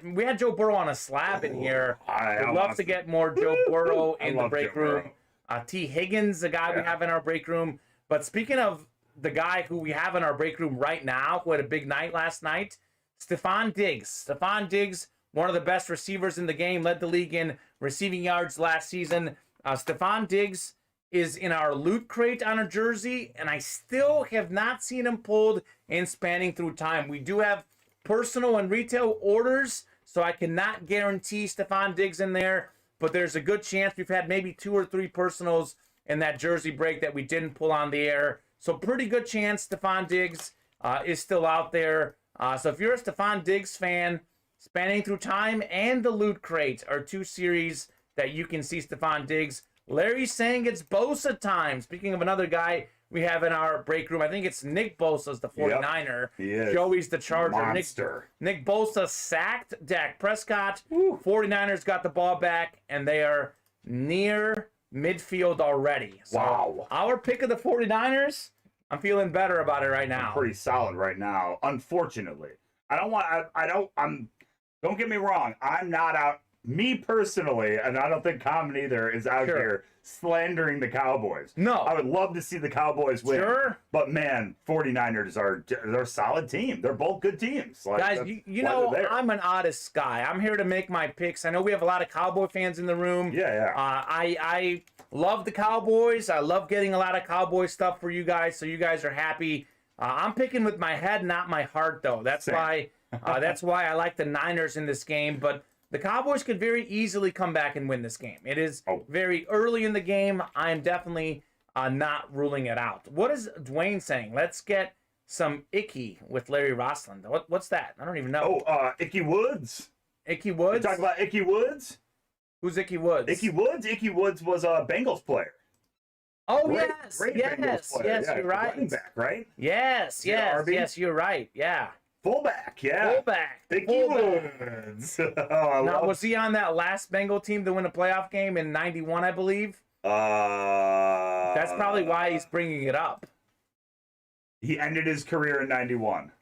We had Joe Burrow on a slab in here. I'd love to get more Joe Burrow in the break room. T. Higgins, a guy we have in our break room. But speaking of the guy who we have in our break room right now, who had a big night last night, Stephon Diggs. Stephon Diggs, one of the best receivers in the game, led the league in receiving yards last season. Stephon Diggs is in our loot crate on a jersey, and I still have not seen him pulled in Spanning Through Time. We do have personal and retail orders, so I cannot guarantee Stephon Diggs in there, but there's a good chance we've had maybe 2 or 3 personals in that jersey break that we didn't pull on the air. So pretty good chance Stephon Diggs is still out there. So if you're a Stephon Diggs fan, Spanning Through Time and the Loot Crate are 2 series that you can see Stephon Diggs. Larry's saying it's Bosa time. Speaking of another guy we have in our break room, I think it's Nick Bosa's the 49er. Yep, he is. Joey's the Charger. Monster. Nick Bosa sacked Dak Prescott. 49ers got the ball back, and they are near midfield already. So wow. Our pick of the 49ers, I'm feeling better about it right now. Pretty solid right now. Unfortunately, don't get me wrong. I'm not out. Me personally, and I don't think Kamen either, is out here slandering the Cowboys. No. I would love to see the Cowboys win. Sure. But man, 49ers they're a solid team. They're both good teams. Like, guys, you know, I'm an honest guy. I'm here to make my picks. I know we have a lot of Cowboy fans in the room. Yeah. I love the Cowboys. I love getting a lot of Cowboy stuff for you guys, so you guys are happy. I'm picking with my head, not my heart, though. That's why I like the Niners in this game. But the Cowboys could very easily come back and win this game. It is very early in the game. I am definitely not ruling it out. What is Dwayne saying? Let's get some Icky with Larry Rossland. What's that? I don't even know. Oh, Icky Woods. Icky Woods? You talking about Icky Woods? Who's Icky Woods? Icky Woods? Icky Woods was a Bengals player. Oh, Great yes, you're right. Running back, right? Yes, you're right. Yeah. Fullback, yeah. Fullback. Icky Woods. Now, was he on that last Bengal team to win a playoff game in 91, I believe? That's probably why he's bringing it up. He ended his career in 91.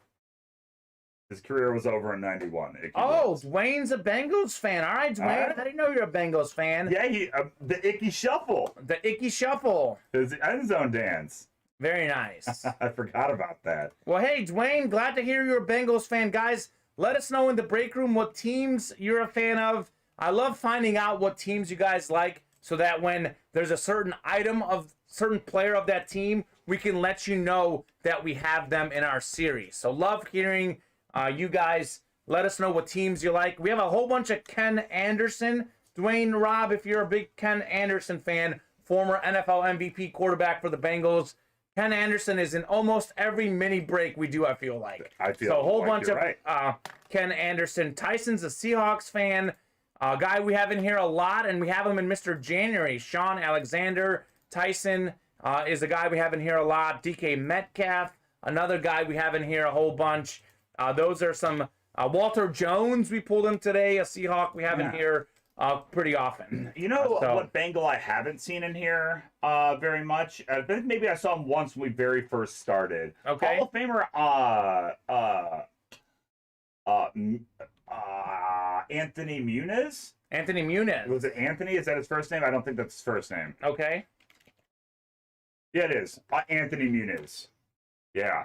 His career was over in 91. Dwayne's a Bengals fan. All right, Dwayne. I didn't know you're a Bengals fan. Yeah, the Icky Shuffle. The Icky Shuffle. His end zone dance. Very nice. I forgot about that. Well, hey, Dwayne, glad to hear you're a Bengals fan. Guys, let us know in the break room what teams you're a fan of. I love finding out what teams you guys like so that when there's a certain item of certain player of that team, we can let you know that we have them in our series. So love hearing you guys. Let us know what teams you like. We have a whole bunch of Ken Anderson. Dwayne, Rob, if you're a big Ken Anderson fan, former NFL MVP quarterback for the Bengals, Ken Anderson is in almost every mini break we do, I feel like. So a whole bunch of Ken Anderson. Tyson's a Seahawks fan. A guy we have in here a lot, and we have him in Mr. January. Sean Alexander. Tyson is a guy we have in here a lot. DK Metcalf, another guy we have in here a whole bunch. Those are some Walter Jones. We pulled him today. A Seahawk we have in here pretty often. You know what Bengal I haven't seen in here very much? I think maybe I saw him once when we very first started. Okay. Hall of Famer Anthony Muniz. Anthony Muniz. Was it Anthony? Is that his first name? I don't think that's his first name. Okay. Yeah, it is. Anthony Muniz. Yeah.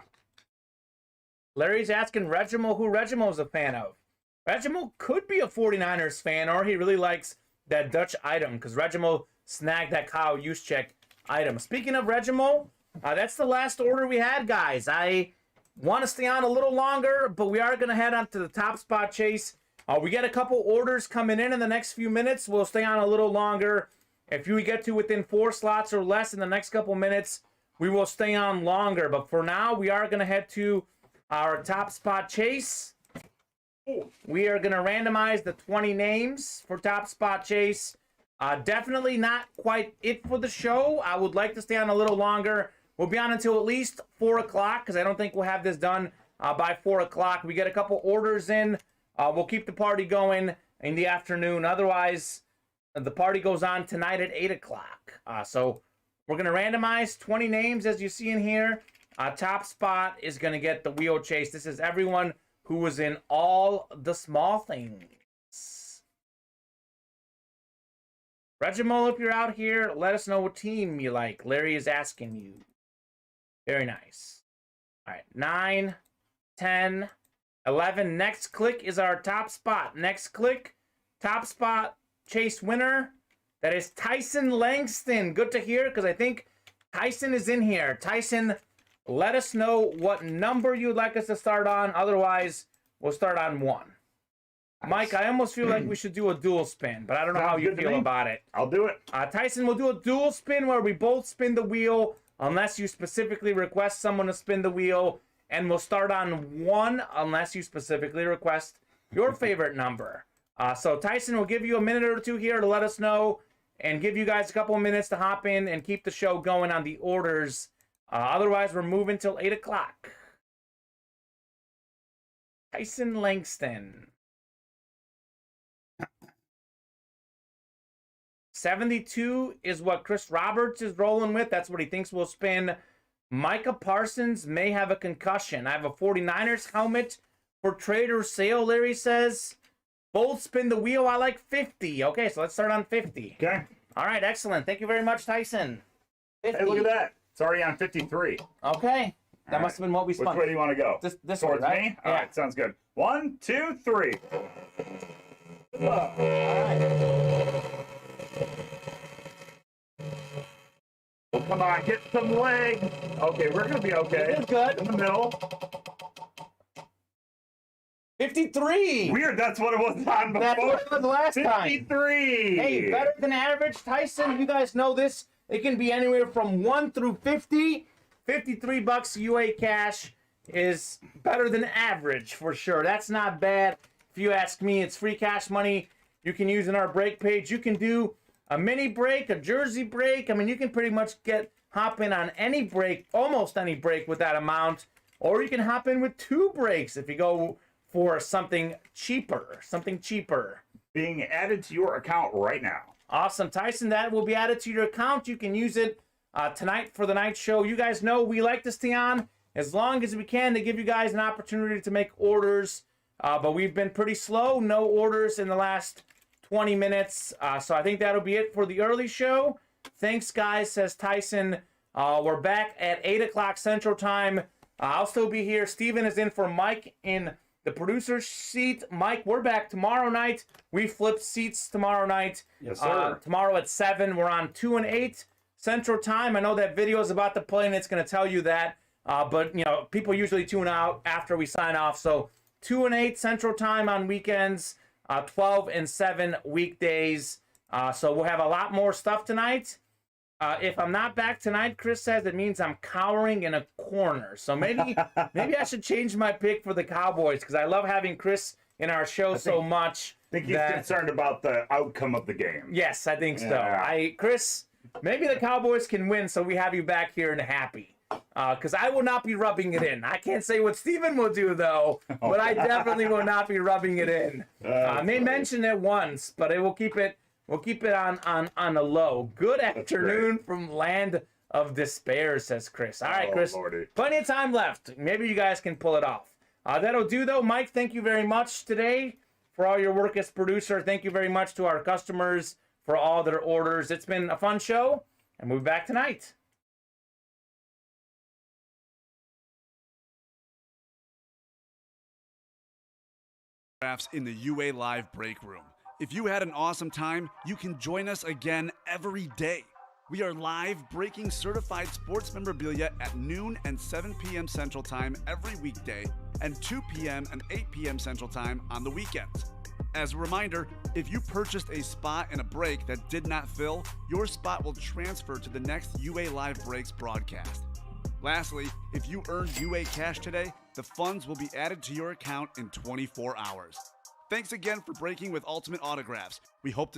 Larry's asking Regimal who Regimal's a fan of. Regimal could be a 49ers fan, or he really likes that Dutch item, because Regimal snagged that Kyle Juszczyk item. Speaking of Regimal, that's the last order we had, guys. I want to stay on a little longer, but we are going to head on to the top spot chase. We get a couple orders coming in the next few minutes. We'll stay on a little longer. If we get to within 4 slots or less in the next couple minutes, we will stay on longer. But for now, we are going to head to our top spot chase. We are going to randomize the 20 names for top spot chase. Definitely not quite it for the show. I would like to stay on a little longer. We'll be on until at least 4 o'clock, because I don't think we'll have this done by 4 o'clock. We get a couple orders in. We'll keep the party going in the afternoon. Otherwise, the party goes on tonight at 8 o'clock. So we're going to randomize 20 names, as you see in here. Top spot is going to get the wheel chase. This is everyone who was in all the small things. Regimal, if you're out here, let us know what team you like. Larry is asking you. Very nice. All right, 9, 10, 11. Next click is our top spot. Next click, top spot chase winner. That is Tyson Langston. Good to hear, because I think Tyson is in here. Tyson, let us know what number you'd like us to start on. Otherwise, we'll start on 1. Nice. Mike, I almost feel like we should do a dual spin, but I don't know how you feel about it. I'll do it. Tyson, will do a dual spin where we both spin the wheel, unless you specifically request someone to spin the wheel. And we'll start on 1 unless you specifically request your favorite number. So Tyson will give you a minute or two here to let us know, and give you guys a couple of minutes to hop in and keep the show going on the orders. Otherwise, we're moving till 8 o'clock. Tyson Langston. 72 is what Chris Roberts is rolling with. That's what he thinks we'll spin. Micah Parsons may have a concussion. I have a 49ers helmet for trade or sale, Larry says. Both spin the wheel. I like 50. Okay, so let's start on 50. Okay. All right, excellent. Thank you very much, Tyson. 50. Hey, look at that. It's already on 53. Okay. That must have been what we spun. Which way do you want to go? This Towards way, right? me? All right, sounds good. 1, 2, 3. All right. Oh, come on, get some legs. Okay, we're going to be okay. This is good. In the middle. 53. Weird, that's what it was on before. That's what it was last time. 53. Hey, better than average, Tyson. You guys know this. It can be anywhere from 1 through 50. $53 UA cash is better than average for sure. That's not bad. If you ask me, it's free cash money you can use in our break page. You can do a mini break, a jersey break. I mean, you can pretty much hop in on any break, almost any break with that amount. Or you can hop in with 2 breaks if you go for something cheaper. Being added to your account right now. Awesome, Tyson. That will be added to your account. You can use it tonight for the night show. You guys know we like to stay on as long as we can to give you guys an opportunity to make orders. But we've been pretty slow. No orders in the last 20 minutes. So I think that'll be it for the early show. Thanks, guys, says Tyson. We're back at 8 o'clock Central Time. I'll still be here. Steven is in for Mike in the producer's seat. Mike, we're back tomorrow night. We flip seats tomorrow night. Yes, sir. Tomorrow at 7. We're on 2 and 8 Central Time. I know that video is about to play, and it's going to tell you that. But, you know, people usually tune out after we sign off. So 2 and 8 Central Time on weekends. 12 and 7 weekdays. So we'll have a lot more stuff tonight. If I'm not back tonight, Chris says it means I'm cowering in a corner. So maybe I should change my pick for the Cowboys, because I love having Chris in our show so much. I think he's concerned about the outcome of the game. Yes, I think so. Chris, maybe the Cowboys can win, so we have you back here and happy. because I will not be rubbing it in. I can't say what Steven will do, though, but I definitely will not be rubbing it in. I may mention it once, but we'll keep it on a low. Good afternoon from Land of Despair, says Chris. All right, Chris, Lordy. plenty of time left. Maybe you guys can pull it off. That'll do, though. Mike, thank you very much today for all your work as producer. Thank you very much to our customers for all their orders. It's been a fun show, and we'll be back tonight. In the UA Live break room. If you had an awesome time, you can join us again every day. We are live breaking certified sports memorabilia at noon and 7 p.m. Central Time every weekday and 2 p.m. and 8 p.m. Central Time on the weekends. As a reminder, if you purchased a spot in a break that did not fill, your spot will transfer to the next UA Live Breaks broadcast. Lastly, if you earned UA cash today, the funds will be added to your account in 24 hours. Thanks again for breaking with Ultimate Autographs. We hope to